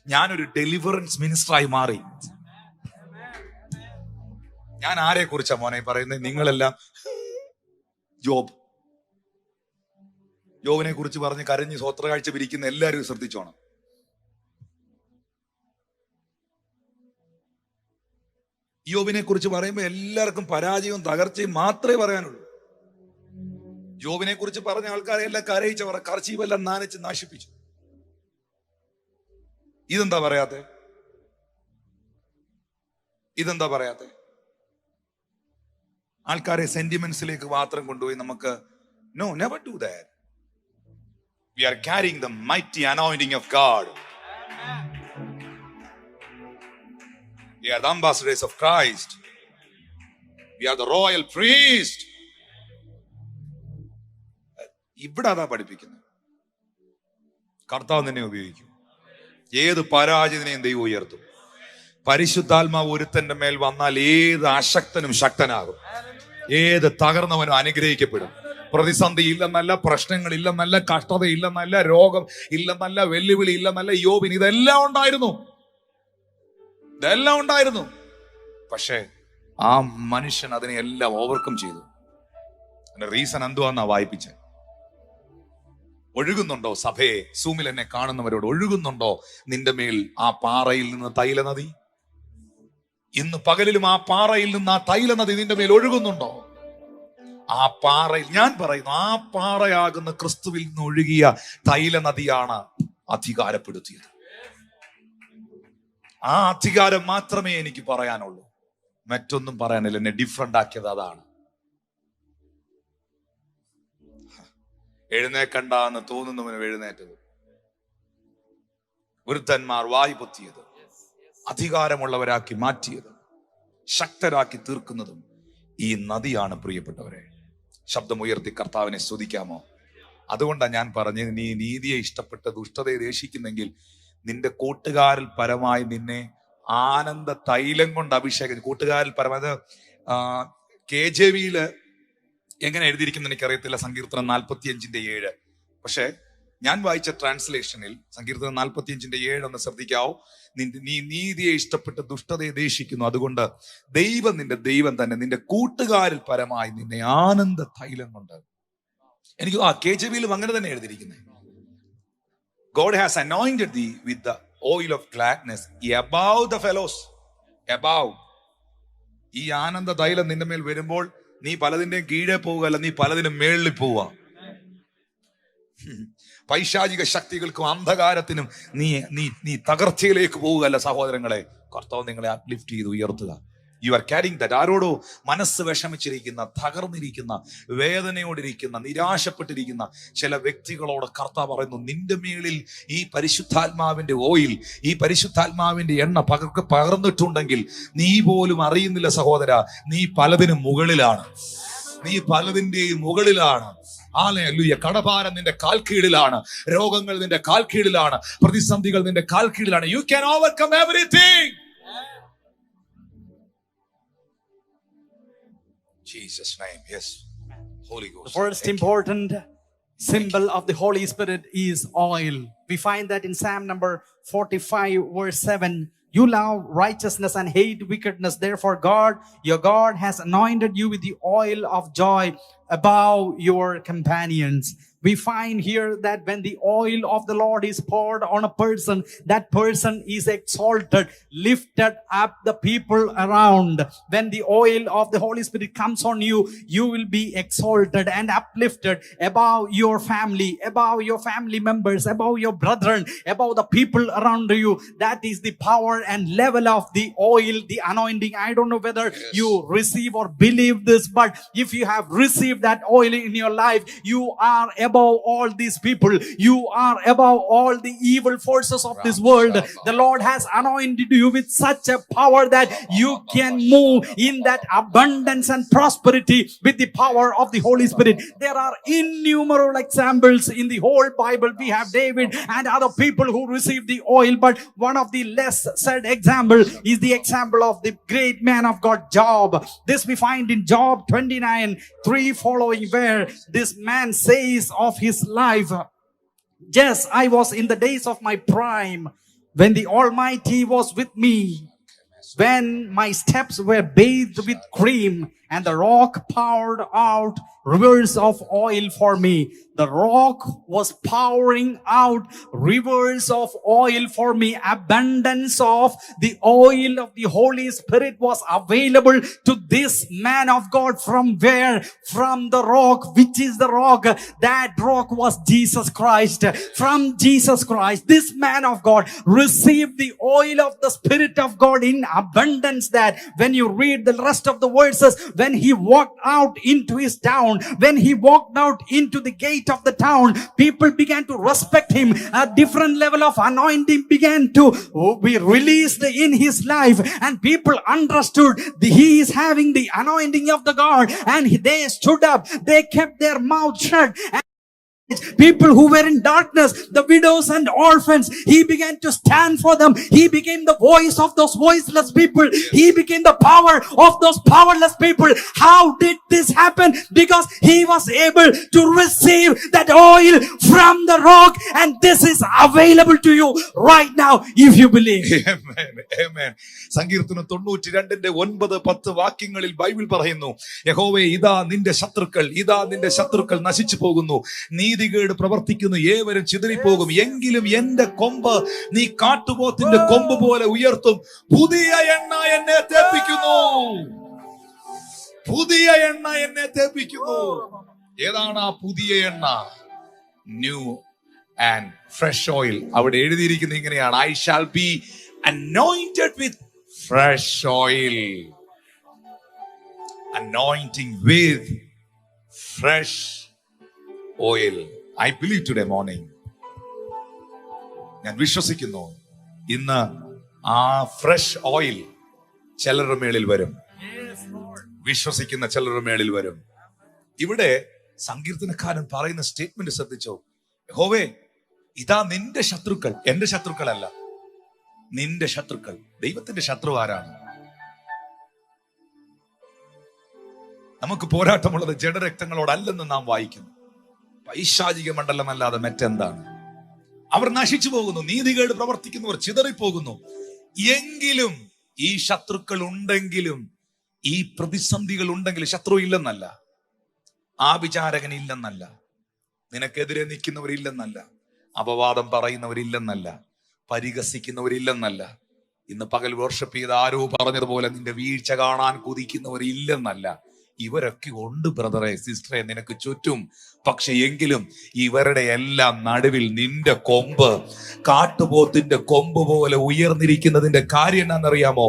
ഞാനൊരു ഡെലിവറൻസ് മിനിസ്റ്ററായി മാറി. ഞാൻ ആരെ കുറിച്ചാ മോനെ പറയുന്നത്? നിങ്ങളെല്ലാം ജോബിനെ കുറിച്ച് പറഞ്ഞ് കരഞ്ഞ് സ്വോത്രകാഴ്ച പിരിക്കുന്ന എല്ലാവരും ശ്രദ്ധിച്ചോണം. യോബിനെ കുറിച്ച് പറയുമ്പോൾ എല്ലാവർക്കും പരാജയവും തകർച്ചയും മാത്രമേ പറയാനുള്ളൂ. ജോബിനെ കുറിച്ച് പറഞ്ഞ ആൾക്കാരെല്ലാം കരയിച്ചവർ കർച്ചീവെല്ലാം നനച്ച് നശിപ്പിച്ചു. ഇതെന്താ പറയാത്തെ? ആൾക്കാരെ സെന്റിമെന്റ്സിലേക്ക് മാത്രം കൊണ്ടുപോയി നമുക്ക് no, never do that. We are carrying the mighty anointing of God. We are the ambassadors of Christ. We are the royal priest. ഇവിടെ അതാ പഠിപ്പിക്കുന്നത്. കർത്താവ് നിന്നെ ഉപയോഗിക്കും. ഏത് പരാജയത്തിനെയും ദൈവം ഉയർത്തും. പരിശുദ്ധാത്മാവ് ഒരുത്തന്റെ മേൽ വന്നാൽ ഏത് അശക്തനും ശക്തനാകും, ഏത് തകർന്നവനും അനുഗ്രഹിക്കപ്പെടും. പ്രതിസന്ധി ഇല്ലെന്നല്ല, പ്രശ്നങ്ങൾ ഇല്ലെന്നല്ല, കഷ്ടത ഇല്ലെന്നല്ല, രോഗം ഇല്ലെന്നല്ല, വെല്ലുവിളി ഇല്ലെന്നല്ല. യോബിന് ഇതെല്ലാം ഉണ്ടായിരുന്നു. പക്ഷേ ആ മനുഷ്യൻ അതിനെ എല്ലാം ഓവർകം ചെയ്തു. അതിന്റെ റീസൺ എന്തുവാന്നാ വായിപ്പിച്ചത്? ഒഴുകുന്നുണ്ടോ സഭയെ, സൂമിൽ എന്നെ കാണുന്നവരോട്, ഒഴുകുന്നുണ്ടോ നിന്റെ മേൽ ആ പാറയിൽ നിന്ന് തൈല നദി? ഇന്ന് പകലിലും ആ പാറയിൽ നിന്ന് ആ തൈല നദി നിന്റെ മേൽ ഒഴുകുന്നുണ്ടോ? ആ പാറയിൽ, ഞാൻ പറയുന്നു, ആ പാറയാകുന്ന ക്രിസ്തുവിൽ നിന്ന് ഒഴുകിയ തൈല നദിയാണ് അധികാരപ്പെടുത്തിയത്. ആ അധികാരം മാത്രമേ എനിക്ക് പറയാനുള്ളൂ, മറ്റൊന്നും പറയാനില്ല. എന്നെ ഡിഫറെന്റ് ആക്കിയത് അതാണ്. എഴുന്നേക്കണ്ട എന്ന് തോന്നുന്നവനും എഴുന്നേറ്റത്, വൃദ്ധന്മാർ വായു പൊത്തിയത്, അധികാരമുള്ളവരാക്കി മാറ്റിയത്, ശക്തരാക്കി തീർക്കുന്നതും ഈ നദിയാണ്. പ്രിയപ്പെട്ടവരെ, ശബ്ദമുയർത്തി കർത്താവിനെ സ്തുതിക്കാമോ? അതുകൊണ്ടാണ് ഞാൻ പറഞ്ഞത്, നീ നീതിയെ ഇഷ്ടപ്പെട്ട് ദുഷ്ടതയെ ദേഷിക്കുന്നെങ്കിൽ നിന്റെ കൂട്ടുകാരിൽ പരമായി നിന്നെ ആനന്ദ തൈലം കൊണ്ട് അഭിഷേകം. കൂട്ടുകാരിൽ പരമായത് KJV എങ്ങനെ എഴുതിയിരിക്കുന്ന എനിക്കറിയത്തില്ല, സങ്കീർത്തനം 45:7. പക്ഷെ ഞാൻ വായിച്ച ട്രാൻസ്ലേഷനിൽ സങ്കീർത്തനം 45:7 ഒന്ന് ശ്രദ്ധിക്കാവോ? നീ നീതിയെ ഇഷ്ടപ്പെട്ട് ദുഷ്ടതയെ ദേഷിക്കുന്നു, അതുകൊണ്ട് ദൈവം നിന്റെ ദൈവം തന്നെ നിന്റെ കൂട്ടുകാരിൽ പരമായി നിന്നെ ആനന്ദ തൈലം കൊണ്ട്. എനിക്ക് KJV അങ്ങനെ തന്നെ എഴുതിയിരിക്കുന്നത്. God has anointed thee with the oil of gladness above the fellows. Above. ഈ ആനന്ദ തൈലം നിന്റെ മേൽ വരുമ്പോൾ നീ പലതിന്റെയും കീഴെ പോവുകയല്ല, നീ പലതിനും മേളിൽ പോവുക. പൈശാചിക ശക്തികൾക്കും അന്ധകാരത്തിനും നീ തകർച്ചയിലേക്ക് പോവുകയല്ല സഹോദരങ്ങളെ. കർത്താവ് നിങ്ങളെ അപ്ലിഫ്റ്റ് ചെയ്ത് ഉയർത്തുക. You are carrying that. ആരോടോ മനസ്സ് വിഷമിച്ചിരിക്കുന്ന, തകർന്നിരിക്കുന്ന, വേദനയോടിരിക്കുന്ന, നിരാശപ്പെട്ടിരിക്കുന്ന ചില വ്യക്തികളോട് കർത്താവ് പറയുന്നു, നിന്റെ മേളിൽ ഈ പരിശുദ്ധാത്മാവിന്റെ ഓയിൽ, ഈ പരിശുദ്ധാത്മാവിന്റെ എണ്ണ പകർന്നിട്ടുണ്ടെങ്കിൽ നീ പോലും അറിയുന്നില്ല സഹോദര. നീ പലതിനും മുകളിലാണ്, നീ പലതിന്റെയും മുകളിലാണ്. ഹല്ലേലൂയ. കടഭാരം നിന്റെ കാൽക്കീഴിലാണ്, രോഗങ്ങൾ നിന്റെ കാൽക്കീഴിലാണ്, പ്രതിസന്ധികൾ നിന്റെ കാൽക്കീഴിലാണ്. You can overcome everything. Jesus' name, yes. Holy Ghost. The first important symbol of the Holy Spirit is oil. We find that in Psalm number 45:7. You love righteousness and hate wickedness. Therefore God, your God, has anointed you with the oil of joy above your companions. We find here that when the oil of the Lord is poured on a person, that person is exalted, lifted up the people around. When the oil of the Holy Spirit comes on you, you will be exalted and uplifted above your family, above your family members, above your brethren, above the people around you. That is the power and level of the oil, the anointing. I don't know whether you receive or believe this, but if you have received that oil in your life, you are above all these people. You are above all the evil forces of this world. The Lord has anointed you with such a power that you can move in that abundance and prosperity with the power of the Holy Spirit. There are innumerable examples in the whole Bible. We have David and other people who received the oil, but one of the less said example is the example of the great man of God, Job. This we find in Job 29:3 following, where this man says of his life, "Yes, I was in the days of my prime, when the Almighty was with me, when my steps were bathed with cream, and the rock poured out rivers of oil for me." The rock was pouring out rivers of oil for me. Abundance of the oil of the Holy Spirit was available to this man of God. From where? From the rock. Which is the rock? That rock was Jesus Christ. From Jesus Christ, this man of God received the oil of the Spirit of God in abundance, that when you read the rest of the verses, when he walked out into his town, when he walked out into the gate of the town, people began to respect him. A different level of anointing began to be released in his life, and people understood he is having the anointing of the God, and they stood up. They kept their mouth shut. People who were in darkness, the widows and orphans, he began to stand for them. He became the voice of those voiceless people. He became the power of those powerless people. How did this happen? Because he was able to receive that oil from the rock, and this is available to you right now if you believe. Amen. Amen. സങ്കീർത്തനം 92:9-10 വാക്യങ്ങളിൽ Bible പറയുന്നു, യഹോവേ, ഇതാ നിന്റെ ശത്രുക്കൾ നശിച്ചു പോകുന്നു, നീതികേട് പ്രവർത്തിക്കുന്നു, ഏവരും ചിതറിപ്പോകും. എങ്കിലും എന്റെ കൊമ്പ് നീ കാട്ടുപോത്തിന്റെ കൊമ്പ് പോലെ ഉയർത്തും. പുതിയ എണ്ണ എന്നെ തേപ്പിക്കുന്നു. ഏതാണ് ആ പുതിയ എണ്ണ? New and fresh oil. അവിടെ എഴുതിയിരിക്കുന്നത് ഇങ്ങനെയാണ്, I shall be anointed with fresh oil. Anointing with fresh oil. I believe today morning, ഞാൻ വിശ്വസിക്കുന്നു, ഇന്ന് ആ ഫ്രഷ് ഓയിൽ ചിലരുടെ മേളിൽ വരും. വിശ്വസിക്കുന്ന ചിലരുടെ മേളിൽ വരും. ഇവിടെ സങ്കീർത്തനക്കാരൻ പറയുന്ന സ്റ്റേറ്റ്മെന്റ് ശ്രദ്ധിച്ചോ? യഹോവേ, ഇതാ നിന്റെ ശത്രുക്കൾ, എന്റെ ശത്രുക്കളല്ല, നിന്റെ ശത്രുക്കൾ. ദൈവത്തിന്റെ ശത്രു ആരാണ്? നമുക്ക് പോരാട്ടമുള്ളത് ജഡരക്തങ്ങളോടല്ലെന്ന് നാം വായിക്കുന്നു. പൈശാചിക മണ്ഡലമല്ലാതെ മറ്റെന്താണ്? അവർ നശിച്ചു പോകുന്നു, നീതികേട് പ്രവർത്തിക്കുന്നവർ ചിതറിപ്പോകുന്നു. എങ്കിലും ഈ ശത്രുക്കൾ ഉണ്ടെങ്കിലും, ഈ പ്രതിസന്ധികൾ ഉണ്ടെങ്കിലും, ശത്രു ഇല്ലെന്നല്ല, ആഭിചാരകൻ ഇല്ലെന്നല്ല, നിനക്കെതിരെ നിൽക്കുന്നവരില്ലെന്നല്ല, അപവാദം പറയുന്നവരില്ലെന്നല്ല, പരിഹസിക്കുന്നവരില്ലെന്നല്ല, ഇന്ന് പകൽ വർഷിപ്പ് ചെയ്ത് ആരോ പറഞ്ഞതുപോലെ നിന്റെ വീഴ്ച കാണാൻ കൊതിക്കുന്നവരില്ലെന്നല്ല. ഇവരൊക്കെ ഉണ്ട് ബ്രദറെ, സിസ്റ്ററെ, നിനക്ക് ചുറ്റും. പക്ഷെ എങ്കിലും ഇവരുടെ എല്ലാം നടുവിൽ നിന്റെ കൊമ്പ് കാട്ടുപോത്തിന്റെ കൊമ്പ് പോലെ ഉയർന്നിരിക്കുന്നതിന്റെ കാര്യം എന്താണെന്നറിയാമോ?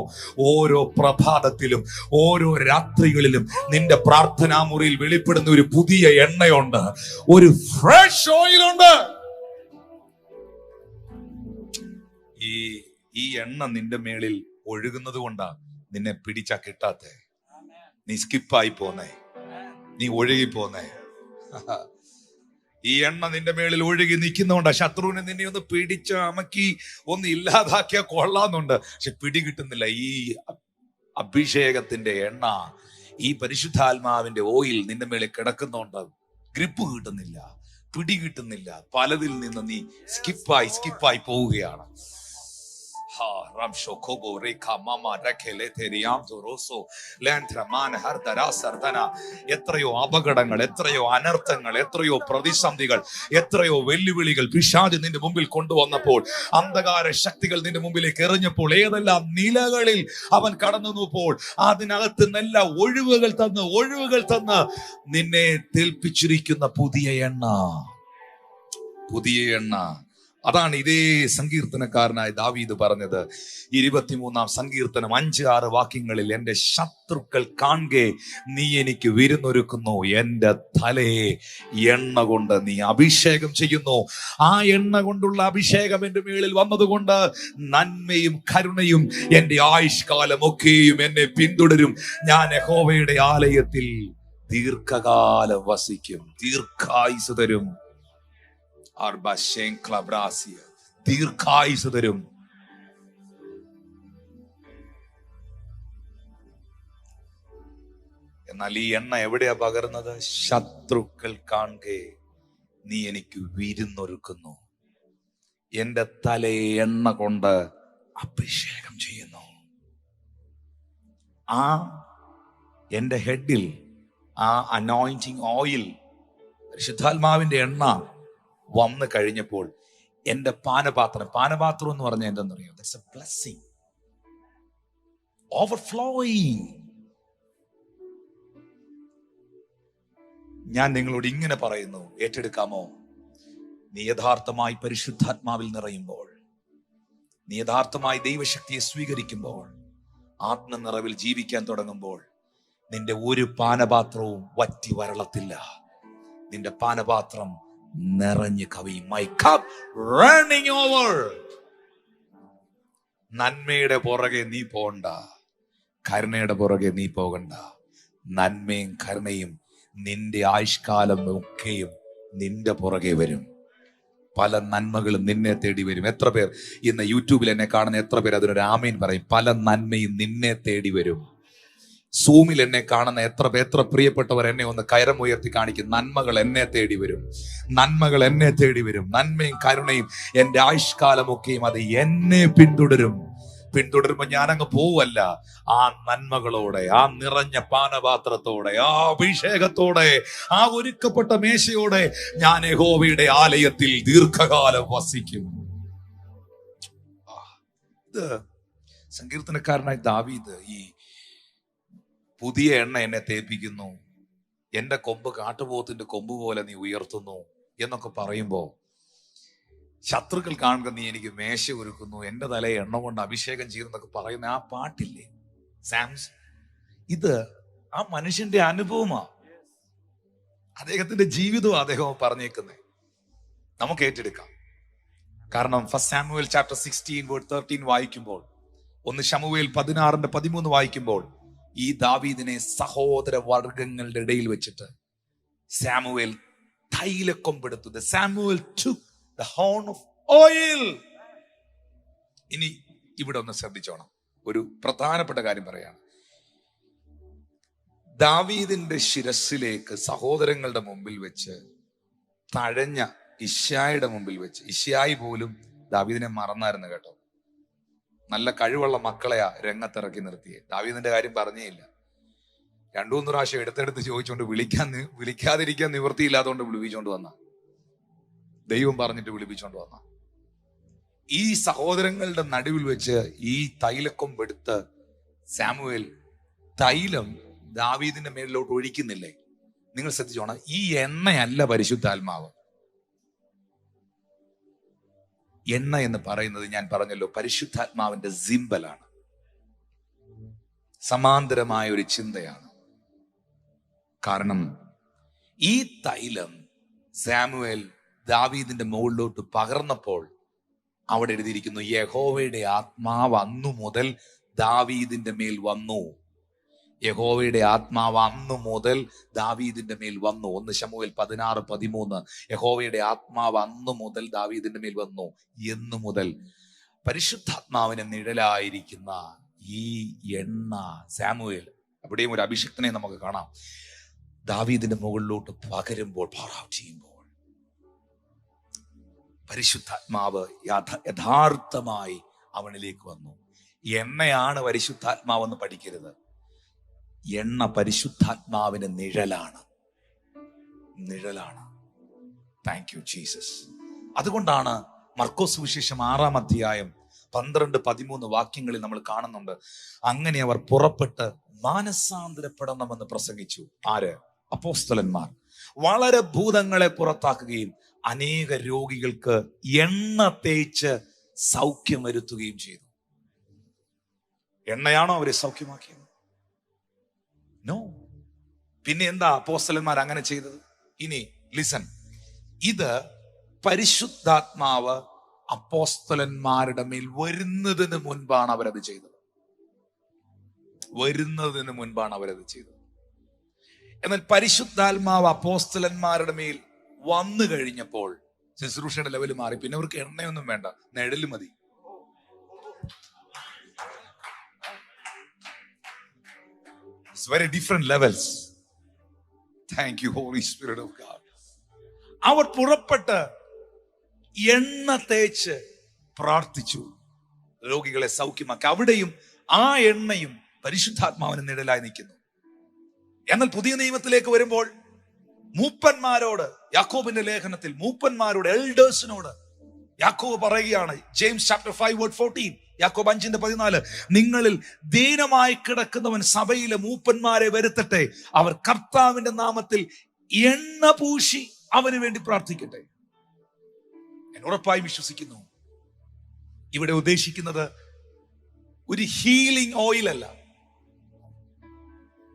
ഓരോ പ്രഭാതത്തിലും ഓരോ രാത്രികളിലും നിന്റെ പ്രാർത്ഥനാ മുറിയിൽ വെളിപ്പെടുന്ന ഒരു പുതിയ എണ്ണയുണ്ട്, ഒരു ഫ്രഷ് ഓയിൽ ഉണ്ട്. ഈ എണ്ണ നിന്റെ മേളിൽ ഒഴുകുന്നത് കൊണ്ടാ നിന്നെ പിടിച്ചാ കിട്ടാത്തെ. നീ സ്കിപ്പായി പോന്നേ, നീ ഒഴുകി പോന്നേ. ഈ എണ്ണ നിന്റെ മേളിൽ ഒഴുകി നിൽക്കുന്നതുകൊണ്ടാ. ശത്രുവിനെ നിന്നെ ഒന്ന് പിടിച്ച് അമക്കി ഒന്ന് ഇല്ലാതാക്കിയാൽ കൊള്ളാന്നുണ്ട്, പക്ഷെ പിടി കിട്ടുന്നില്ല. ഈ അഭിഷേകത്തിന്റെ എണ്ണ, ഈ പരിശുദ്ധാത്മാവിന്റെ ഓയിൽ നിന്റെ മേളിൽ കിടക്കുന്നോണ്ട് ഗ്രിപ്പ് കിട്ടുന്നില്ല, പിടി കിട്ടുന്നില്ല. പലതിൽ നിന്ന് നീ സ്കിപ്പായി പോവുകയാണ്. എത്രയോ അപകടങ്ങൾ, എത്രയോ അനർത്ഥങ്ങൾ, എത്രയോ പ്രതിസന്ധികൾ, എത്രയോ വെല്ലുവിളികൾ പിശാച് നിന്റെ മുമ്പിൽ കൊണ്ടുവന്നപ്പോൾ, അന്ധകാര ശക്തികൾ നിന്റെ മുമ്പിലേക്ക് എറിഞ്ഞപ്പോൾ, ഏതെല്ലാം നിലകളിൽ അവൻ കടന്നുപോൾ, അതിനകത്ത് നല്ല ഒഴിവുകൾ തന്ന് നിന്നെ തേൽപ്പിച്ചിരിക്കുന്ന പുതിയ എണ്ണ അതാണ് ഇതേ സങ്കീർത്തനക്കാരനായ ദാവീദ് പറഞ്ഞത്. 23-ാം സങ്കീർത്തനം 5-6 വാക്യങ്ങളിൽ, എന്റെ ശത്രുക്കൾ കാണെ നീ എനിക്ക് വിരുന്നൊരുക്കുന്നു, എന്റെ തലയെ എണ്ണ കൊണ്ട് നീ അഭിഷേകം ചെയ്യുന്നു. ആ എണ്ണ കൊണ്ടുള്ള അഭിഷേകം എന്റെ മേളിൽ വന്നതുകൊണ്ട് നന്മയും കരുണയും എന്റെ ആയുഷ്കാലം ഒക്കെയും എന്നെ പിന്തുടരും. ഞാൻ യഹോവയുടെ ആലയത്തിൽ ദീർഘകാലം വസിക്കും. ദീർഘായുസ് തരും. ദീർഘായുസ് തരും. എന്നാൽ ഈ എണ്ണ എവിടെയാ പകർന്നത്? ശത്രുക്കൾ കാണെ നീ എനിക്ക് വിരുന്നൊരുക്കുന്നു, എന്റെ തലയെ എണ്ണ കൊണ്ട് അഭിഷേകം ചെയ്യുന്നു. ആ എന്റെ ഹെഡിൽ ആ അനോയിന്റിങ് ഓയിൽ, പരിശുദ്ധാത്മാവിന്റെ എണ്ണ വന്നു കഴിഞ്ഞപ്പോൾ എന്റെ പാനപാത്രം എന്ന് പറഞ്ഞാൽ എന്തെന്നറിയോ? That's A blessing, overflowing. ഞാൻ നിങ്ങളോട് ഇങ്ങനെ പറയുന്നു, ഏറ്റെടുക്കാമോ? നീ യഥാർത്ഥമായി പരിശുദ്ധാത്മാവിൽ നിറയുമ്പോൾ, നീ യഥാർത്ഥമായി ദൈവശക്തിയെ സ്വീകരിക്കുമ്പോൾ, ആത്മനിറവിൽ ജീവിക്കാൻ തുടങ്ങുമ്പോൾ, നിന്റെ ഒരു പാനപാത്രവും വറ്റി വരളത്തില്ല. നിന്റെ പാനപാത്രം നിറഞ്ഞു കവിയും. My cup running over. നന്മയുടെ പുറകെ നീ പോകണ്ട, കരുണയുടെ പുറകെ നീ പോകണ്ട. നന്മയും കരുണയും നിന്റെ ആയുഷ്കാലം ഒക്കെയും നിന്റെ പുറകെ വരും. പല നന്മകളും നിന്നെ തേടി വരും. എത്ര പേർ ഇന്ന് യൂട്യൂബിൽ എന്നെ കാണുന്ന എത്ര പേർ അതിനൊരു ആമേൻ പറയും? പല നന്മയും നിന്നെ തേടി വരും. സൂമിൽ എന്നെ കാണുന്ന എത്ര പ്രിയപ്പെട്ടവർ എന്നെ ഒന്ന് കയറമുയർത്തി കാണിക്കും. നന്മകൾ എന്നെ തേടി വരും. നന്മകൾ എന്നെ തേടി വരും. നന്മയും കരുണയും എന്റെ ആയുഷ്കാലമൊക്കെയും അത് എന്നെ പിന്തുടരുമ്പോ ഞാനങ്ങ് പോവല്ല. ആ നന്മകളോടെ, ആ നിറഞ്ഞ പാനപാത്രത്തോടെ, ആ അഭിഷേകത്തോടെ, ആ ഒരുക്കപ്പെട്ട മേശയോടെ ഞാൻ യഹോവയുടെ ആലയത്തിൽ ദീർഘകാലം വസിക്കും. ഇത് സങ്കീർത്തനക്കാരനായ ദാവീദ് ഈ പുതിയ എണ്ണ എന്നെ തേപ്പിക്കുന്നു, എന്റെ കൊമ്പ് കാട്ടുപോത്തിന്റെ കൊമ്പ് പോലെ നീ ഉയർത്തുന്നു എന്നൊക്കെ പറയുമ്പോ, ശത്രുക്കൾ കാണുക നീ എനിക്ക് മേശ ഒരുക്കുന്നു, എന്റെ തലയെ എണ്ണ കൊണ്ട് അഭിഷേകം ചെയ്യുന്നൊക്കെ പറയുന്ന ആ പാട്ടില്ലേ സാംസ്, ഇത് ആ മനുഷ്യന്റെ അനുഭവമാ, അദ്ദേഹത്തിന്റെ ജീവിതവും അദ്ദേഹം പറഞ്ഞേക്കുന്നത്. നമുക്ക് ഏറ്റെടുക്കാം. കാരണം 1 സാമുവേൽ ചാപ്റ്റർ 16:13 വായിക്കുമ്പോൾ, 1 ശമൂവേൽ 16:13 വായിക്കുമ്പോൾ, ഈ ദാവീദിനെ സഹോദര വർഗങ്ങളുടെ ഇടയിൽ വെച്ചിട്ട് സാമുവേൽ തൈലക്കൊമ്പെടുത്തു. Samuel took the horn of oil. ഇനി ഇവിടെ ഒന്ന് ശ്രദ്ധിച്ചോണം, ഒരു പ്രധാനപ്പെട്ട കാര്യം പറയാണ്. ദാവീദിന്റെ ശിരസിലേക്ക് സഹോദരങ്ങളുടെ മുമ്പിൽ വെച്ച് തഴഞ്ഞ ഇശ്ശായിയുടെ മുമ്പിൽ വെച്ച്, ഇശ്ശായി പോലും ദാവീദിനെ മറന്നായിരുന്നു കേട്ടോ. നല്ല കഴിവുള്ള മക്കളെയാ രംഗത്തിറക്കി നിർത്തിയേ. ദാവീദിന്റെ കാര്യം പറഞ്ഞേയില്ല. 2-3 പ്രാവശ്യം എടുത്തെടുത്ത് ചോദിച്ചുകൊണ്ട് വിളിക്കാതിരിക്കാൻ നിവൃത്തിയില്ലാത്തതുകൊണ്ട് വിളിപ്പിച്ചോണ്ട് വന്ന, ദൈവം പറഞ്ഞിട്ട് വിളിപ്പിച്ചോണ്ട് വന്ന. ഈ സഹോദരങ്ങളുടെ നടുവിൽ വെച്ച് ഈ തൈലക്കൊമ്പെടുത്ത് സാമുവേൽ തൈലം ദാവീദിന്റെ മേലിലോട്ട് ഒഴിക്കുന്നില്ലേ? നിങ്ങൾ ശ്രദ്ധിച്ചോണം, ഈ എണ്ണയല്ല പരിശുദ്ധാത്മാവ്. എണ്ണ എന്ന് പറയുന്നത് ഞാൻ പറഞ്ഞല്ലോ പരിശുദ്ധാത്മാവിന്റെ സിംബലാണ്, സമാന്തരമായ ഒരു ചിന്തയാണ്. കാരണം ഈ തൈലം സാമുവേൽ ദാവീദിന്റെ മുകളിലോട്ട് പകർന്നപ്പോൾ അവിടെ എഴുതിയിരിക്കുന്നു, യഹോവയുടെ ആത്മാവ് അന്നു മുതൽ ദാവീദിന്റെ മേൽ വന്നു. യഹോവയുടെ ആത്മാവ് അന്നു മുതൽ ദാവീദിന്റെ മേൽ വന്നു. 1 ശമൂവേൽ 16:13. യഹോവയുടെ ആത്മാവ് അന്നു മുതൽ ദാവീദിന്റെ മേൽ വന്നു. എന്നു മുതൽ പരിശുദ്ധാത്മാവിന് നിഴലായിരിക്കുന്ന ഈ എണ്ണ സാമുവേൽ, അവിടെയും ഒരു അഭിഷിക്തനെ നമുക്ക് കാണാം, ദാവീദിന്റെ മുകളിലോട്ട് പകരുമ്പോൾ, ചെയ്യുമ്പോൾ പരിശുദ്ധാത്മാവ് യഥാർത്ഥമായി അവനിലേക്ക് വന്നു. എണ്ണയാണ് പരിശുദ്ധാത്മാവെന്ന് പഠിക്കരുത്. എണ്ണ പരിശുദ്ധാത്മാവിന് നിഴലാണ്. Thank you Jesus. അതുകൊണ്ടാണ് മർക്കോസ് സുവിശേഷം 6-ാം അധ്യായം 12-13 വാക്യങ്ങളിൽ നമ്മൾ കാണുന്നുണ്ട്, അങ്ങനെ അവർ പുറപ്പെട്ട് മാനസാന്തരപ്പെടണമെന്ന് പ്രസംഗിച്ചു. ആര്? അപ്പോസ്തലന്മാർ. വളരെ ഭൂതങ്ങളെ പുറത്താക്കുകയും അനേക രോഗികൾക്ക് എണ്ണ തേച്ച് സൗഖ്യം വരുത്തുകയും ചെയ്തു. എണ്ണയാണോ അവരെ സൗഖ്യമാക്കിയത്? നോ. പിന്നെ എന്താ അപ്പോസ്തലന്മാർ അങ്ങനെ ചെയ്തത്? ഇനി ലിസൺ, ഇത് പരിശുദ്ധാത്മാവ് അപ്പോസ്തലന്മാരുടെ മേൽ വരുന്നതിന് മുൻപാണ് അവരത് ചെയ്തത്. വരുന്നതിന് മുൻപാണ് അവരത് ചെയ്തത്. എന്നാൽ പരിശുദ്ധാത്മാവ് അപ്പോസ്തലന്മാരുടെ മേൽ വന്നു കഴിഞ്ഞപ്പോൾ ശുശ്രൂഷയുടെ ലെവൽ മാറി. പിന്നെ അവർക്ക് എണ്ണയൊന്നും വേണ്ട, നിഴല് മതി. It's very different levels. Thank you, Holy Spirit of God. അവർ പുറപ്പെട്ട് എണ്ണ തേച്ച് പ്രാർത്ഥിച്ചു, രോഗികളെ സൗഖ്യമാക്കി. അവിടെയും ആ എണ്ണയും പരിശുദ്ധാത്മാവിന് നിഴലായി നിൽക്കുന്നു. എന്നാൽ പുതിയ നിയമത്തിലേക്ക് വരുമ്പോൾ മൂപ്പന്മാരോട്, യാക്കോബിന്റെ ലേഖനത്തിൽ മൂപ്പന്മാരോട്, എൽഡേഴ്സിനോട് യാക്കോബ് പറയുകയാണ്, ജെയിംസ് ചാപ്റ്റർ 5:14, യാക്കോബ് 5:14, നിങ്ങളിൽ ദീനമായി കിടക്കുന്നവൻ സഭയിലെ മൂപ്പന്മാരെ വരുത്തട്ടെ, അവർ കർത്താവിന്റെ നാമത്തിൽ എണ്ണ പൂശി അവന് വേണ്ടി പ്രാർത്ഥിക്കട്ടെ. ഞാൻ ഉറപ്പായി വിശ്വസിക്കുന്നു ഇവിടെ ഉദ്ദേശിക്കുന്നത് ഒരു ഹീലിംഗ് ഓയിൽ അല്ല.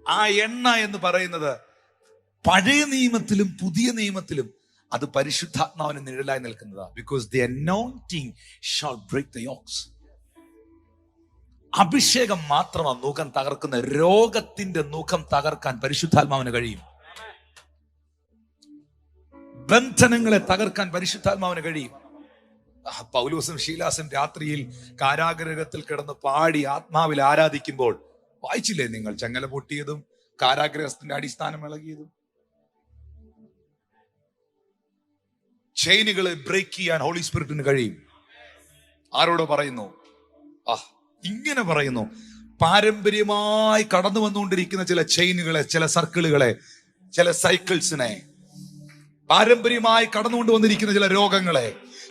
ആ എണ്ണ എന്ന് പറയുന്നത് പഴയ നിയമത്തിലും പുതിയ നിയമത്തിലും അത് പരിശുദ്ധാത്മാവിന് നിഴലായി നിൽക്കുന്നതാ. Because the anointing shall break the yokes. അഭിഷേകം മാത്രമാണ് നുകം തകർക്കുന്ന. രോഗത്തിന്റെ നുകം തകർക്കാൻ പരിശുദ്ധാത്മാവിന് കഴിയും. ബന്ധനങ്ങളെ തകർക്കാൻ പരിശുദ്ധാത്മാവിന് കഴിയും. പൗലോസും ശീലാസും രാത്രിയിൽ കാരാഗൃഹത്തിൽ കിടന്ന് പാടി ആത്മാവിൽ ആരാധിക്കുമ്പോൾ വായിച്ചില്ലേ നിങ്ങൾ? ചങ്ങല പൊട്ടിയതും കാരാഗ്രഹത്തിന്റെ അടിസ്ഥാനം ഇളകിയതും. ചെയിനുകളെ ബ്രേക്ക് ചെയ്യാൻ ഹോളി സ്പിരിറ്റിന് കഴിയും. ആരോട് പറയുന്നു? ഇങ്ങനെ പറയുന്നു, പാരമ്പര്യമായി കടന്നു വന്നുകൊണ്ടിരിക്കുന്ന ചില ചെയിനുകളെ, ചില സർക്കിളുകളെ, ചില സൈക്കിൾസിനെ, പാരമ്പര്യമായി കടന്നുകൊണ്ട് വന്നിരിക്കുന്ന ചില രോഗങ്ങളെ,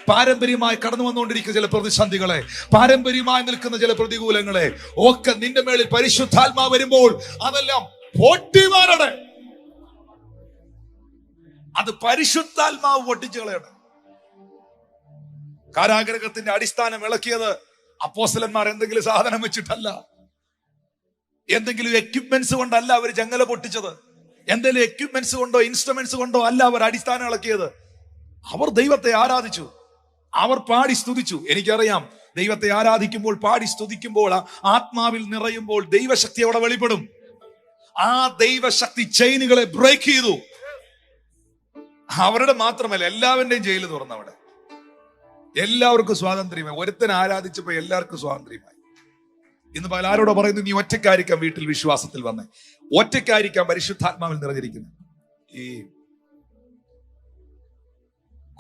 പാരമ്പര്യമായി കടന്നു വന്നുകൊണ്ടിരിക്കുന്ന ചില പ്രതിസന്ധികളെ, പാരമ്പര്യമായി നിൽക്കുന്ന ചില പ്രതികൂലങ്ങളെ ഒക്കെ നിന്റെ മേളിൽ പരിശുദ്ധാത്മാവ് വരുമ്പോൾ അതെല്ലാം പൊട്ടിമാറണേ. അത് പരിശുദ്ധാത്മാവ് പൊട്ടിച്ചു കളയണം. കാരാഗ്രഹത്തിന്റെ അടിസ്ഥാനം ഇളക്കിയത് അപ്പോസ്തലന്മാർ എന്തെങ്കിലും സാധനം വെച്ചിട്ടല്ല, എന്തെങ്കിലും എക്യുപ്മെന്റ്സ് കൊണ്ടല്ല അവർ ജങ്ങല പൊട്ടിച്ചത്. എന്തെങ്കിലും എക്യുപ്മെന്റ്സ് കൊണ്ടോ ഇൻസ്ട്രുമെന്റ്സ് കൊണ്ടോ അല്ല അവർ അടിസ്ഥാനം ഇളക്കിയത്. അവർ ദൈവത്തെ ആരാധിച്ചു, അവർ പാടി സ്തുതിച്ചു. എനിക്കറിയാം, ദൈവത്തെ ആരാധിക്കുമ്പോൾ, പാടി സ്തുതിക്കുമ്പോൾ, ആത്മാവിൽ നിറയുമ്പോൾ ദൈവശക്തി അവിടെ വെളിപ്പെടും. ആ ദൈവശക്തി ചെയിനുകളെ ബ്രേക്ക് ചെയ്തു. അവരുടെ മാത്രമല്ല, എല്ലാവരുടെയും ജയില് തുറന്നവിടെ. എല്ലാവർക്കും സ്വാതന്ത്ര്യമായി. ഒരുത്തനെ ആരാധിച്ചപ്പോ എല്ലാവർക്കും സ്വാതന്ത്ര്യമായി. ഇന്ന് പല ആരോടോ പറയുന്നു, നീ ഒറ്റയ്ക്കായിരിക്കാം വീട്ടിൽ വിശ്വാസത്തിൽ വന്നേ, ഒറ്റയ്ക്കായിരിക്കാം പരിശുദ്ധാത്മാവിൽ നിറഞ്ഞിരിക്കുന്നത്. ഈ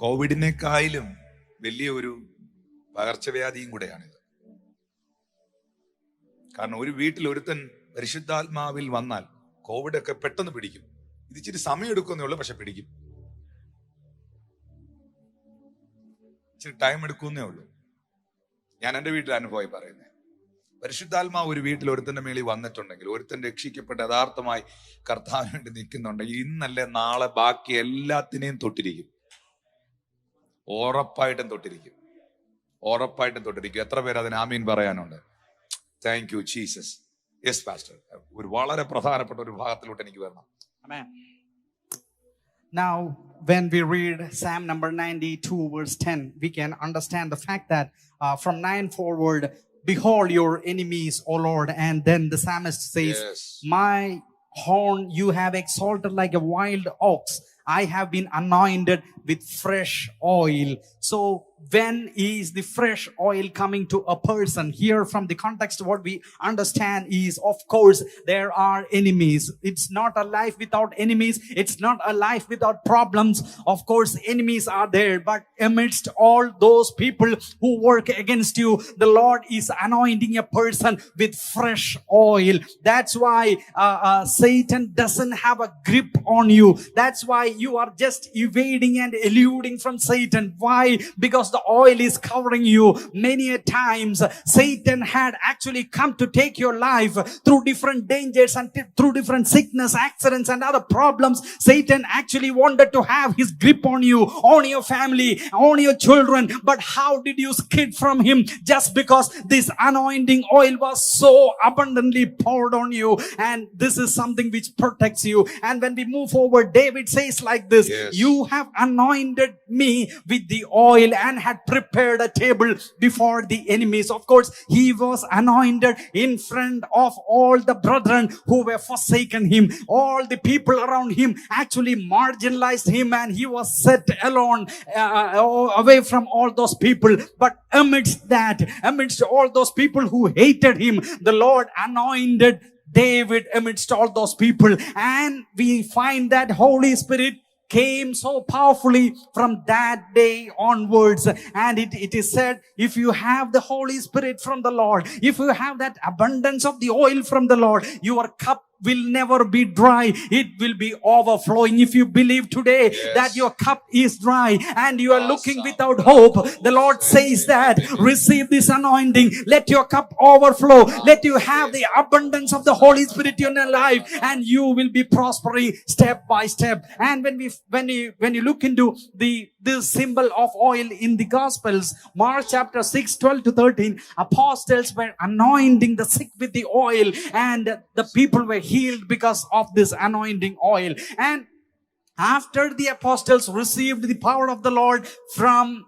കോവിഡിനേക്കാളും വലിയ ഒരു പകർച്ചവ്യാധിയും കൂടെയാണിത്. കാരണം ഒരു വീട്ടിൽ ഒരുത്തൻ പരിശുദ്ധാത്മാവിൽ വന്നാൽ കോവിഡ് ഒക്കെ പെട്ടെന്ന് പിടിക്കും. ഇത് ഇച്ചിരി സമയം എടുക്കുന്നേ ഉള്ളൂ, പക്ഷെ പിടിക്കും. ഇച്ചിരി ടൈം എടുക്കുന്നേ ഉള്ളൂ. ഞാൻ എൻ്റെ വീട്ടിൽ അനുഭവമായി പറയുന്നത്, പരിശുദ്ധാത്മാവ് ഒരു വീട്ടിൽ ഒരുത്തന്റെ മേളിൽ വന്നിട്ടുണ്ടെങ്കിൽ, ഒരുത്തൻ രക്ഷിക്കപ്പെട്ട് യഥാർത്ഥമായി കർത്താവിന് വേണ്ടി നിൽക്കുന്നുണ്ടെങ്കിൽ, ഇന്നല്ലേ നാളെ ബാക്കി എല്ലാത്തിനെയും തൊട്ടിരിക്കും. ഉറപ്പായിട്ടും തൊട്ടിരിക്കും, ഉറപ്പായിട്ടും തൊട്ടിരിക്കും. എത്ര പേര് അതിന് ആമീൻ പറയാനുണ്ട്? Thank you Jesus. Yes pastor, ഒരു വളരെ പ്രധാനപ്പെട്ട ഒരു ഭാഗത്തിലോട്ട് എനിക്ക് വരണം. Amen. Now, when we read Psalm number 92 verse 10, we can understand the fact that from 9 forward, behold your enemies, O Lord. And then the psalmist says, Yes. My horn you have exalted like a wild ox. I have been anointed with fresh oil. So when is the fresh oil coming to a person? Here from the context, what we understand is, of course, there are enemies. It's not a life without enemies. It's not a life without problems. Of course, enemies are there. But amidst all those people who work against you, the Lord is anointing a person with fresh oil. That's why Satan doesn't have a grip on you. That's why you are just evading and eluding from Satan. Why? Because the oil is covering you. Many a times Satan had actually come to take your life through different dangers and through different sickness, accidents and other problems. Satan actually wanted to have his grip on you, on your family, on your children. But how did you skid from him? Just because this anointing oil was so abundantly poured on you. And this is something which protects you. And when we move forward, David says like this, Yes. you have anointed me with the oil and had prepared a table before the enemies. Of course, he was anointed in front of all the brethren who were forsaken him. All the people around him actually marginalized him, and he was set alone, away from all those people. But amidst that, amidst all those people who hated him, the Lord anointed David amidst all those people. And we find that Holy Spirit came so powerfully from that day onwards. And it is said, if you have the Holy Spirit from the Lord, if you have that abundance of the oil from the Lord, your cup will never be dry. It will be overflowing. If you believe today that your cup is dry and you are looking without hope, the Lord says that receive this anointing. Let your cup overflow. Let you have the abundance of the Holy Spirit in your life, and you will be prospering step by step. And when you look into this symbol of oil in the Gospels, Mark chapter 6, 12 to 13, apostles were anointing the sick with the oil, and the people were healed because of this anointing oil. And after the apostles received the power of the Lord from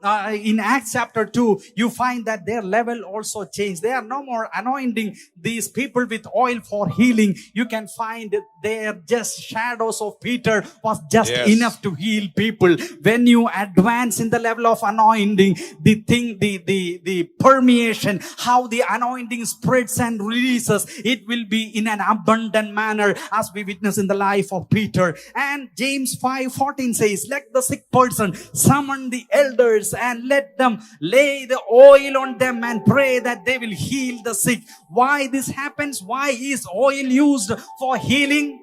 in Acts chapter 2, you find that their level also changed. They are no more anointing these people with oil for healing. You can find they are just shadows of Peter was just enough to heal people. When you advance in the level of anointing, the permeation, how the anointing spreads and releases, it will be in an abundant manner, as we witness in the life of Peter. And James 5:14 says, let the sick person summon the elders and let them lay the oil on them and pray that they will heal the sick. Why this happens? Why is oil used for healing?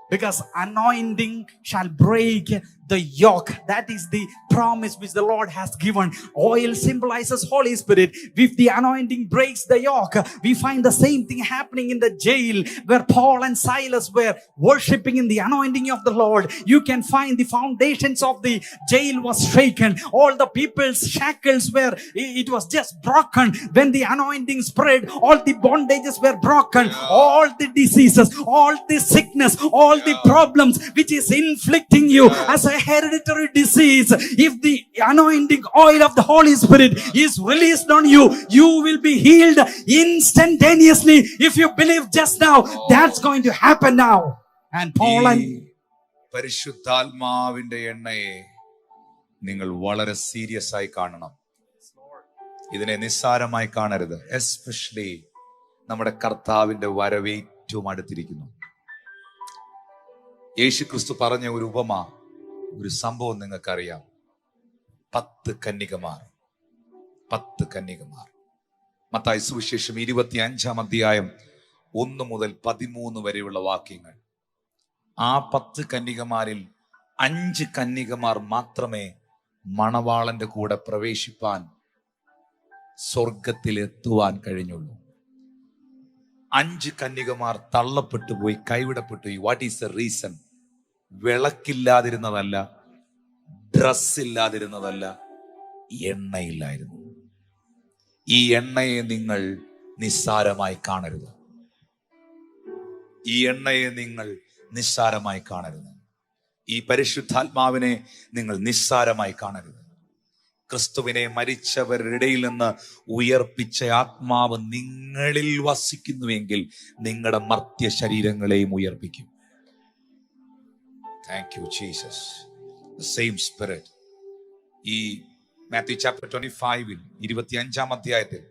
Because anointing shall break the yoke. That is the promise which the Lord has given. Oil symbolizes Holy Spirit. If the anointing breaks the yoke, we find the same thing happening in the jail where Paul and Silas were worshiping in the anointing of the Lord. You can find the foundations of the jail was shaken. All the people's shackles were, it was just broken. When the anointing spread, all the bondages were broken. All the diseases, all the sickness, all the problems which is inflicting you as a hereditary disease, if the anointing oil of the Holy Spirit is released on you, you will be healed instantaneously. If you believe just now, that's going to happen now. And Paul and പരിശുദ്ധാത്മാവിന്റെ എണ്ണയെ നിങ്ങൾ വളരെ serious ആയി കാണണം. ഇതിനെ നിസ്സാരമായി കാണരുത്. Especially നമ്മുടെ കർത്താവിന്റെ വരവ് ഏറ്റവും അടുത്തിരിക്കുന്നു. യേശു ക്രിസ്തു പറഞ്ഞ ഒരു ഉപമ, ഒരു സംഭവം നിങ്ങൾക്കറിയാം. 10 കന്യകമാർ. മത്തായി സുവിശേഷം 25-ാം അധ്യായം 1 മുതൽ 13 വരെയുള്ള വാക്യങ്ങൾ. ആ 10 കന്യകമാരിൽ 5 കന്യകമാർ മാത്രമേ മണവാളന്റെ കൂടെ പ്രവേശിപ്പാൻ സ്വർഗത്തിൽ എത്തുവാൻ കഴിഞ്ഞുള്ളൂ. 5 കന്യകമാർ തള്ളപ്പെട്ടു പോയി, കൈവിടപ്പെട്ടു പോയി. What is the reason? വിളക്കില്ലാതിരുന്നതല്ല, ഡ്രസ് ഇല്ലാതിരുന്നതല്ല, എണ്ണയില്ലായിരുന്നു. ഈ എണ്ണയെ നിങ്ങൾ നിസ്സാരമായി കാണരുത്. ഈ പരിശുദ്ധാത്മാവിനെ നിങ്ങൾ നിസ്സാരമായി കാണരുത്. ക്രിസ്തുവിനെ മരിച്ചവരുടെ ഇടയിൽ നിന്ന് ഉയർപ്പിച്ച ആത്മാവ് നിങ്ങളിൽ വസിക്കുന്നുവെങ്കിൽ നിങ്ങളുടെ മർത്യ ശരീരങ്ങളെയും ഉയർപ്പിക്കും. Thank you Jesus. The same spirit. ഈ മാത്യു ചാപ്റ്റർ 25 25-ാം അധ്യായത്തിൽ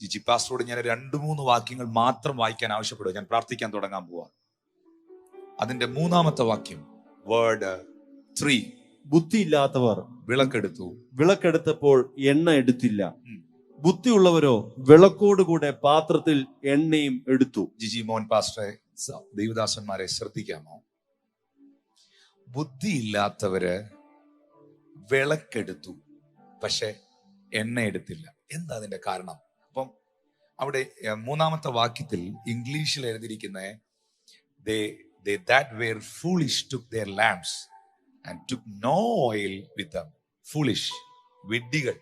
ജിജി പാസ്റ്ററോട് ഞാൻ 2-3 വാക്യങ്ങൾ മാത്രം വായിക്കാൻ ആവശ്യപ്പെടുക. ഞാൻ പ്രാർത്ഥിക്കാൻ തുടങ്ങാൻ പോവാ. അതിന്റെ 3-ാമത്തെ വാക്യം, വേർഡ് 3. ബുദ്ധിയില്ലാത്തവർ വിളക്കെടുത്തപ്പോൾ എണ്ണ എടുത്തില്ല. ബുദ്ധിയുള്ളവരോ വിളക്കോടുകൂടെ പാത്രത്തിൽ എണ്ണയും എടുത്തു. ജിജി മോൻ പാസ്റ്ററെ, ദൈവദാസന്മാരെ ശ്രദ്ധിക്കാമോ? ബുദ്ധിയില്ലാത്തവര് വിളക്കെടുത്തു, പക്ഷെ എണ്ണ എടുത്തില്ല. എന്താ അതിന്റെ കാരണം? അപ്പം അവിടെ മൂന്നാമത്തെ വാക്യത്തിൽ ഇംഗ്ലീഷിൽ എഴുതിയിരിക്കുന്ന they that were foolish took their lamps and took no oil with them. Foolish, വിഡ്ഢികൾ,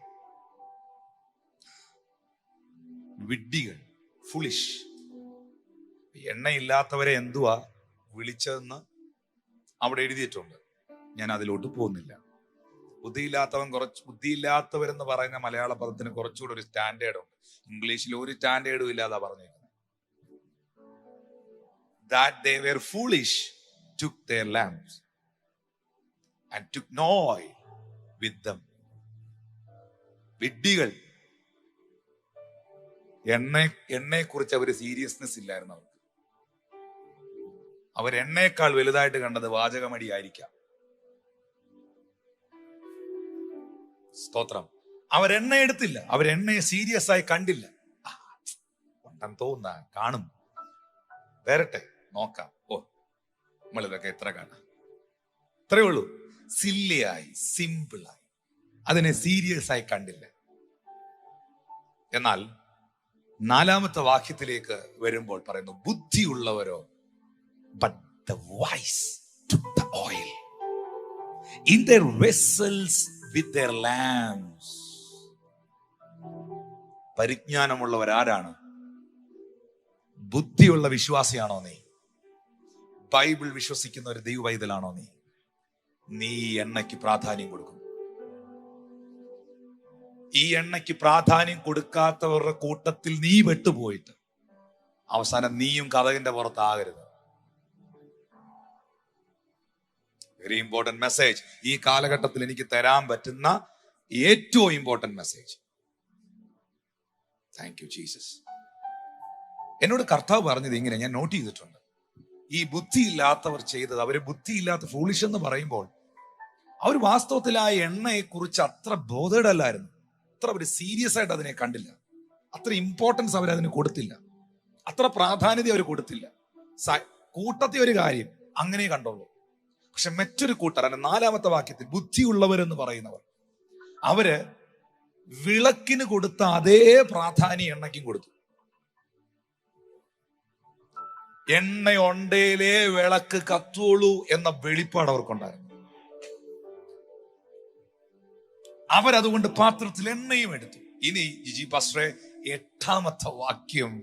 foolish. എണ്ണയില്ലാത്തവരെ എന്തുവാ വിളിച്ചതെന്ന് അവിടെ എഴുതിയിട്ടുണ്ട്. ഞാൻ അതിലോട്ട് പോകുന്നില്ല. ബുദ്ധിയില്ലാത്തവരെന്ന് പറയുന്ന മലയാള പദത്തിന് കുറച്ചുകൂടെ ഒരു സ്റ്റാൻഡേർഡ് ഉണ്ട്. ഇംഗ്ലീഷിൽ ഒരു സ്റ്റാൻഡേർഡും ഇല്ലാതാ പറഞ്ഞിരിക്കുന്നത്. That they were foolish took their lamps and took no oil with them. വിഡ്ഢികൾ. എണ്ണയെ കുറിച്ച് അവര് സീരിയസ്നെസ് ഇല്ലായിരുന്നു. അവർ എണ്ണയേക്കാൾ വലുതായിട്ട് കണ്ടത് വാചകമടി ആയിരിക്കാം. സ്തോത്രം. അവരെണ്ണ എടുത്തില്ല, അവരെണ്ണയെ സീരിയസ് ആയി കണ്ടില്ല. ഉണ്ടെന്ന് തോന്നുന്ന കാണും, വരട്ടെ നോക്കാം, ഓ നമ്മളിതൊക്കെ എത്ര കാണാം, ഇത്രയേ ഉള്ളൂ. സില്ലിയായി, സിമ്പിളായി, അതിനെ സീരിയസ് ആയി കണ്ടില്ല. എന്നാൽ നാലാമത്തെ വാക്യത്തിലേക്ക് വരുമ്പോൾ പറയുന്നു, ബുദ്ധിയുള്ളവരോ but the wise took the oil in their vessels with their lamps. പരിജ്ഞാനമുള്ളവർ ആരാണ്? ബുദ്ധിയുള്ള വിശ്വാസിയാണോ നീ? ബൈബിൾ വിശ്വസിക്കുന്ന ഒരു ദൈവവൈതലാണോ നീ? നീ എണ്ണയ്ക്ക് പ്രാധാന്യം കൊടുക്കും. ഈ എണ്ണയ്ക്ക് പ്രാധാന്യം കൊടുക്കാത്തവരുടെ കൂട്ടത്തിൽ നീ പെട്ടുപോയിട്ട് അവസാനം നീയും കതകിന്റെ പുറത്താകരുത്. Very important message. ഈ കാലഘട്ടത്തിൽ എനിക്ക് തരാൻ പറ്റുന്ന ഏറ്റവും important message. Thank you Jesus. എന്നോട് കർത്താവ് പറഞ്ഞത് ഇങ്ങനെ ഞാൻ നോട്ട് ചെയ്തിട്ടുണ്ട്. ഈ ബുദ്ധിയില്ലാത്തവർ ചെയ്തത്, അവര് ബുദ്ധിയില്ലാത്ത ഫൂളിഷ് എന്ന് പറയുമ്പോൾ അവർ വാസ്തവത്തിൽ ആ എണ്ണയെ കുറിച്ച് അത്ര ബോധേഡ് അല്ലായിരുന്നു. അത്ര അവർ സീരിയസ് ആയിട്ട് അതിനെ കണ്ടില്ല. അത്ര ഇമ്പോർട്ടൻസ് അവരതിന് കൊടുത്തില്ല. അത്ര പ്രാധാന്യത അവർ കൊടുത്തില്ല. കൂട്ടത്തെ ഒരു കാര്യം അങ്ങനെ കണ്ടോളൂ. പക്ഷെ മറ്റൊരു കൂട്ടർ, നാലാമത്തെ വാക്യത്തിൽ ബുദ്ധിയുള്ളവരെന്ന് പറയുന്നവർ, അവര് വിളക്കിന് കൊടുത്ത അതേ പ്രാധാന്യം എണ്ണയ്ക്കും കൊടുത്തു. എണ്ണയുണ്ടേലേ വിളക്ക് കത്തുള്ളൂ എന്ന വെളിപ്പാട് അവർക്കുണ്ടായിരുന്നു. അവരതുകൊണ്ട് പാത്രത്തിൽ എണ്ണയും എടുത്തു. ഇനി ജിജി പാസ്റ്ററെ 8ാമത്തെ വാക്യം,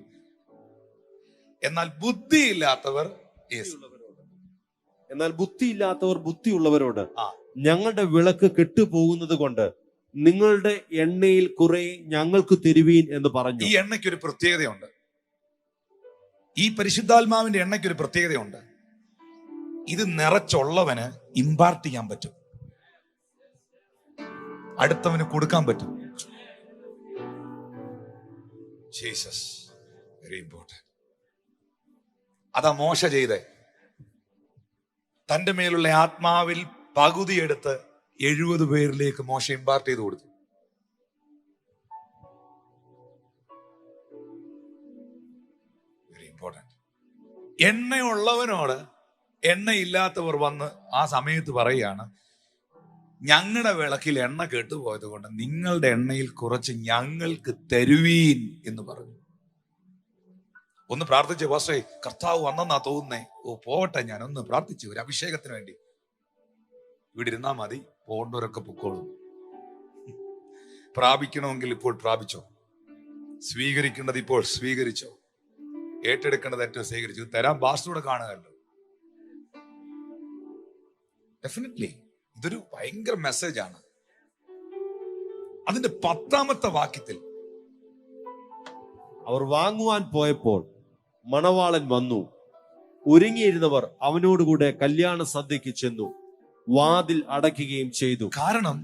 എന്നാൽ ബുദ്ധിയില്ലാത്തവർ ബുദ്ധിയുള്ളവരോട് ഞങ്ങളുടെ വിളക്ക് കെട്ടുപോകുന്നത് കൊണ്ട് നിങ്ങളുടെ എണ്ണയിൽ കുറെ ഞങ്ങൾക്ക് തരുവീൻ എന്ന് പറഞ്ഞു. ഈ എണ്ണയ്ക്കൊരു പ്രത്യേകതയുണ്ട്. ഈ പരിശുദ്ധാത്മാവിന്റെ എണ്ണയ്ക്കൊരു പ്രത്യേകതയുണ്ട്. ഇത് നിറച്ചുള്ളവന് ഇമ്പാർട്ട് ചെയ്യാൻ പറ്റും, അടുത്തവന് കൊടുക്കാൻ പറ്റും. Jesus, very important. അതാ മോശ ചെയ്തേ. തന്റെ മേലുള്ള ആത്മാവിൽ പകുതി എടുത്ത് 70 പേരിലേക്ക് മോശ ഇമ്പാർട്ട് ചെയ്ത് കൊടുത്തു. Very important. എണ്ണയുള്ളവനോട് എണ്ണയില്ലാത്തവർ വന്ന് ആ സമയത്ത് പറയുകയാണ്, ഞങ്ങളുടെ വിളക്കിൽ എണ്ണ കെട്ടുപോയത് കൊണ്ട് നിങ്ങളുടെ എണ്ണയിൽ കുറച്ച് ഞങ്ങൾക്ക് തരുവീൻ എന്ന് പറഞ്ഞു. ഒന്ന് പ്രാർത്ഥിച്ചു, പാസ്റ്റേ കർത്താവ് വന്നെന്നാ തോന്നുന്നേ. ഓ പോവട്ടെ, ഞാനൊന്ന് പ്രാർത്ഥിച്ചു ഒരു അഭിഷേകത്തിന് വേണ്ടി. ഇവിടെ ഇരുന്നാ മതി, പോകേണ്ടവരൊക്കെ പൊക്കോളും. പ്രാപിക്കണമെങ്കിൽ ഇപ്പോൾ പ്രാപിച്ചോ, സ്വീകരിക്കേണ്ടത് ഇപ്പോൾ സ്വീകരിച്ചോ, ഏറ്റെടുക്കേണ്ടത് ഏറ്റവും സ്വീകരിച്ചു. തരാൻ പാസ്റ്ററൂടെ കാണുകയല്ലോ. ഡെഫിനറ്റ്ലി ഇതൊരു ഭയങ്കര മെസ്സേജാണ്. അതിന്റെ 10ാമത്തെ വാക്യത്തിൽ, അവർ വാങ്ങുവാൻ പോയപ്പോൾ മണവാളൻ വന്നു, ഒരുങ്ങിയിരുന്നവർ അവനോടുകൂടെ കല്യാണ സദ്യക്ക് ചെന്നു, വാതിൽ അടയ്ക്കുകയും ചെയ്തു. കാരണം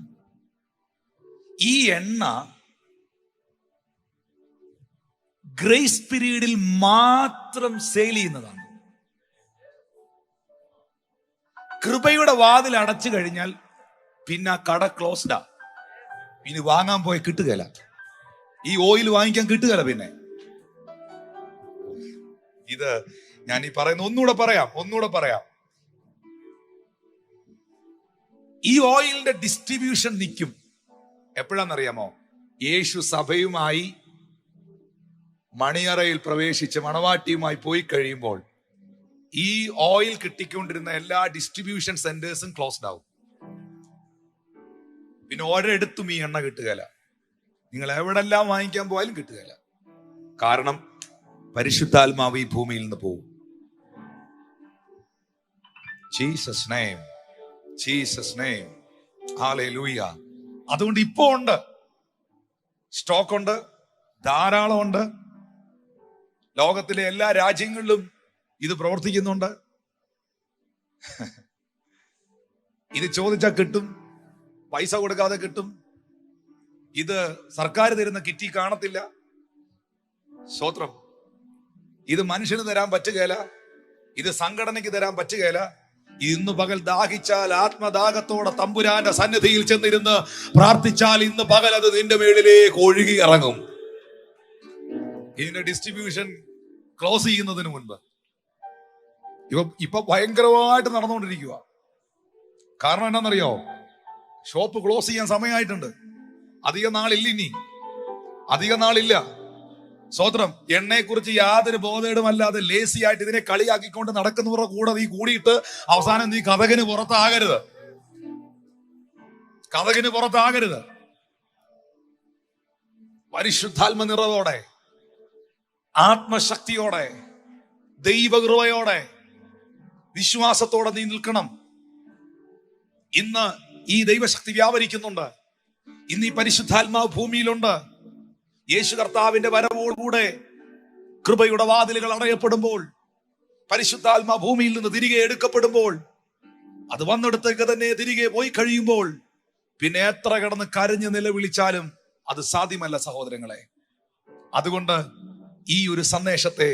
ഈ എണ്ണ ഗ്രേസ് പീരീഡിൽ മാത്രം സെയിൽ ചെയ്യുന്നതാണ്. കൃപയുടെ വാതിൽ അടച്ചു കഴിഞ്ഞാൽ പിന്നെ ആ കട ക്ലോസ്ഡാ. ഇനി വാങ്ങാൻ പോയി കിട്ടുകയില്ല. ഈ ഓയിൽ വാങ്ങിക്കാൻ കിട്ടുകയില്ല. പിന്നെ ഇത് ഞാൻ ഈ പറയുന്ന ഒന്നുകൂടെ പറയാം. ഈ ഓയിലിന്റെ ഡിസ്ട്രിബ്യൂഷൻ നിൽക്കും, എപ്പോഴാണെന്നറിയാമോ? യേശു സഭയുമായി മണിയറയിൽ പ്രവേശിച്ച് മണവാട്ടിയുമായി പോയി കഴിയുമ്പോൾ ഈ ഓയിൽ കിട്ടിക്കൊണ്ടിരുന്ന എല്ലാ ഡിസ്ട്രിബ്യൂഷൻ സെന്റേഴ്സും ക്ലോസ്ഡ് ആവും. പിന്നെ ഒരിടത്തും ഈ എണ്ണ കിട്ടുകയില്ല. നിങ്ങൾ എവിടെല്ലാം വാങ്ങിക്കാൻ പോയാലും കിട്ടുകയില്ല. കാരണം പരിശുദ്ധാത്മാവ് ഈ ഭൂമിയിൽ നിന്ന് പോകും. Jesus name, Jesus name, hallelujah. അതുകൊണ്ട് ഇപ്പോ ഉണ്ട്, സ്റ്റോക്ക് ഉണ്ട്, ധാരാളം ഉണ്ട്. ലോകത്തിലെ എല്ലാ രാജ്യങ്ങളിലും ഇത് പ്രവർത്തിക്കുന്നുണ്ട്. ഇത് ചോദിച്ചാൽ കിട്ടും, പൈസ കൊടുക്കാതെ കിട്ടും. ഇത് സർക്കാർ തരുന്ന കിറ്റി കാണത്തില്ല. സ്തോത്രം. ഇത് മനുഷ്യന് തരാൻ പറ്റുകയില്ല, ഇത് സംഘടനയ്ക്ക് തരാൻ പറ്റുകയില്ല. ഇന്ന് പകൽ ദാഹിച്ചാൽ ആത്മദാഹത്തോടെ തമ്പുരാന്റെ സന്നിധിയിൽ ചെന്നിരുന്ന് പ്രാർത്ഥിച്ചാൽ ഇന്ന് പകൽ അത് നിന്റെ മേളിലേക്ക് ഒഴുകി ഇറങ്ങും. ഇതിന്റെ ഡിസ്ട്രിബ്യൂഷൻ ക്ലോസ് ചെയ്യുന്നതിന് മുൻപ് ഇപ്പൊ ഭയങ്കരമായിട്ട് നടന്നുകൊണ്ടിരിക്കുക. കാരണം എന്താണെന്നറിയോ? ഷോപ്പ് ക്ലോസ് ചെയ്യാൻ സമയമായിട്ടുണ്ട്. അധിക നാളില്ല, ഇനി അധിക നാളില്ല. സ്വത്രം. എണ്ണയെ കുറിച്ച് യാതൊരു ബോധേടുമല്ലാതെ ലേസി ആയിട്ട് ഇതിനെ കളിയാക്കിക്കൊണ്ട് നടക്കുന്നവരുടെ കൂടെ നീ കൂടിയിട്ട് അവസാനം നീ കഥകിന് പുറത്താകരുത്, കഥകിന് പുറത്താകരുത്. പരിശുദ്ധാത്മ നിറവോടെ, ആത്മശക്തിയോടെ, ദൈവകൃപയോടെ, വിശ്വാസത്തോടെ നീ നിൽക്കണം. ഇന്ന് ഈ ദൈവശക്തി വ്യാപരിക്കുന്നുണ്ട്. ഇന്ന് ഈ പരിശുദ്ധാത്മാവ് ഭൂമിയിലുണ്ട്. യേശു കർത്താവിന്റെ വരവോടുകൂടെ കൃപയുടെ വാതിലുകൾ അടയപ്പെടുമ്പോൾ, പരിശുദ്ധാത്മാ ഭൂമിയിൽ നിന്ന് തിരികെ എടുക്കപ്പെടുമ്പോൾ, അത് വന്നെടുത്തേക്ക് തന്നെ തിരികെ പോയി കഴിയുമ്പോൾ പിന്നെ എത്ര കിടന്ന് കരഞ്ഞ് നിലവിളിച്ചാലും അത് സാധ്യമല്ല സഹോദരങ്ങളെ. അതുകൊണ്ട് ഈ ഒരു സന്ദേശത്തെ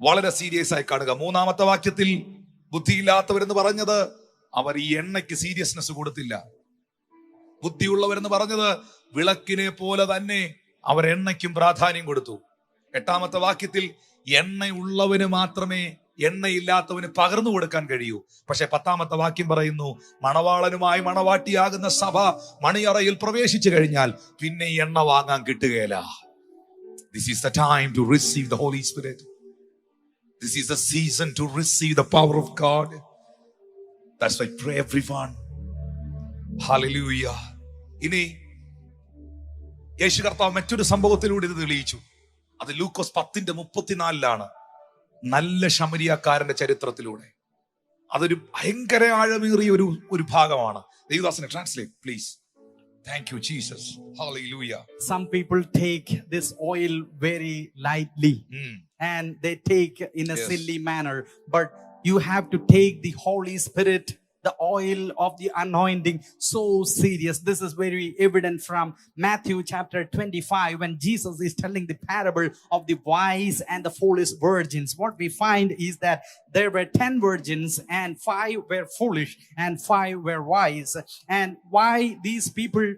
വളരെ സീരിയസ് ആയി കാണുക. 3-ാമത്തെ വാക്യത്തിൽ ബുദ്ധിയില്ലാത്തവരെന്ന് പറഞ്ഞത് അവർ ഈ എണ്ണയ്ക്ക് സീരിയസ്നെസ് കൊടുത്തില്ല. ബുദ്ധിയുള്ളവരെന്ന് പറഞ്ഞത് വിളക്കിനെ പോലെ തന്നെ അവർ എണ്ണയ്ക്കും പ്രാധാന്യം കൊടുത്തു. 8-ാമത്തെ വാക്യത്തിൽ എണ്ണയുള്ളവന് മാത്രമേ എണ്ണയില്ലാത്തവന് പകർന്നു കൊടുക്കാൻ കഴിയൂ. പക്ഷെ 10-ാമത്തെ വാക്യം പറയുന്നു, മണവാളനുമായി മണവാട്ടിയാകുന്ന സഭ മണിയറയിൽ പ്രവേശിച്ചു കഴിഞ്ഞാൽ പിന്നെ ഈ എണ്ണ വാങ്ങാൻ കിട്ടുകയില്ല. This is the time to receive the Holy Spirit. This is the season to receive the power of God. That's why pray everyone. Hallelujah. ഇനി യേശു കർത്താവ് മറ്റൊരു സംഭവത്തിലൂടെ ഇത് തെളിയിച്ചു. അത് ലൂക്കോസ് 10:34 നല്ല ശമരിയാക്കാരന്റെ ചരിത്രത്തിലൂടെ. അതൊരു ഭയങ്കര ആഴമേറിയ ഒരു ഭാഗമാണ്. ദേവദാസനെ translate please. Thank you, Jesus. Hallelujah. Some people take this oil very lightly and they take in a silly manner, but you have to take the Holy Spirit, the oil of the anointing, so serious. This is very evident from Matthew chapter 25 when Jesus is telling the parable of the wise and the foolish virgins. What we find is that there were 10 virgins and 5 were foolish and 5 were wise. And why these people,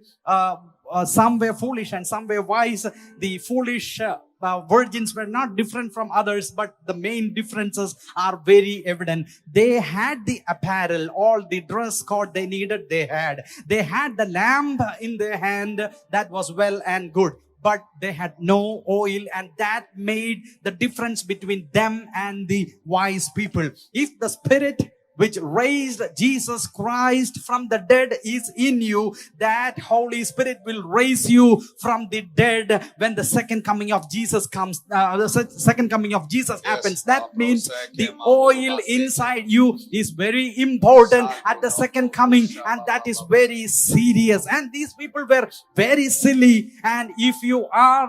some were foolish and some were wise? The foolish virgins were not different from others, but the main differences are very evident. They had the apparel, all the dress code they needed, they had. They had the lamp in their hand that was well and good, but they had no oil, and that made the difference between them and the wise people. If the Spirit which raised Jesus Christ from the dead is in you, that Holy Spirit will raise you from the dead when the second coming of Jesus comes. The second coming of Jesus happens. That means the oil inside you is very important at the second coming, and that is very serious. And these people were very silly. And if you are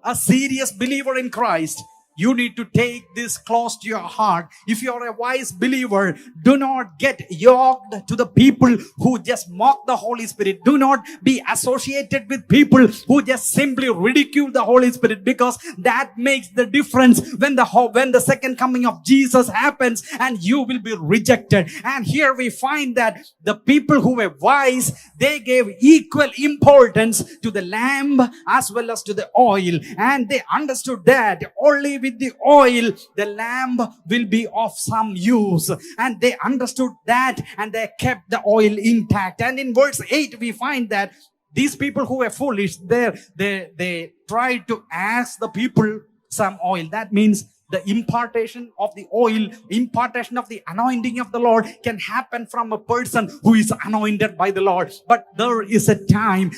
a serious believer in Christ, you need to take this close to your heart. If you are a wise believer, do not get yoked to the people who just mock the Holy Spirit. Do not be associated with people who just simply ridicule the Holy Spirit, because that makes the difference when the second coming of Jesus happens and you will be rejected. And here we find that the people who were wise, they gave equal importance to the lamb as well as to the oil, and they understood that only with the oil the lamb will be of some use, and they understood that and they kept the oil intact. And in verse 8 we find that these people who were foolish, they tried to ask the people some oil. That means the impartation of the oil, impartation of the anointing of the Lord can happen from a person who is anointed by the Lord. But there is a time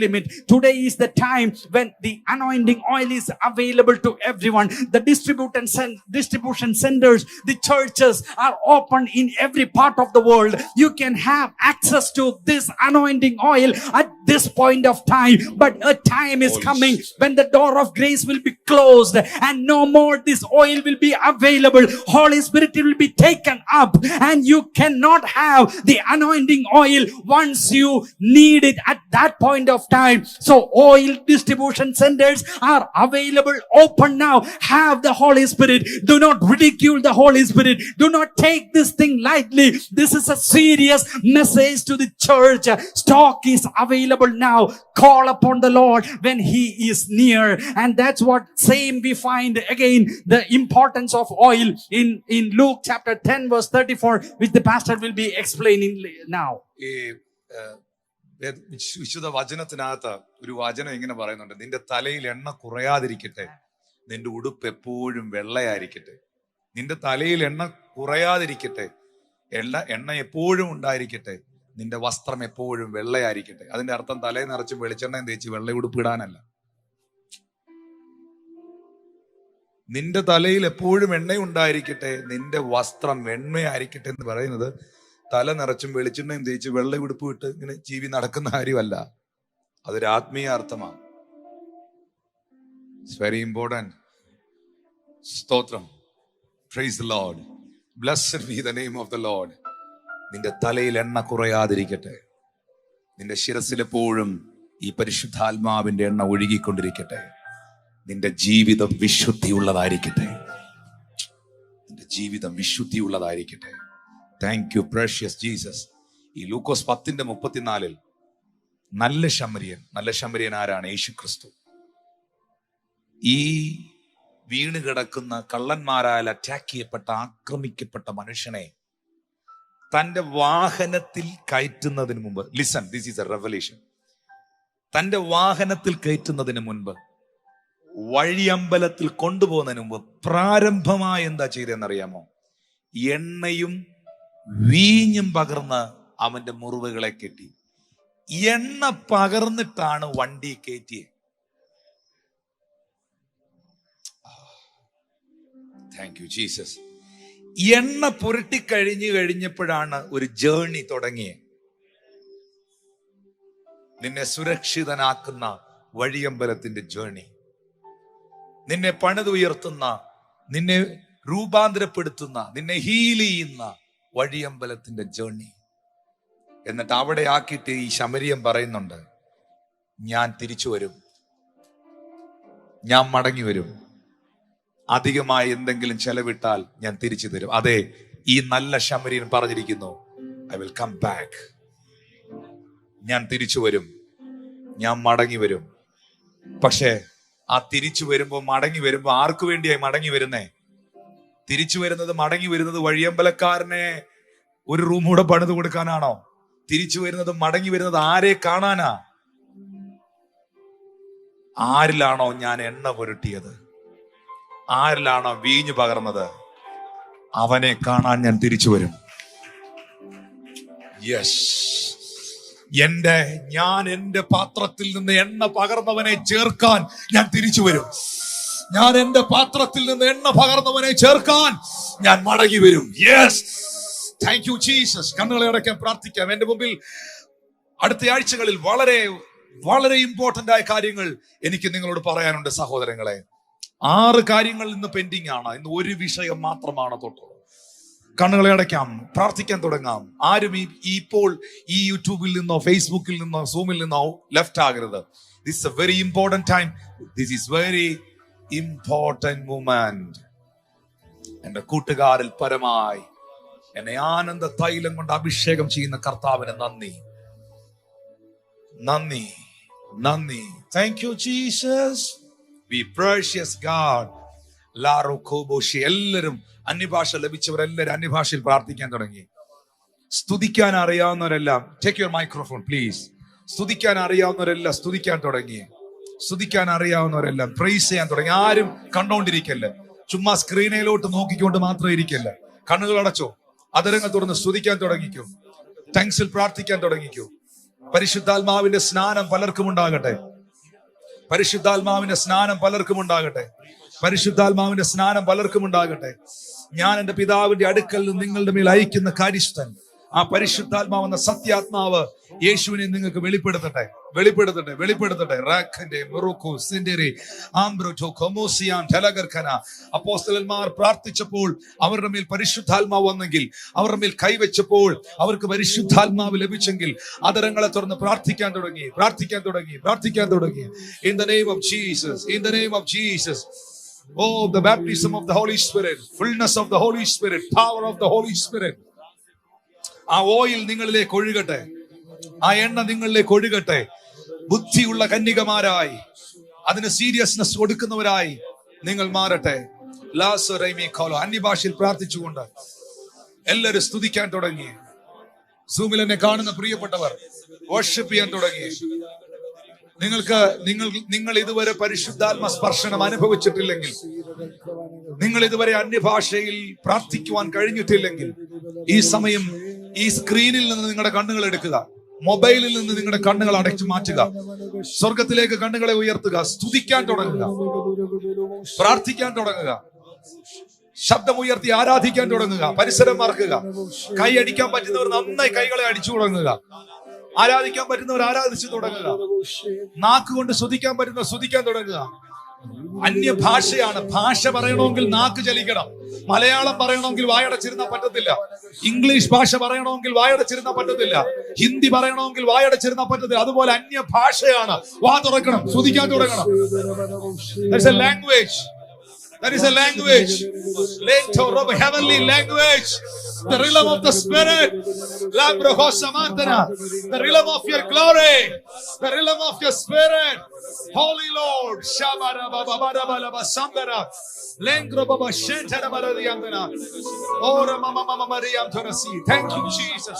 limit. Today is the time when the anointing oil is available to everyone. The distribution centers, the churches are open in every part of the world. You can have access to this anointing oil at this point of time. But a time is coming when the door of grace will be closed and no more this oil will be available. Holy Spirit will be taken up, and you cannot have the anointing oil once you need it at that point of time. So oil distribution centers are available, open now. Have the Holy Spirit. Do not ridicule the Holy Spirit. Do not take this thing lightly. This is a serious message to the church. Stock is available now. Call upon the Lord when He is near. And that's what same we find again, the importance of oil in Luke chapter 10 verse 34, which the pastor will be explaining now. ഈ വിശുദ്ധ വചനത്തിനകത്ത് ഒരു വചനം ഇങ്ങനെ പറയുന്നുണ്ട്: നിന്റെ തലയിൽ എണ്ണ കുറയാതിരിക്കട്ടെ, നിന്റെ ഉടുപ്പ് എപ്പോഴും വെള്ളയായിരിക്കട്ടെ. നിന്റെ തലയിൽ എണ്ണ കുറയാതിരിക്കട്ടെ, എണ്ണ എപ്പോഴും ഉണ്ടായിരിക്കട്ടെ, നിന്റെ വസ്ത്രം എപ്പോഴും വെള്ളയായിരിക്കട്ടെ. അതിന്റെ അർത്ഥം തലയിൽ നിറച്ച് വെളിച്ചെണ്ണയും തേച്ച് വെള്ള ഉടുപ്പ് ഇടാനല്ല. നിന്റെ തലയിൽ എപ്പോഴും എണ്ണയുണ്ടായിരിക്കട്ടെ, നിന്റെ വസ്ത്രം വെണ്മയായിരിക്കട്ടെ എന്ന് പറയുന്നത് തല നിറച്ചും വെളിച്ചെണ്ണയും തേച്ച് വെള്ള ഉടുപ്പ് ഇട്ട് ഇങ്ങനെ ജീവി നടക്കുന്ന കാര്യമല്ല. അതൊരു ആത്മീയ അർത്ഥമാണ്. It's very important. സ്തോത്രം. Praise the Lord. Blessed be the name of the Lord. നിന്റെ തലയിൽ എണ്ണ കുറയാതിരിക്കട്ടെ, നിന്റെ ശിരസിലെപ്പോഴും ഈ പരിശുദ്ധാത്മാവിന്റെ എണ്ണ ഒഴുകിക്കൊണ്ടിരിക്കട്ടെ. നിന്റെ ജീവിതം വിശുദ്ധിയുള്ളതായിരിക്കട്ടെ. നിന്റെ ജീവിതം വിശുദ്ധിയുള്ളതായിരിക്കട്ടെ. Thank you precious Jesus. ഈ ലൂക്കോസ് 10:34 നല്ല ശമരിയൻ ആരാണ്? യേശു ക്രിസ്തു. ഈ വീണ് കിടക്കുന്ന കള്ളന്മാരാൽ അറ്റാക്ക് ചെയ്യപ്പെട്ട ആക്രമിക്കപ്പെട്ട മനുഷ്യനെ തന്റെ വാഹനത്തിൽ കയറ്റുന്നതിന് മുമ്പ്, listen, this is A revelation. തന്റെ വാഹനത്തിൽ കയറ്റുന്നതിന് മുൻപ്, വഴിയമ്പലത്തിൽ കൊണ്ടുപോകുന്നതിന് മുമ്പ് പ്രാരംഭമായി എന്താ ചെയ്തെന്നറിയാമോ? എണ്ണയും വീഞ്ഞും പകർന്ന് അവന്റെ മുറിവുകളെ കെട്ടി. എണ്ണ പകർന്നിട്ടാണ് വണ്ടി കയറ്റിയത്. Thank you Jesus. എണ്ണ കഴിഞ്ഞപ്പോഴാണ് ഒരു ജേർണി തുടങ്ങിയത്. നിന്നെ സുരക്ഷിതനാക്കുന്ന വഴിയമ്പലത്തിന്റെ ജേർണി, നിന്നെ പണിതുയർത്തുന്ന, നിന്നെ രൂപാന്തരപ്പെടുത്തുന്ന, നിന്നെ ഹീൽ ചെയ്യുന്ന വഴിയമ്പലത്തിന്റെ ജേർണി. എന്നിട്ട് അവിടെ ആക്കിയിട്ട് ഈ ശമരിയൻ പറയുന്നുണ്ട്: ഞാൻ തിരിച്ചു വരും, ഞാൻ മടങ്ങി വരും, അധികമായി എന്തെങ്കിലും ചെലവിട്ടാൽ ഞാൻ തിരിച്ചു തരും. അതെ, ഈ നല്ല ശമരിയൻ പറഞ്ഞിരിക്കുന്നു, ഐ വിൽ കം ബാക്ക്. ഞാൻ തിരിച്ചു വരും, ഞാൻ മടങ്ങി വരും. പക്ഷേ ആ തിരിച്ചു വരുമ്പോ, മടങ്ങി വരുമ്പോ ആർക്കു വേണ്ടിയായി മടങ്ങി വരുന്നേ? മടങ്ങി വരുന്നത് വഴിയമ്പലക്കാരനെ ഒരു റൂം കൂടെ പണിത് കൊടുക്കാനാണോ? മടങ്ങി വരുന്നത് ആരെ കാണാനാ? ആരിലാണോ ഞാൻ എണ്ണ പുരട്ടിയത്, ആരിലാണോ വീഞ്ഞു പകർന്നത്, അവനെ കാണാൻ ഞാൻ തിരിച്ചു വരും. യെസ്, ഞാൻ എന്റെ പാത്രത്തിൽ നിന്ന് എണ്ണ പകർന്നവനെ ചേർക്കാൻ ഞാൻ തിരിച്ചു വരും. ഞാൻ എന്റെ പാത്രത്തിൽ നിന്ന് എണ്ണ പകർന്നവനെ ചേർക്കാൻ ഞാൻ മടങ്ങി വരും. Yes, thank you Jesus. കണ്ണുകളെ അടയ്ക്കാൻ പ്രാർത്ഥിക്കാം. എന്റെ മുമ്പിൽ അടുത്ത ആഴ്ചകളിൽ വളരെ വളരെ ഇമ്പോർട്ടന്റ് ആയ കാര്യങ്ങൾ എനിക്ക് നിങ്ങളോട് പറയാനുണ്ട് സഹോദരങ്ങളെ. 6 കാര്യങ്ങൾ ഇന്ന് പെൻഡിങ് ആണ്. ഇന്ന് ഒരു വിഷയം മാത്രമാണ് തൊട്ടുള്ളത്. കണ്ണുകളെ അടയ്ക്കാം, പ്രാർത്ഥിക്കാൻ തുടങ്ങാം. ആരും ഇപ്പോൾ ഈ യൂട്യൂബിൽ നിന്നോ ഫേസ്ബുക്കിൽ നിന്നോ സൂമിൽ നിന്നോ ലെഫ്റ്റ് ആകരുത്. This A very important time. This is very important moment. എന്റെ കൂട്ടുകാരിൽ പരമായി എന്നെ ആനന്ദ തൈലം കൊണ്ട് അഭിഷേകം ചെയ്യുന്ന കർത്താവിന് നന്ദി, നന്ദി, നന്ദി. Thank you Jesus. We precious God. എല്ലാവരും അന്യഭാഷ ലഭിച്ചവരെല്ലാവരും അന്യഭാഷയിൽ പ്രാർത്ഥിക്കാൻ തുടങ്ങി. സ്തുതിക്കാൻ അറിയാവുന്നവരെല്ലാം ടേക്ക് യുവർ മൈക്രോഫോൺ പ്ലീസ്. സ്തുതിക്കാൻ അറിയാവുന്നവരെല്ലാം സ്തുതിക്കാൻ തുടങ്ങി. സ്തുതിക്കാൻ അറിയാവുന്നവരെല്ലാം പ്രൈസ് ചെയ്യാൻ തുടങ്ങി. ആരും കണ്ടോണ്ടിരിക്കല്ല, ചുമ്മാ സ്ക്രീനിലോട്ട് നോക്കിക്കൊണ്ട് മാത്രം ഇരിക്കല്ല. കണ്ണുകൾ അടച്ചോ, അതരങ്ങൾ തുറന്ന് സ്തുതിക്കാൻ തുടങ്ങിക്കൂ. താങ്ക്സിൽ പ്രാർത്ഥിക്കാൻ തുടങ്ങിക്കൂ. പരിശുദ്ധാത്മാവിന്റെ സ്നാനം പലർക്കും ഉണ്ടാകട്ടെ. പരിശുദ്ധാത്മാവിന്റെ സ്നാനം പലർക്കും ഉണ്ടാകട്ടെ. പരിശുദ്ധാത്മാവിന്റെ സ്നാനം പലർക്കും ഉണ്ടാകട്ടെ. ഞാൻ എന്റെ പിതാവിന്റെ അടുക്കൽ നിന്ന് നിങ്ങളുടെ മേൽ അയക്കുന്ന കാര്യസ്ഥൻ, ആ പരിശുദ്ധാത്മാവെന്ന സത്യാത്മാവ് യേശുവിനെ നിങ്ങൾക്ക് വെളിപ്പെടുത്തട്ടെ, വെളിപ്പെടുത്തട്ടെ, വെളിപ്പെടുത്തട്ടെ. അപ്പോസ്തലന്മാർ പ്രാർത്ഥിച്ചപ്പോൾ അവരുടെ മേൽ പരിശുദ്ധാത്മാവ് വന്നെങ്കിൽ, അവരുടെ മേൽ കൈവച്ചപ്പോൾ അവർക്ക് പരിശുദ്ധാത്മാവ് ലഭിച്ചെങ്കിൽ, അതരങ്ങളെ തുറന്ന് പ്രാർത്ഥിക്കാൻ തുടങ്ങി, പ്രാർത്ഥിക്കാൻ തുടങ്ങി, പ്രാർത്ഥിക്കാൻ തുടങ്ങി. In the name of Jesus, in the name of Jesus. Oh, the baptism of the Holy Spirit, fullness of the Holy Spirit, power of the Holy Spirit. ആ ഓയിൽ നിങ്ങളിലേക്ക് ഒഴുകട്ടെ, ആ എണ്ണ നിങ്ങളിലേക്ക് ഒഴുകട്ടെ. ബുദ്ധിയുള്ള കന്യകമാരായി, അതിന് സീരിയസ്നെസ് കൊടുക്കുന്നവരായി നിങ്ങൾ മാറട്ടെ. അന്യഭാഷയിൽ പ്രാർത്ഥിച്ചുകൊണ്ട് എല്ലാവരും സ്തുതിക്കാൻ തുടങ്ങി. സൂമിൽ എന്നെ കാണുന്ന പ്രിയപ്പെട്ടവർ വർഷിപ്പ് ചെയ്യാൻ തുടങ്ങി. നിങ്ങൾ ഇതുവരെ പരിശുദ്ധാത്മ സ്പർശനം അനുഭവിച്ചിട്ടില്ലെങ്കിൽ, നിങ്ങൾ ഇതുവരെ അന്യഭാഷയിൽ പ്രാർത്ഥിക്കുവാൻ കഴിഞ്ഞിട്ടില്ലെങ്കിൽ, ഈ സമയം ഈ സ്ക്രീനിൽ നിന്ന് നിങ്ങളുടെ കണ്ണുകൾ എടുക്കുക, മൊബൈലിൽ നിന്ന് നിങ്ങളുടെ കണ്ണുകൾ അടച്ചു മാറ്റുക, സ്വർഗത്തിലേക്ക് കണ്ണുകളെ ഉയർത്തുക, സ്തുതിക്കാൻ തുടങ്ങുക, പ്രാർത്ഥിക്കാൻ തുടങ്ങുക, ശബ്ദമുയർത്തി ആരാധിക്കാൻ തുടങ്ങുക, പരിസരം മറക്കുക. കൈ അടിക്കാൻ പറ്റുന്നവർ നന്നായി കൈകളെ അടിച്ചു തുടങ്ങുക. ആരാധിക്കാൻ പറ്റുന്നവർ ആരാധിച്ചു തുടങ്ങുക. നാക്കുകൊണ്ട് സ്തുതിക്കാൻ പറ്റുന്നവർ സ്തുതിക്കാൻ തുടങ്ങുക. അന്യഭാഷയാണ്. ഭാഷ പറയണമെങ്കിൽ നാക്ക് ചലിക്കണം. മലയാളം പറയണമെങ്കിൽ വായടച്ചിരുന്ന പറ്റത്തില്ല. ഇംഗ്ലീഷ് ഭാഷ പറയണമെങ്കിൽ വായടച്ചിരുന്ന പറ്റത്തില്ല. ഹിന്ദി പറയണമെങ്കിൽ വായടച്ചിരുന്ന പറ്റത്തില്ല. അതുപോലെ അന്യഭാഷയാണ്. വാ തുറക്കണം, സ്തുതിക്കാൻ തുടങ്ങണം. There's a language. That is a language. Heavenly language. The realm of the Spirit. The realm of your glory. The realm of your Spirit. Holy Lord. Thank you, Jesus.